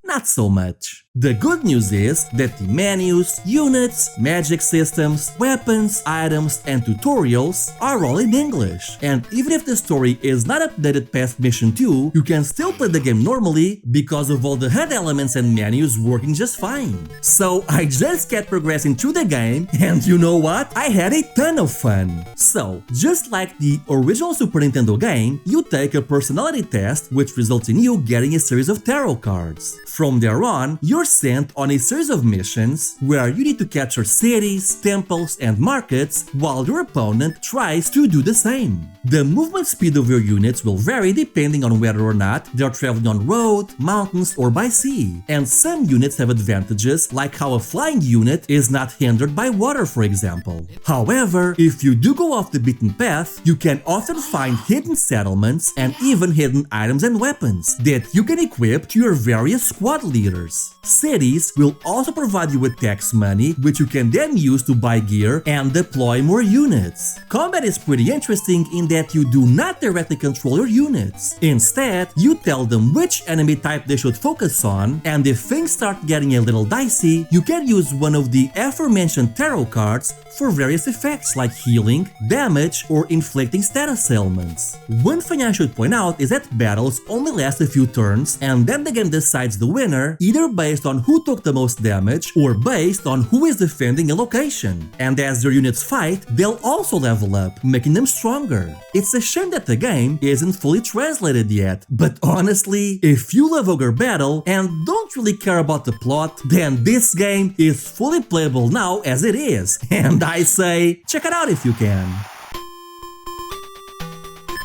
not so much. The good news is that the menus, units, magic systems, weapons, items, and tutorials are all in English. And even if the story is not updated past Mission 2, you can still play the game normally because of all the HUD elements and menus working just fine. So I just kept progressing through the game, and you know what? I had a ton of fun. So, just like the original Super Nintendo game, you take a personality test which results in you getting a series of tarot cards. From there on, you're sent on a series of missions where you need to capture cities, temples, and markets while your opponent tries to do the same. The movement speed of your units will vary depending on whether or not they're traveling on road, mountains, or by sea, and some units have advantages like how a flying unit is not hindered by water, for example. However, if you do go off the beaten path, you can often find hidden settlements and even hidden items and weapons that you can equip to your various squad leaders. Cities will also provide you with tax money, which you can then use to buy gear and deploy more units. Combat is pretty interesting in that you do not directly control your units. Instead, you tell them which enemy type they should focus on, and if things start getting a little dicey, you can use one of the aforementioned tarot cards for various effects like healing, damage, or inflicting status ailments. One thing I should point out is that battles only last a few turns, and then the game decides the winner either based on who took the most damage or based on who is defending a location. And as their units fight, they'll also level up, making them stronger. It's a shame that the game isn't fully translated yet, but honestly, if you love Ogre Battle and don't really care about the plot, then this game is fully playable now as it is, and I say, check it out if you can.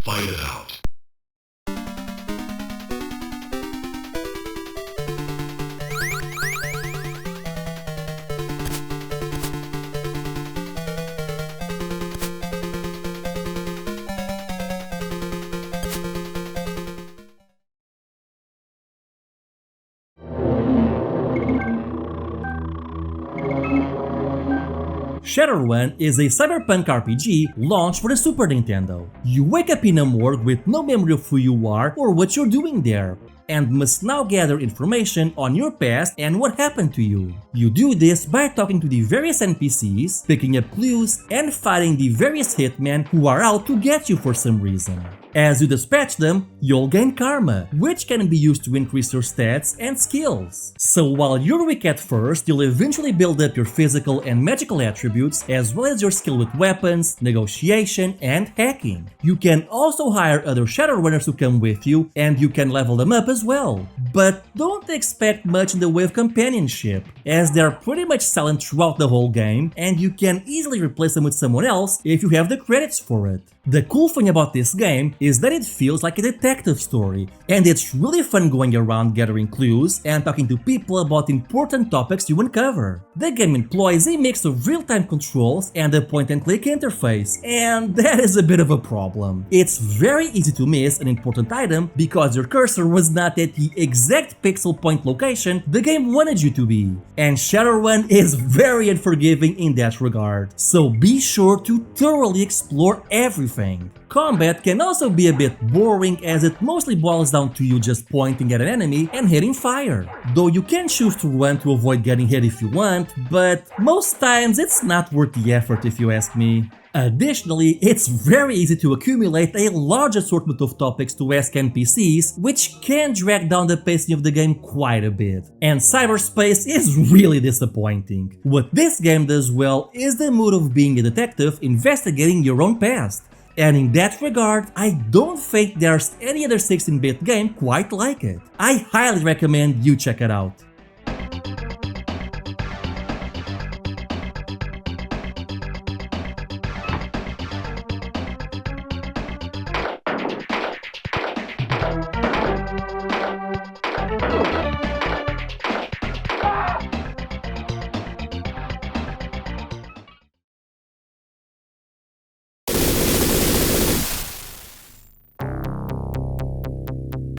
Find it out. Shatterhand is a cyberpunk RPG launched for the Super Nintendo. You wake up in a morgue with no memory of who you are or what you're doing there, and must now gather information on your past and what happened to you. You do this by talking to the various NPCs, picking up clues, and fighting the various hitmen who are out to get you for some reason. As you dispatch them, you'll gain karma, which can be used to increase your stats and skills. So while you're weak at first, you'll eventually build up your physical and magical attributes, as well as your skill with weapons, negotiation, and hacking. You can also hire other Shadowrunners to come with you, and you can level them up as well. But don't expect much in the way of companionship, as they're pretty much silent throughout the whole game, and you can easily replace them with someone else if you have the credits for it. The cool thing about this game is that it feels like a detective story, and it's really fun going around gathering clues and talking to people about important topics you uncover. The game employs a mix of real-time controls and a point-and-click interface, and that is a bit of a problem. It's very easy to miss an important item because your cursor was not at the exact pixel point location the game wanted you to be, and Shadowrun is very unforgiving in that regard, so be sure to thoroughly explore everything. Combat can also be a bit boring, as it mostly boils down to you just pointing at an enemy and hitting fire. Though you can choose to run to avoid getting hit if you want, but most times it's not worth the effort if you ask me. Additionally, it's very easy to accumulate a large assortment of topics to ask NPCs, which can drag down the pacing of the game quite a bit. And cyberspace is really disappointing. What this game does well is the mood of being a detective investigating your own past. And in that regard, I don't think there's any other 16-bit game quite like it. I highly recommend you check it out.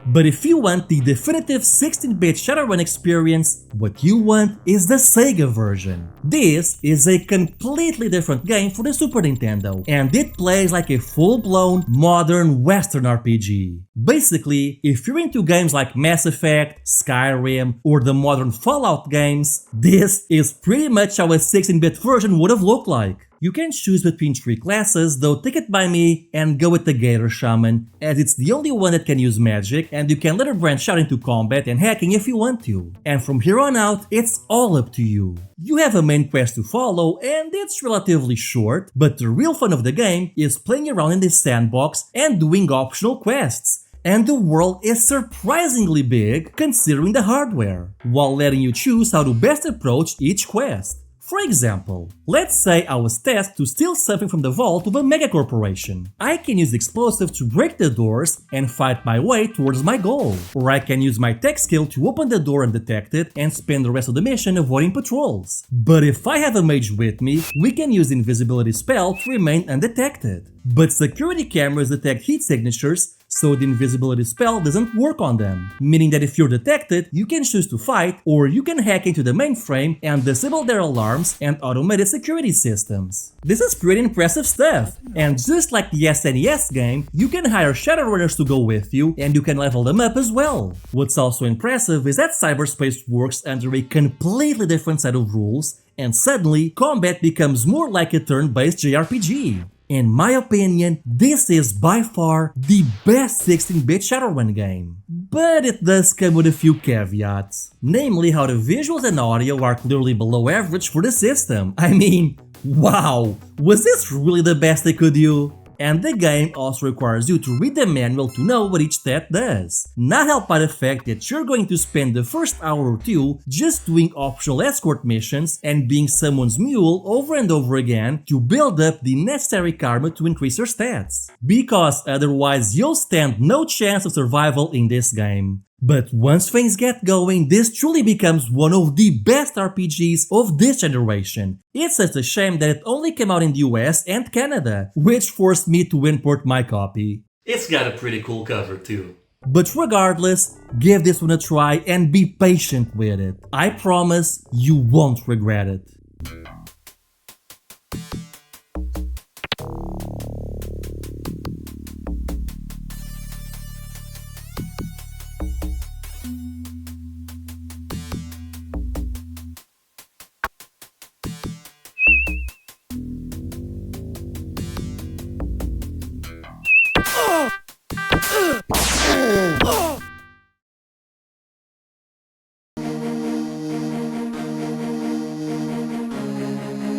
But if you want the definitive 16-bit Shadowrun experience, what you want is the Sega version. This is a completely different game for the Super Nintendo, and it plays like a full-blown, modern Western RPG. Basically, if you're into games like Mass Effect, Skyrim, or the modern Fallout games, this is pretty much how a 16-bit version would have looked like. You can choose between 3 classes, though take it by me and go with the Gator Shaman, as it's the only one that can use magic, and you can later branch out into combat and hacking if you want to. And from here on out, it's all up to you. You have a main quest to follow, and it's relatively short, but the real fun of the game is playing around in this sandbox and doing optional quests. and the world is surprisingly big considering the hardware, while letting you choose how to best approach each quest. For example, let's say I was tasked to steal something from the vault of a mega corporation. I can use explosive to break the doors and fight my way towards my goal. Or I can use my tech skill to open the door undetected and spend the rest of the mission avoiding patrols. But if I have a mage with me, we can use the invisibility spell to remain undetected. But security cameras detect heat signatures, so the invisibility spell doesn't work on them, meaning that if you're detected, you can choose to fight, or you can hack into the mainframe and disable their alarms and automated security systems. This is pretty impressive stuff, and just like the SNES game, you can hire Shadowrunners to go with you, and you can level them up as well. What's also impressive is that cyberspace works under a completely different set of rules, and suddenly, combat becomes more like a turn-based JRPG. In my opinion, this is by far the best 16-bit Shadowrun game. But it does come with a few caveats, namely how the visuals and audio are clearly below average for the system. I mean, wow, was this really the best they could do? And the game also requires you to read the manual to know what each stat does, not helped by the fact that you're going to spend the first hour or two just doing optional escort missions and being someone's mule over and over again to build up the necessary karma to increase your stats, because otherwise you'll stand no chance of survival in this game. But once things get going, this truly becomes one of the best RPGs of this generation. It's such a shame that it only came out in the US and Canada, which forced me to import my copy. It's got a pretty cool cover too. But regardless, give this one a try and be patient with it. I promise you won't regret it.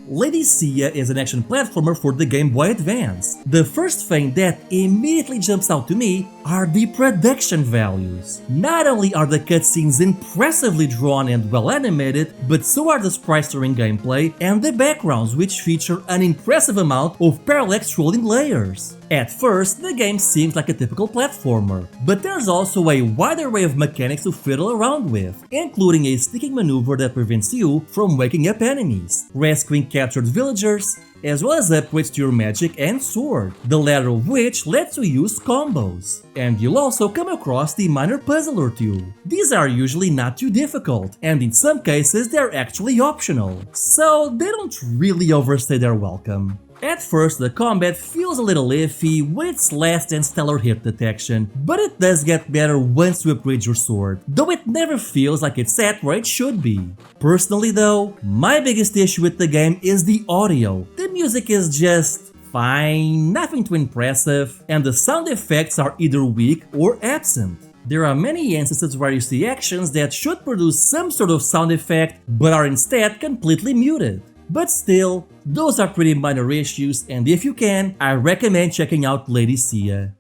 Lady Sia is an action platformer for the Game Boy Advance. The first thing that immediately jumps out to me are the production values. Not only are the cutscenes impressively drawn and well animated, but so are the sprites during gameplay and the backgrounds, which feature an impressive amount of parallax scrolling layers. At first, the game seems like a typical platformer, but there's also a wide array of mechanics to fiddle around with, including a sneaking maneuver that prevents you from waking up enemies, rescuing captured villagers, as well as upgrades to your magic and sword, the latter of which lets you use combos. And you'll also come across the minor puzzle or two. These are usually not too difficult, and in some cases they're actually optional, so they don't really overstay their welcome. At first, the combat feels a little iffy with its less than stellar hit detection, but it does get better once you upgrade your sword, though it never feels like it's at where it should be. Personally though, my biggest issue with the game is the audio. The music is just fine, nothing too impressive, and the sound effects are either weak or absent. There are many instances where you see actions that should produce some sort of sound effect, but are instead completely muted. But still, those are pretty minor issues, and if you can, I recommend checking out Lady Sia.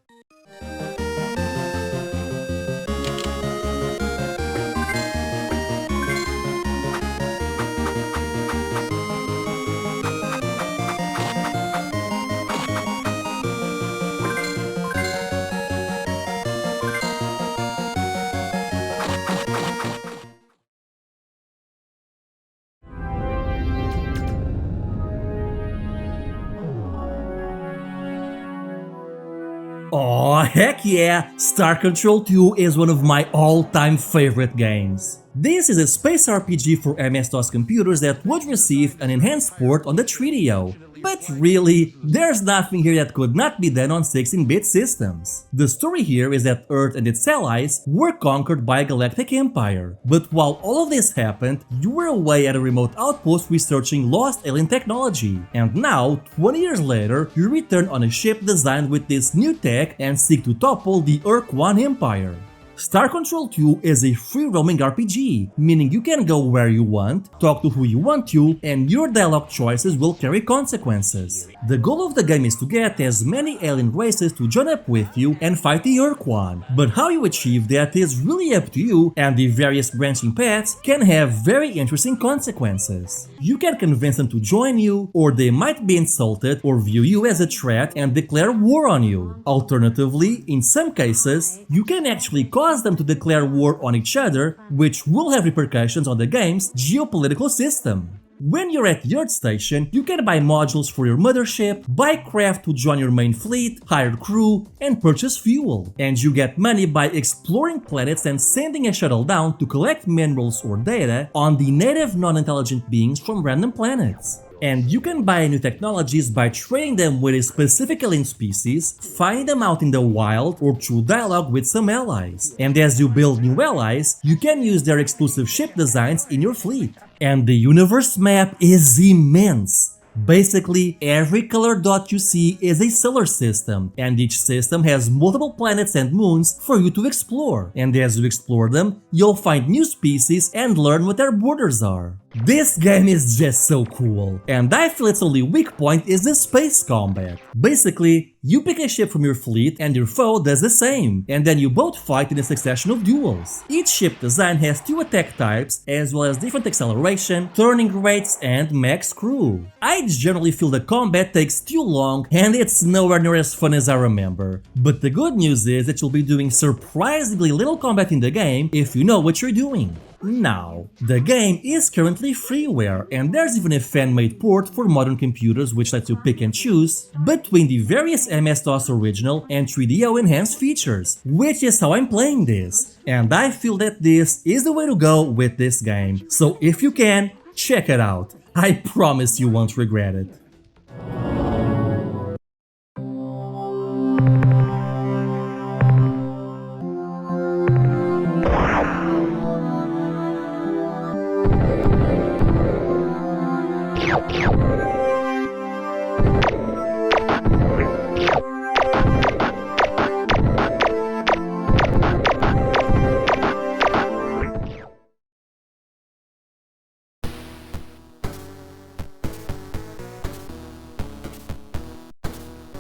Aw, heck yeah! Star Control 2 is one of my all-time favorite games. This is a space RPG for MS-DOS computers that would receive an enhanced port on the 3DO. But really, there's nothing here that could not be done on 16-bit systems. The story here is that Earth and its allies were conquered by a galactic empire. But while all of this happened, you were away at a remote outpost researching lost alien technology. And now, 20 years later, you return on a ship designed with this new tech and seek to topple the Urk-1 Empire. Star Control 2 is a free-roaming RPG, meaning you can go where you want, talk to who you want to, and your dialogue choices will carry consequences. The goal of the game is to get as many alien races to join up with you and fight the Earth one, but how you achieve that is really up to you, and the various branching paths can have very interesting consequences. You can convince them to join you, or they might be insulted or view you as a threat and declare war on you. Alternatively, in some cases, you can actually cause them to declare war on each other, which will have repercussions on the game's geopolitical system. When you're at the Earth station, you can buy modules for your mothership, buy craft to join your main fleet, hire crew, and purchase fuel. And you get money by exploring planets and sending a shuttle down to collect minerals or data on the native non-intelligent beings from random planets. And you can buy new technologies by trading them with a specific alien species, find them out in the wild, or through dialogue with some allies. And as you build new allies, you can use their exclusive ship designs in your fleet. And the universe map is immense. Basically, every color dot you see is a solar system, and each system has multiple planets and moons for you to explore. And as you explore them, you'll find new species and learn what their borders are. This game is just so cool, and I feel its only weak point is the space combat. Basically, you pick a ship from your fleet and your foe does the same, and then you both fight in a succession of duels. Each ship design has 2 attack types, as well as different acceleration, turning rates, and max crew. I generally feel the combat takes too long and it's nowhere near as fun as I remember. But the good news is that you'll be doing surprisingly little combat in the game if you know what you're doing. Now, the game is currently freeware, and there's even a fan-made port for modern computers which lets you pick and choose between the various MS-DOS original and 3DO enhanced features, which is how I'm playing this. And I feel that this is the way to go with this game, so if you can, check it out. I promise you won't regret it.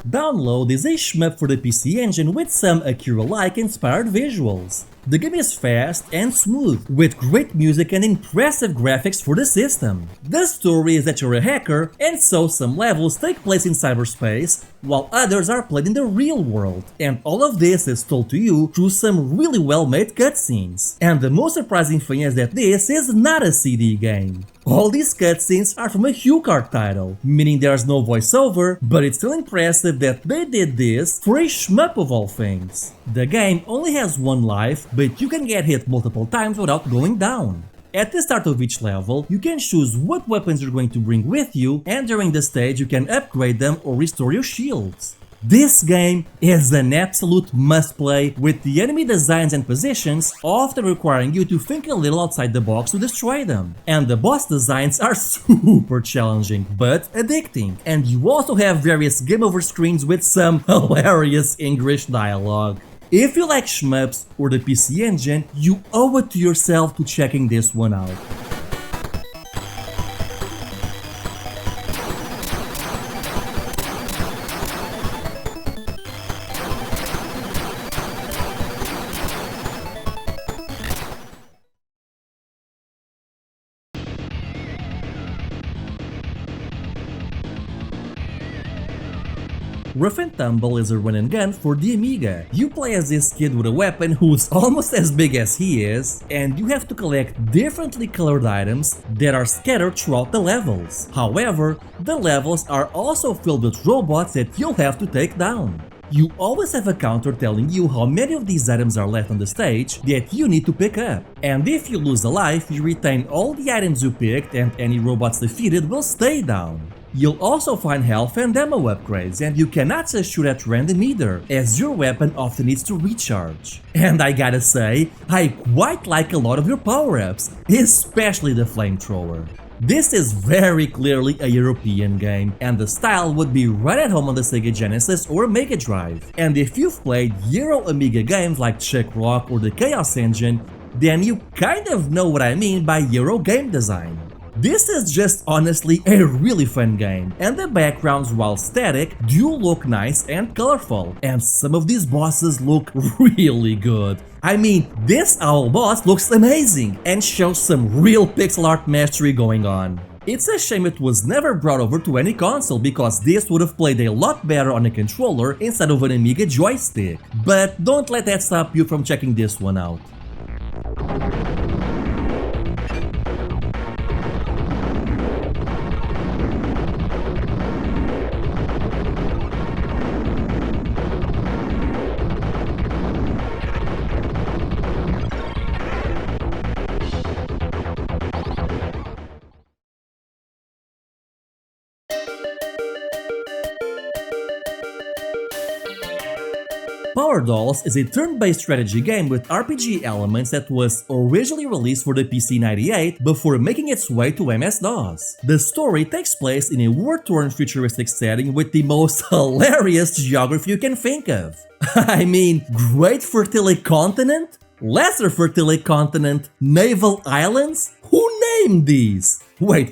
Download is a shmup for the PC Engine with some Akira-like inspired visuals. The game is fast and smooth, with great music and impressive graphics for the system. The story is that you're a hacker, and so some levels take place in cyberspace, while others are played in the real world. And all of this is told to you through some really well-made cutscenes. And the most surprising thing is that this is not a CD game. All these cutscenes are from a HuCard title, meaning there's no voiceover, but it's still impressive that they did this for a shmup of all things. The game only has one life, but you can get hit multiple times without going down. At the start of each level, you can choose what weapons you're going to bring with you, and during the stage you can upgrade them or restore your shields. This game is an absolute must-play, with the enemy designs and positions often requiring you to think a little outside the box to destroy them. And the boss designs are super challenging, but addicting. And you also have various game over screens with some hilarious English dialogue. If you like shmups or the PC Engine, you owe it to yourself to checking this one out. Rough and Tumble is a run and gun for the Amiga. You play as this kid with a weapon who's almost as big as he is, and you have to collect differently colored items that are scattered throughout the levels. However, the levels are also filled with robots that you'll have to take down. You always have a counter telling you how many of these items are left on the stage that you need to pick up. And if you lose a life, you retain all the items you picked, and any robots defeated will stay down. You'll also find health and ammo upgrades, and you cannot just shoot at random either, as your weapon often needs to recharge. And I gotta say, I quite like a lot of your power-ups, especially the flamethrower. This is very clearly a European game, and the style would be right at home on the Sega Genesis or Mega Drive. And if you've played Euro Amiga games like Czech Rock or the Chaos Engine, then you kind of know what I mean by Euro game design. This is just honestly a really fun game, and the backgrounds, while static, do look nice and colorful, and some of these bosses look really good. I mean, this owl boss looks amazing and shows some real pixel art mastery going on. It's a shame it was never brought over to any console, because this would have played a lot better on a controller instead of an Amiga joystick. But don't let that stop you from checking this one out. Power Dolls is a turn-based strategy game with RPG elements that was originally released for the PC 98 before making its way to MS-DOS. The story takes place in a war-torn futuristic setting with the most hilarious geography you can think of. I mean, Great Fertile Continent? Lesser Fertile Continent? Naval Islands? Who named these? Wait.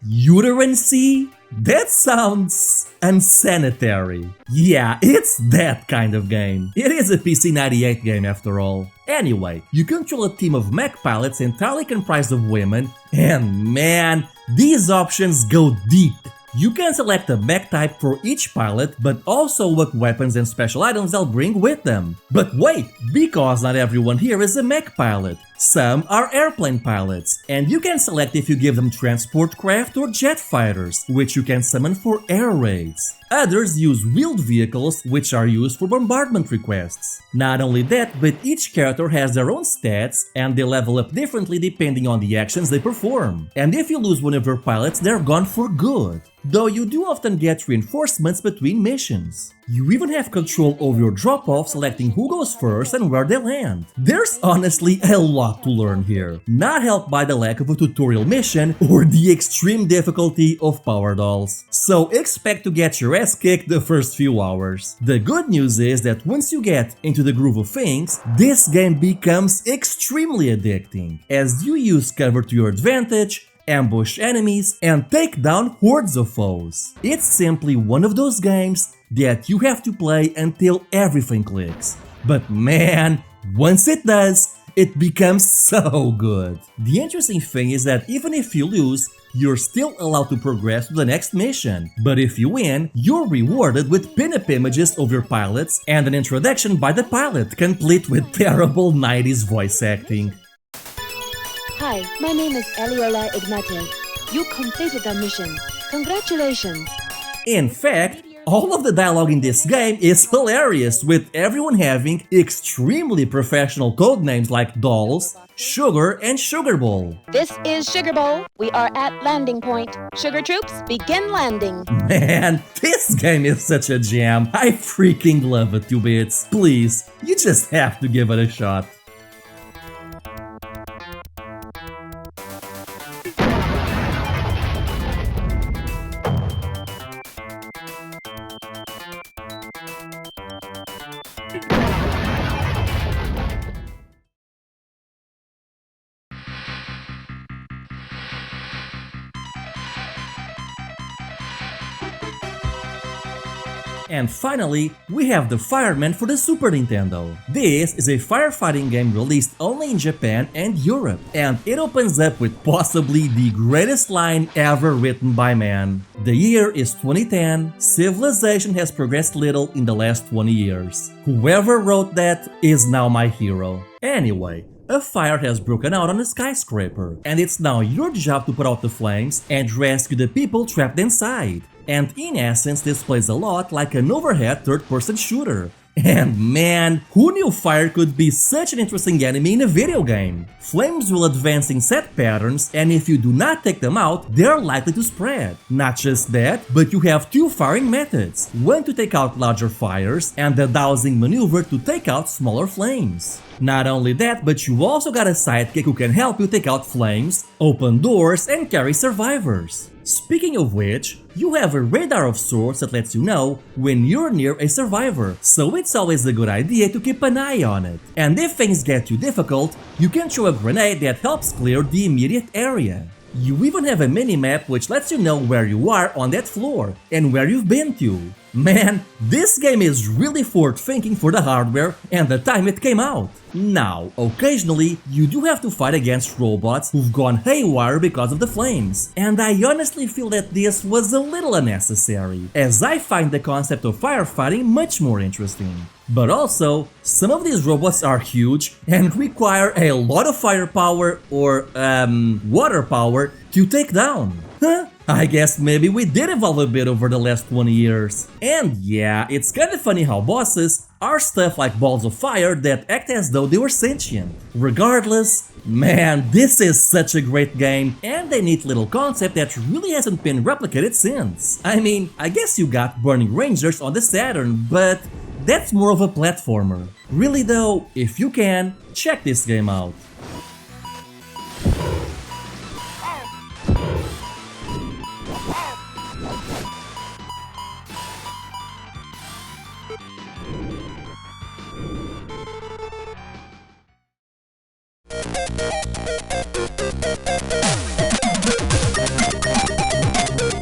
Uterine Sea? That sounds unsanitary. Yeah, it's that kind of game. It is a PC 98 game after all. Anyway, you control a team of mech pilots entirely comprised of women, and man, these options go deep. You can select a mech type for each pilot, but also what weapons and special items they'll bring with them. But wait, because not everyone here is a mech pilot. Some are airplane pilots, and you can select if you give them transport craft or jet fighters, which you can summon for air raids. Others use wheeled vehicles, which are used for bombardment requests. Not only that, but each character has their own stats, and they level up differently depending on the actions they perform. And if you lose one of your pilots, they're gone for good. Though you do often get reinforcements between missions. You even have control over your drop-off, selecting who goes first and where they land. There's honestly a lot to learn here, not helped by the lack of a tutorial mission or the extreme difficulty of Power Dolls. So expect to get your ass kicked the first few hours. The good news is that once you get into the groove of things, this game becomes extremely addicting, as you use cover to your advantage, ambush enemies, and take down hordes of foes. It's simply one of those games that you have to play until everything clicks. But man, once it does, it becomes so good. The interesting thing is that even if you lose, you're still allowed to progress to the next mission. But if you win, you're rewarded with pin-up images of your pilots and an introduction by the pilot, complete with terrible 90s voice acting. Hi, my name is Eliola Ignatiev. You completed the mission. Congratulations! In fact, all of the dialogue in this game is hilarious, with everyone having extremely professional codenames like Dolls, Sugar, and Sugar Bowl. This is Sugar Bowl. We are at landing point. Sugar troops, begin landing. Man, this game is such a jam. I freaking love it, 2-bits. Please, you just have to give it a shot. And finally, we have the Fireman for the Super Nintendo. This is a firefighting game released only in Japan and Europe, and it opens up with possibly the greatest line ever written by man. The year is 2010, civilization has progressed little in the last 20 years. Whoever wrote that is now my hero. Anyway, a fire has broken out on a skyscraper, and it's now your job to put out the flames and rescue the people trapped inside. And in essence, this plays a lot like an overhead third-person shooter. And man, who knew fire could be such an interesting enemy in a video game? Flames will advance in set patterns, and if you do not take them out, they are likely to spread. Not just that, but you have two firing methods, one to take out larger fires, and the dowsing maneuver to take out smaller flames. Not only that, but you also got a sidekick who can help you take out flames, open doors, and carry survivors. Speaking of which, you have a radar of sorts that lets you know when you're near a survivor, so it's always a good idea to keep an eye on it. And if things get too difficult, you can throw a grenade that helps clear the immediate area. You even have a mini-map which lets you know where you are on that floor and where you've been to. Man, this game is really forward-thinking for the hardware and the time it came out. Now, occasionally, you do have to fight against robots who've gone haywire because of the flames, and I honestly feel that this was a little unnecessary, as I find the concept of firefighting much more interesting. But also, some of these robots are huge and require a lot of firepower or, water power to take down. Huh? I guess maybe we did evolve a bit over the last 20 years. And yeah, it's kinda funny how bosses are stuff like balls of fire that act as though they were sentient. Regardless, man, this is such a great game and a neat little concept that really hasn't been replicated since. I mean, I guess you got Burning Rangers on the Saturn, but that's more of a platformer. Really though, if you can, check this game out.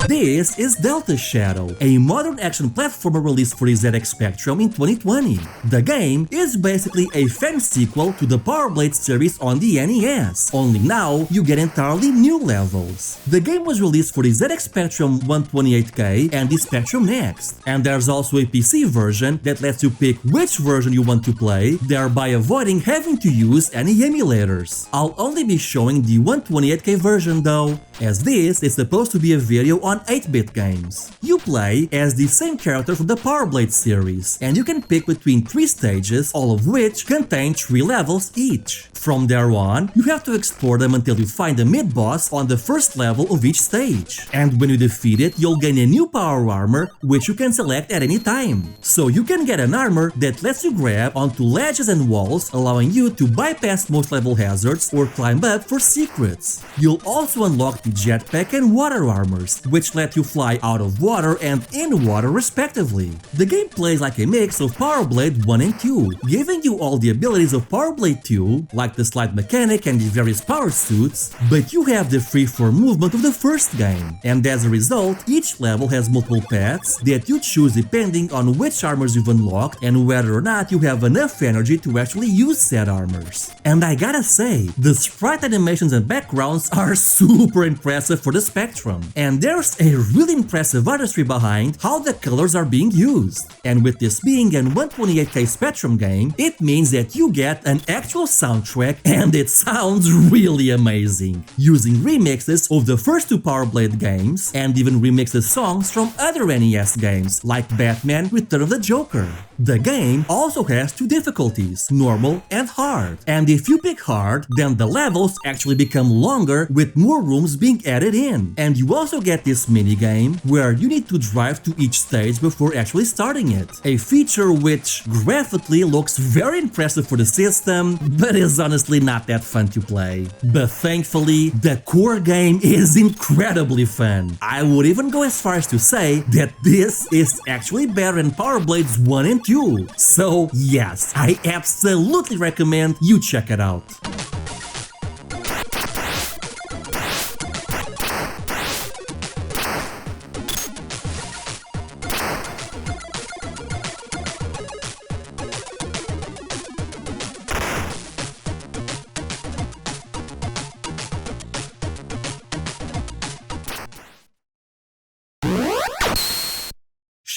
This is Delta Shadow, a modern action platformer released for the ZX Spectrum in 2020. The game is basically a fan sequel to the Power Blade series on the NES, only now you get entirely new levels. The game was released for the ZX Spectrum 128K and the Spectrum Next, and there's also a PC version that lets you pick which version you want to play, thereby avoiding having to use any emulators. I'll only be showing the 128K version though, as this is supposed to be a video on 8-bit games. You play as the same character from the Power Blade series, and you can pick between 3 stages, all of which contain 3 levels each. From there on, you have to explore them until you find the mid-boss on the first level of each stage. And when you defeat it, you'll gain a new power armor, which you can select at any time. So you can get an armor that lets you grab onto ledges and walls, allowing you to bypass most level hazards or climb up for secrets. You'll also unlock the jetpack and water armors, which let you fly out of water and in water respectively. The game plays like a mix of Power Blade 1 and 2, giving you all the abilities of Power Blade 2, like the slide mechanic and the various power suits, but you have the free-form movement of the first game, and as a result, each level has multiple paths that you choose depending on which armors you've unlocked and whether or not you have enough energy to actually use said armors. And I gotta say, the sprite animations and backgrounds are super impressive for the Spectrum, and there's a really impressive artistry behind how the colors are being used. And with this being an 128K Spectrum game, it means that you get an actual soundtrack and it sounds really amazing, using remixes of the first 2 Power Blade games and even remixes songs from other NES games like Batman Return of the Joker. The game also has 2 difficulties, normal and hard, and if you pick hard, then the levels actually become longer with more rooms being added in. And you also get this minigame where you need to drive to each stage before actually starting it, a feature which graphically looks very impressive for the system, but is honestly not that fun to play. But thankfully, the core game is incredibly fun. I would even go as far as to say that this is actually better than Power Blades 1 and 2. So yes, I absolutely recommend you check it out.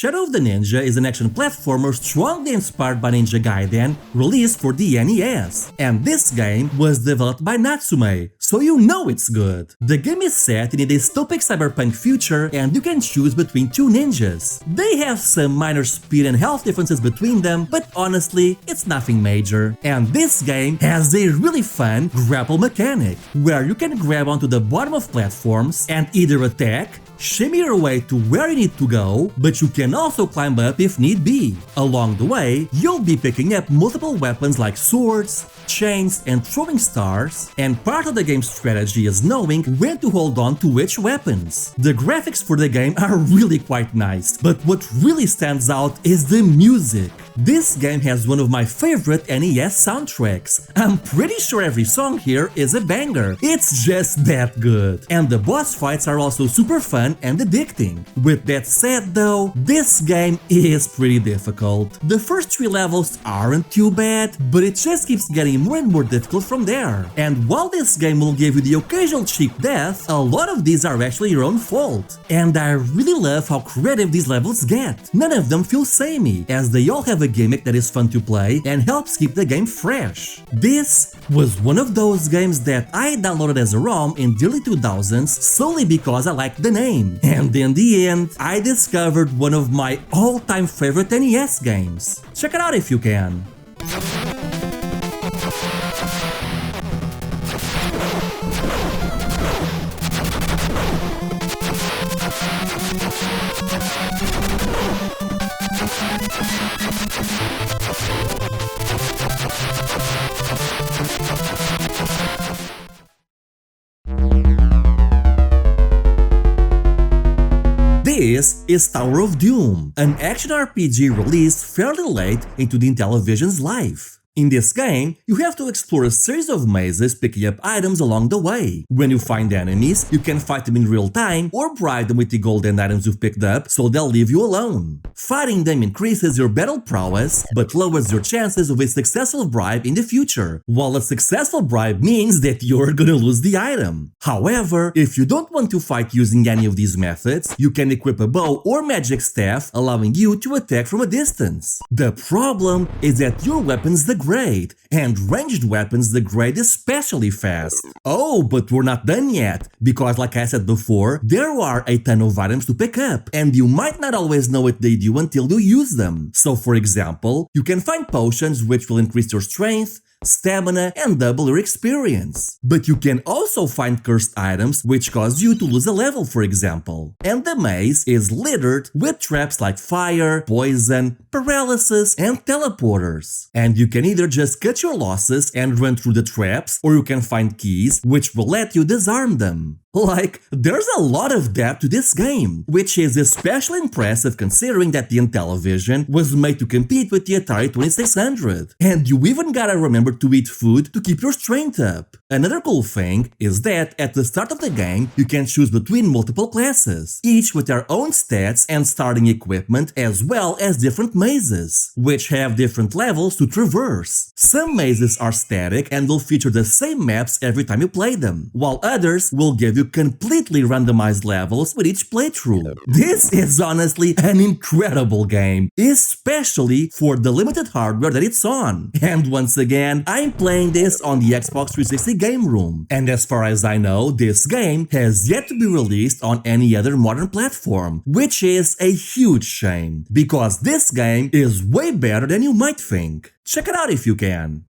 Shadow of the Ninja is an action platformer strongly inspired by Ninja Gaiden, released for the NES. And this game was developed by Natsume, so you know it's good. The game is set in a dystopic cyberpunk future and you can choose between 2 ninjas. They have some minor speed and health differences between them, but honestly, it's nothing major. And this game has a really fun grapple mechanic, where you can grab onto the bottom of platforms and either attack, shimmy your way to where you need to go, but you can also climb up if need be. Along the way, you'll be picking up multiple weapons like swords, chains, and throwing stars, and part of the game's strategy is knowing when to hold on to which weapons. The graphics for the game are really quite nice, but what really stands out is the music. This game has one of my favorite NES soundtracks. I'm pretty sure every song here is a banger. It's just that good. And the boss fights are also super fun and addicting. With that said though, this game is pretty difficult. The first 3 levels aren't too bad, but it just keeps getting more and more difficult from there. And while this game will give you the occasional cheap death, a lot of these are actually your own fault. And I really love how creative these levels get. None of them feel samey, as they all have a gimmick that is fun to play and helps keep the game fresh. This was one of those games that I downloaded as a ROM in the early 2000s solely because I liked the name. And in the end, I discovered one of my all-time favorite NES games. Check it out if you can. This is Tower of Doom, an action RPG released fairly late into the Intellivision's life. In this game, you have to explore a series of mazes picking up items along the way. When you find enemies, you can fight them in real time or bribe them with the gold and items you've picked up so they'll leave you alone. Fighting them increases your battle prowess, but lowers your chances of a successful bribe in the future, while a successful bribe means that you're gonna lose the item. However, if you don't want to fight using any of these methods, you can equip a bow or magic staff, allowing you to attack from a distance. The problem is that your weapons degrade, and ranged weapons degrade especially fast. Oh, but we're not done yet, because like I said before, there are a ton of items to pick up, and you might not always know what they do until you use them. So for example, you can find potions which will increase your strength, stamina, and double your experience. But you can also find cursed items which cause you to lose a level, for example. And the maze is littered with traps like fire, poison, paralysis, and teleporters. And you can either just cut your losses and run through the traps, or you can find keys which will let you disarm them. Like, there's a lot of depth to this game, which is especially impressive considering that the Intellivision was made to compete with the Atari 2600. And you even gotta remember to eat food to keep your strength up. Another cool thing is that at the start of the game, you can choose between multiple classes, each with their own stats and starting equipment, as well as different mazes, which have different levels to traverse. Some mazes are static and will feature the same maps every time you play them, while others will give you completely randomized levels with each playthrough. This is honestly an incredible game, especially for the limited hardware that it's on. And once again, I'm playing this on the Xbox 360 Game Room, and as far as I know, this game has yet to be released on any other modern platform, which is a huge shame, because this game is way better than you might think. Check it out if you can.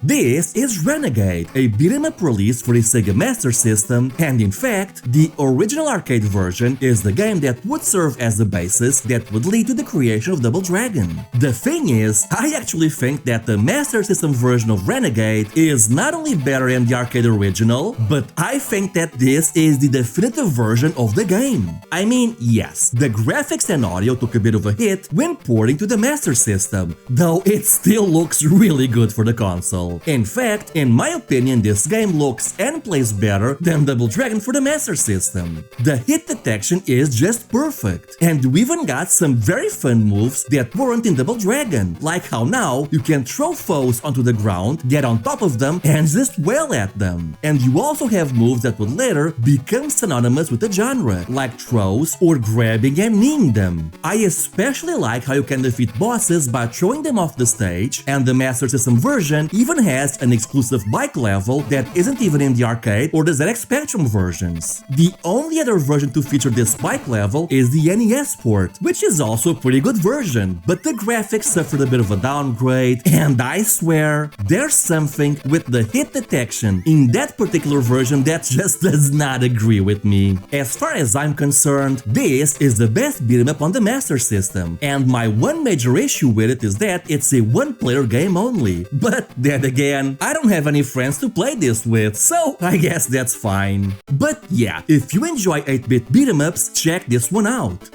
This is Renegade, a beat-em-up release for the Sega Master System, and in fact, the original arcade version is the game that would serve as the basis that would lead to the creation of Double Dragon. The thing is, I actually think that the Master System version of Renegade is not only better than the arcade original, but I think that this is the definitive version of the game. I mean, yes, the graphics and audio took a bit of a hit when porting to the Master System, though it still looks really good for the console. level. In fact, in my opinion, this game looks and plays better than Double Dragon for the Master System. The hit detection is just perfect, and we even got some very fun moves that weren't in Double Dragon, like how now you can throw foes onto the ground, get on top of them, and just wail at them. And you also have moves that would later become synonymous with the genre, like throws or grabbing and kneeing them. I especially like how you can defeat bosses by throwing them off the stage, and the Master System version even has an exclusive bike level that isn't even in the arcade or the ZX Spectrum versions. The only other version to feature this bike level is the NES port, which is also a pretty good version, but the graphics suffered a bit of a downgrade, and I swear, there's something with the hit detection in that particular version that just does not agree with me. As far as I'm concerned, this is the best beat 'em up on the Master System, and my one major issue with it is that it's a one-player game only. But then again, I don't have any friends to play this with, so I guess that's fine. But yeah, if you enjoy 8-bit beat 'em ups, check this one out.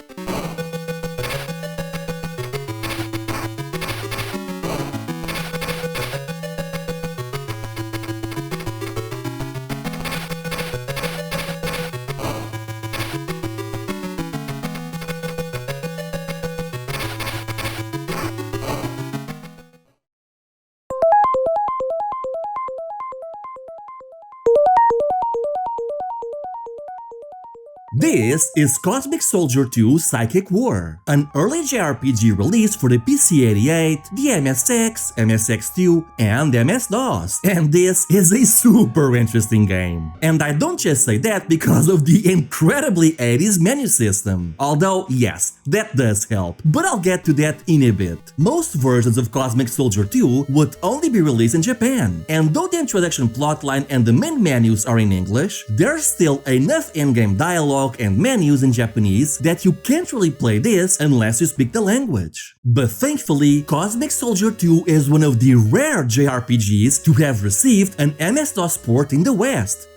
This is Cosmic Soldier 2 Psychic War, an early JRPG released for the PC-88, the MSX, MSX2, and MS-DOS, and this is a super interesting game. And I don't just say that because of the incredibly 80s menu system, although yes, that does help, but I'll get to that in a bit. Most versions of Cosmic Soldier 2 would only be released in Japan, and though the introduction plotline and the main menus are in English, there's still enough in-game dialogue and menus in Japanese that you can't really play this unless you speak the language. But thankfully, Cosmic Soldier 2 is one of the rare JRPGs to have received an MS-DOS port in the West.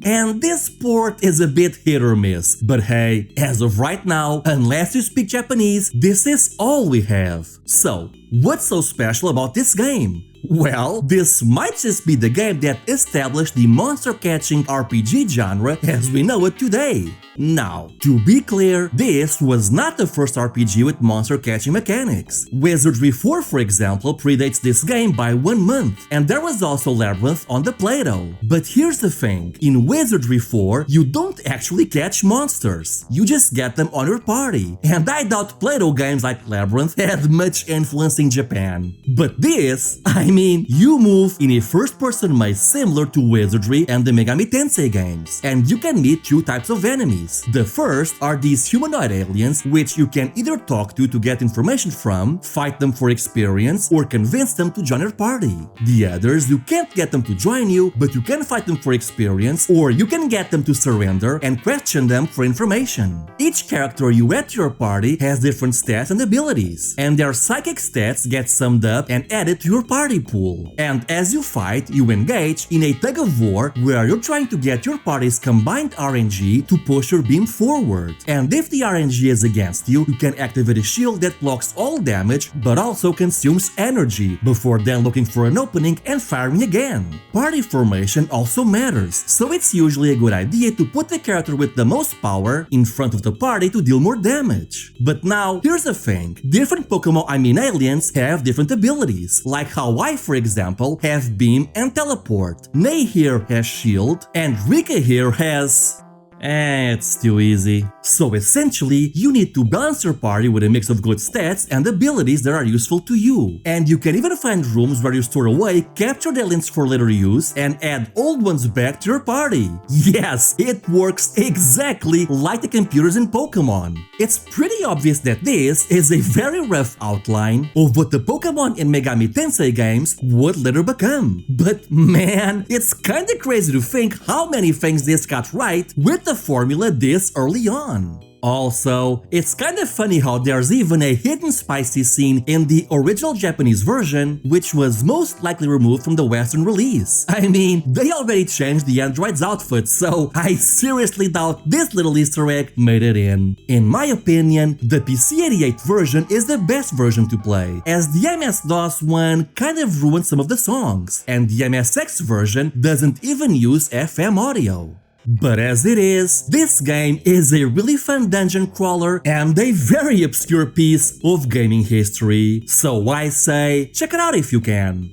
And this port is a bit hit or miss, but hey, as of right now, unless you speak Japanese, this is all we have. So, what's so special about this game? Well, this might just be the game that established the monster-catching RPG genre as we know it today. Now, to be clear, this was not the first RPG with monster-catching mechanics. Wizardry 4, for example, predates this game by 1 month, and there was also Labyrinth on the Play-Doh. But here's the thing, in Wizardry 4, you don't actually catch monsters, you just get them on your party, and I doubt Play-Doh games like Labyrinth had much influence in Japan. But this, you move in a first-person maze similar to Wizardry and the Megami Tensei games, and you can meet 2 types of enemies. The first are these humanoid aliens, which you can either talk to get information from, fight them for experience, or convince them to join your party. The others, you can't get them to join you, but you can fight them for experience, or you can get them to surrender and question them for information. Each character you add to your party has different stats and abilities, and their psychic stats get summed up and added to your party pool. And as you fight, you engage in a tug-of-war where you're trying to get your party's combined RNG to push your beam forward. And if the RNG is against you, you can activate a shield that blocks all damage but also consumes energy, before then looking for an opening and firing again. Party formation also matters, so it's usually a good idea to put the character with the most power in front of the party to deal more damage. But now, here's the thing, different Pokemon, aliens, have different abilities, like how I, for example, have Beam and Teleport, Ney here has Shield, and Rika here has... it's too easy. So essentially, you need to balance your party with a mix of good stats and abilities that are useful to you. And you can even find rooms where you store away captured aliens for later use and add old ones back to your party. Yes, it works exactly like the computers in Pokemon. It's pretty obvious that this is a very rough outline of what the Pokemon in Megami Tensei games would later become. But man, it's kinda crazy to think how many things this got right with the the formula this early on. Also, it's kind of funny how there's even a hidden spicy scene in the original Japanese version, which was most likely removed from the Western release. I mean, they already changed the android's outfit, so I seriously doubt this little Easter egg made it in. In my opinion, the PC-88 version is the best version to play, as the MS-DOS one kind of ruined some of the songs, and the MSX version doesn't even use FM audio. But as it is, this game is a really fun dungeon crawler and a very obscure piece of gaming history. So I say, check it out if you can.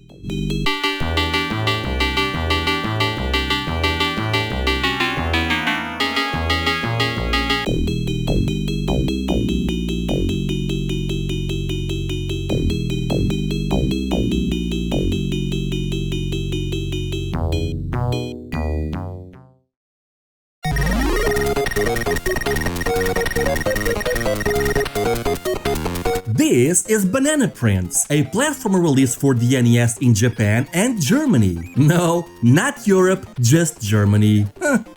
This is Banana Prince, a platformer released for the NES in Japan and Germany. No, not Europe, just Germany.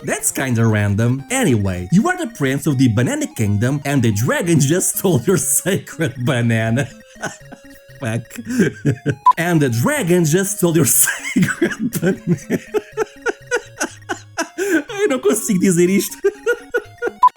That's kinda random. Anyway, you are the prince of the Banana Kingdom and the dragon just stole your sacred banana. Fuck. And the dragon just stole your sacred banana. Eu não consigo dizer isto.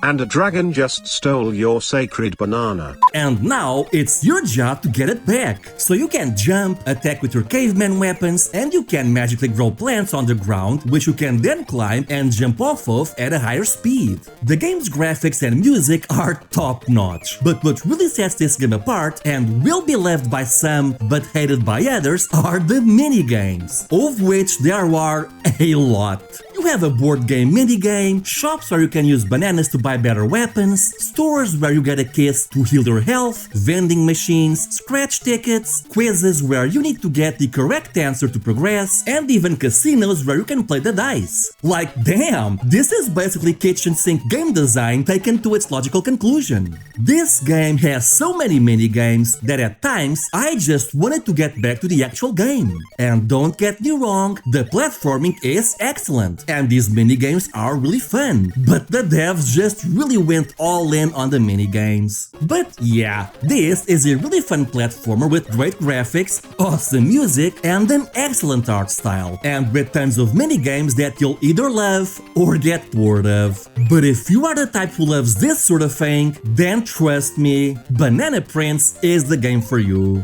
And a dragon just stole your sacred banana. And now it's your job to get it back. So you can jump, attack with your caveman weapons, and you can magically grow plants on the ground, which you can then climb and jump off of at a higher speed. The game's graphics and music are top-notch, but what really sets this game apart, and will be loved by some but hated by others, are the minigames, of which there are a lot. You have a board game minigame, shops where you can use bananas to buy better weapons, stores where you get a kiss to heal your health, vending machines, scratch tickets, quizzes where you need to get the correct answer to progress, and even casinos where you can play the dice. Like, damn, this is basically kitchen sink game design taken to its logical conclusion. This game has so many minigames that at times I just wanted to get back to the actual game. And don't get me wrong, the platforming is excellent, and these minigames are really fun, but the devs just really went all in on the minigames. But yeah, this is a really fun platformer with great graphics, awesome music, and an excellent art style, and with tons of minigames that you'll either love or get bored of. But if you are the type who loves this sort of thing, then trust me, Banana Prince is the game for you.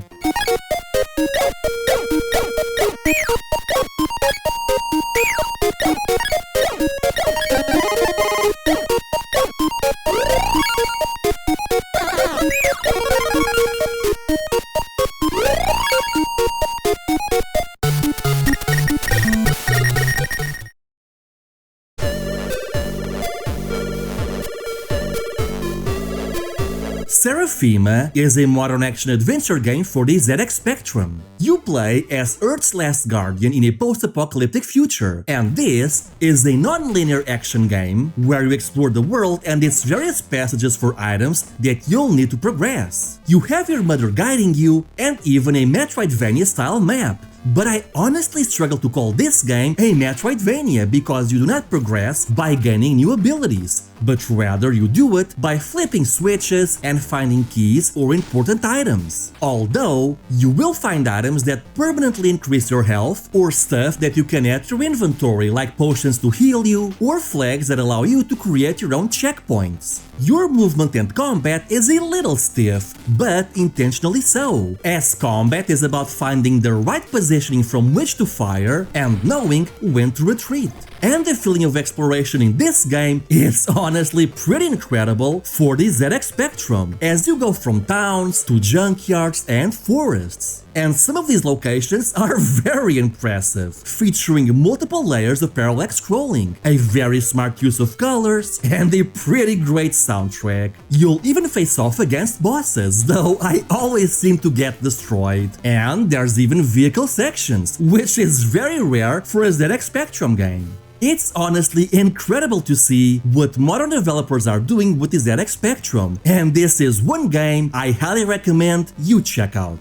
Seraphima is a modern action-adventure game for the ZX Spectrum. You play as Earth's last guardian in a post-apocalyptic future, and this is a non-linear action game where you explore the world and its various passages for items that you'll need to progress. You have your mother guiding you, and even a Metroidvania-style map. But I honestly struggle to call this game a Metroidvania because you do not progress by gaining new abilities, but rather you do it by flipping switches and finding keys or important items. Although, you will find items that permanently increase your health or stuff that you can add to your inventory like potions to heal you or flags that allow you to create your own checkpoints. Your movement and combat is a little stiff, but intentionally so, as combat is about finding the right positioning from which to fire and knowing when to retreat. And the feeling of exploration in this game is honestly pretty incredible for the ZX Spectrum, as you go from towns to junkyards and forests. And some of these locations are very impressive, featuring multiple layers of parallax scrolling, a very smart use of colors, and a pretty great soundtrack. You'll even face off against bosses, though I always seem to get destroyed. And there's even vehicle sections, which is very rare for a ZX Spectrum game. It's honestly incredible to see what modern developers are doing with the ZX Spectrum, and this is one game I highly recommend you check out.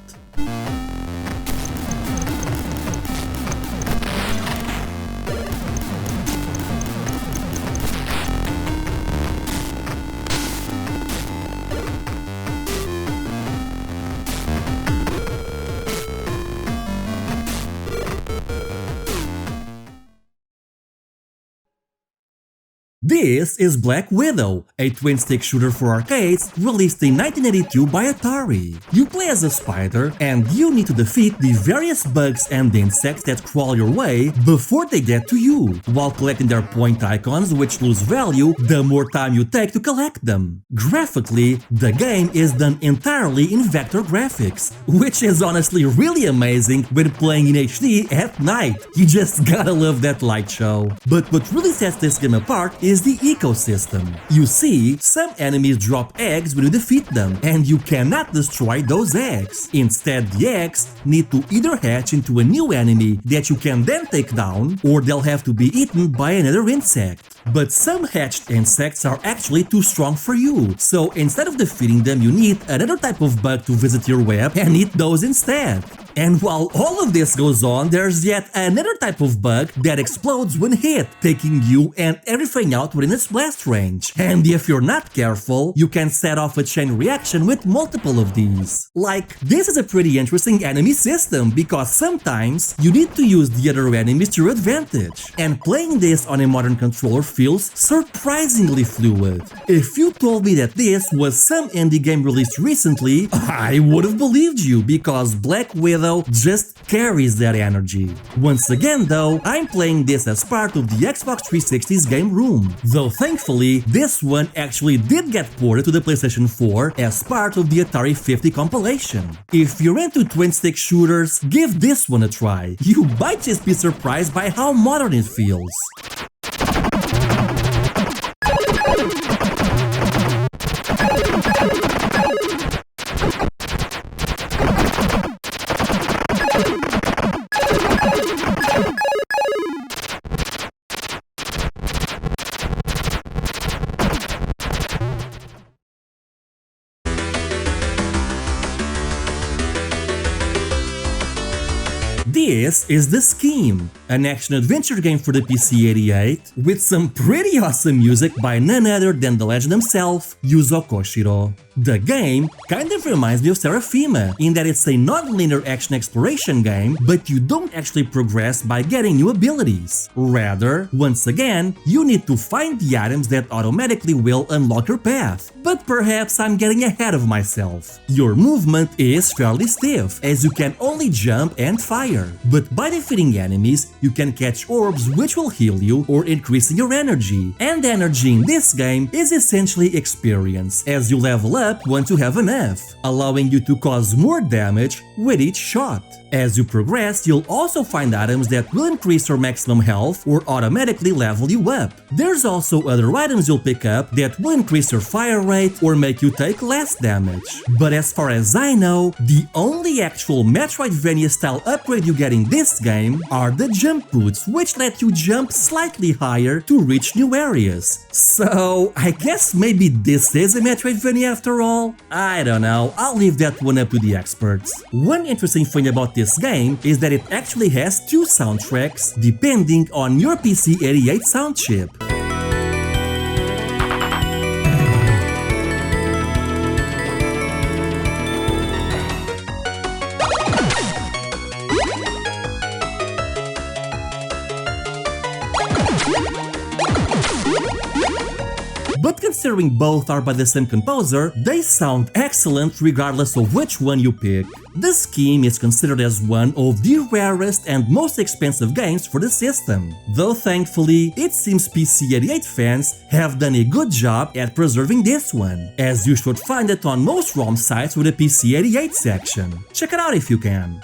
This is Black Widow, a twin-stick shooter for arcades released in 1982 by Atari. You play as a spider, and you need to defeat the various bugs and insects that crawl your way before they get to you, while collecting their point icons, which lose value the more time you take to collect them. Graphically, the game is done entirely in vector graphics, which is honestly really amazing when playing in HD at night. You just gotta love that light show. But what really sets this game apart is the ecosystem. You see, some enemies drop eggs when you defeat them, and you cannot destroy those eggs. Instead, the eggs need to either hatch into a new enemy that you can then take down, or they'll have to be eaten by another insect. But some hatched insects are actually too strong for you, so instead of defeating them, you need another type of bug to visit your web and eat those instead. And while all of this goes on, there's yet another type of bug that explodes when hit, taking you and everything out within its blast range. And if you're not careful, you can set off a chain reaction with multiple of these. Like, this is a pretty interesting enemy system because sometimes you need to use the other enemies to your advantage. And playing this on a modern controller feels surprisingly fluid. If you told me that this was some indie game released recently, I would have believed you because Black Widow just carries that energy. Once again though, I'm playing this as part of the Xbox 360's game room, though thankfully this one actually did get ported to the PlayStation 4 as part of the Atari 50 compilation. If you're into twin-stick shooters, give this one a try. You might just be surprised by how modern it feels. This is The Scheme, an action-adventure game for the PC-88 with some pretty awesome music by none other than the legend himself, Yuzo Koshiro. The game kind of reminds me of Seraphima in that it's a non-linear action exploration game, but you don't actually progress by getting new abilities. Rather, once again, you need to find the items that automatically will unlock your path. But perhaps I'm getting ahead of myself. Your movement is fairly stiff, as you can only jump and fire. But by defeating enemies, you can catch orbs which will heal you or increase your energy. And energy in this game is essentially experience, as you level up once you have enough, allowing you to cause more damage with each shot. As you progress, you'll also find items that will increase your maximum health or automatically level you up. There's also other items you'll pick up that will increase your fire rate or make you take less damage. But as far as I know, the only actual Metroidvania style upgrade you get in this game are the jump boots, which let you jump slightly higher to reach new areas. So I guess maybe this is a Metroidvania after all? I don't know, I'll leave that one up to the experts. One interesting thing about this game is that it actually has two soundtracks depending on your PC-88 sound chip. But considering both are by the same composer, they sound excellent regardless of which one you pick. The Scheme is considered as one of the rarest and most expensive games for the system, though thankfully it seems PC-88 fans have done a good job at preserving this one, as you should find it on most ROM sites with a PC-88 section. Check it out if you can.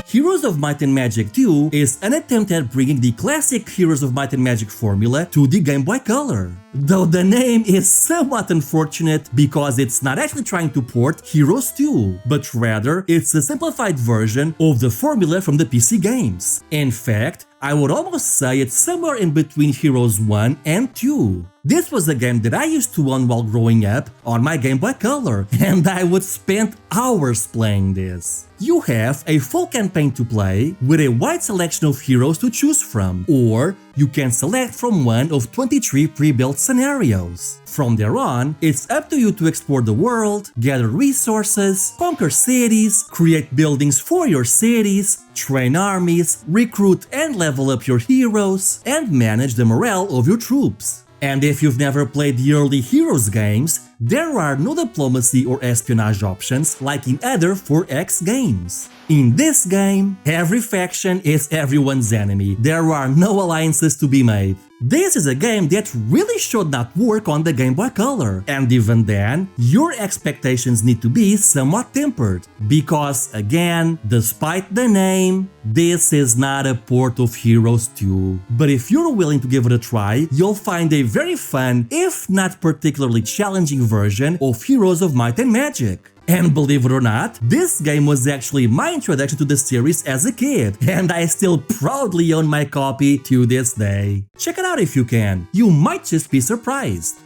Heroes of Might and Magic 2 is an attempt at bringing the classic Heroes of Might and Magic formula to the Game Boy Color. Though the name is somewhat unfortunate because it's not actually trying to port Heroes 2, but rather it's a simplified version of the formula from the PC games. In fact, I would almost say it's somewhere in between Heroes 1 and 2. This was a game that I used to own while growing up on my Game Boy Color, and I would spend hours playing this. You have a full campaign to play with a wide selection of heroes to choose from, or you can select from one of 23 pre-built scenarios. From there on, it's up to you to explore the world, gather resources, conquer cities, create buildings for your cities, train armies, recruit and level up your heroes, and manage the morale of your troops. And if you've never played the early Heroes games, there are no diplomacy or espionage options like in other 4X games. In this game, every faction is everyone's enemy. There are no alliances to be made. This is a game that really should not work on the Game Boy Color, and even then, your expectations need to be somewhat tempered, because again, despite the name, this is not a port of Heroes 2. But if you're willing to give it a try, you'll find a very fun, if not particularly challenging version of Heroes of Might and Magic. And believe it or not, this game was actually my introduction to the series as a kid, and I still proudly own my copy to this day. Check it out if you can, you might just be surprised.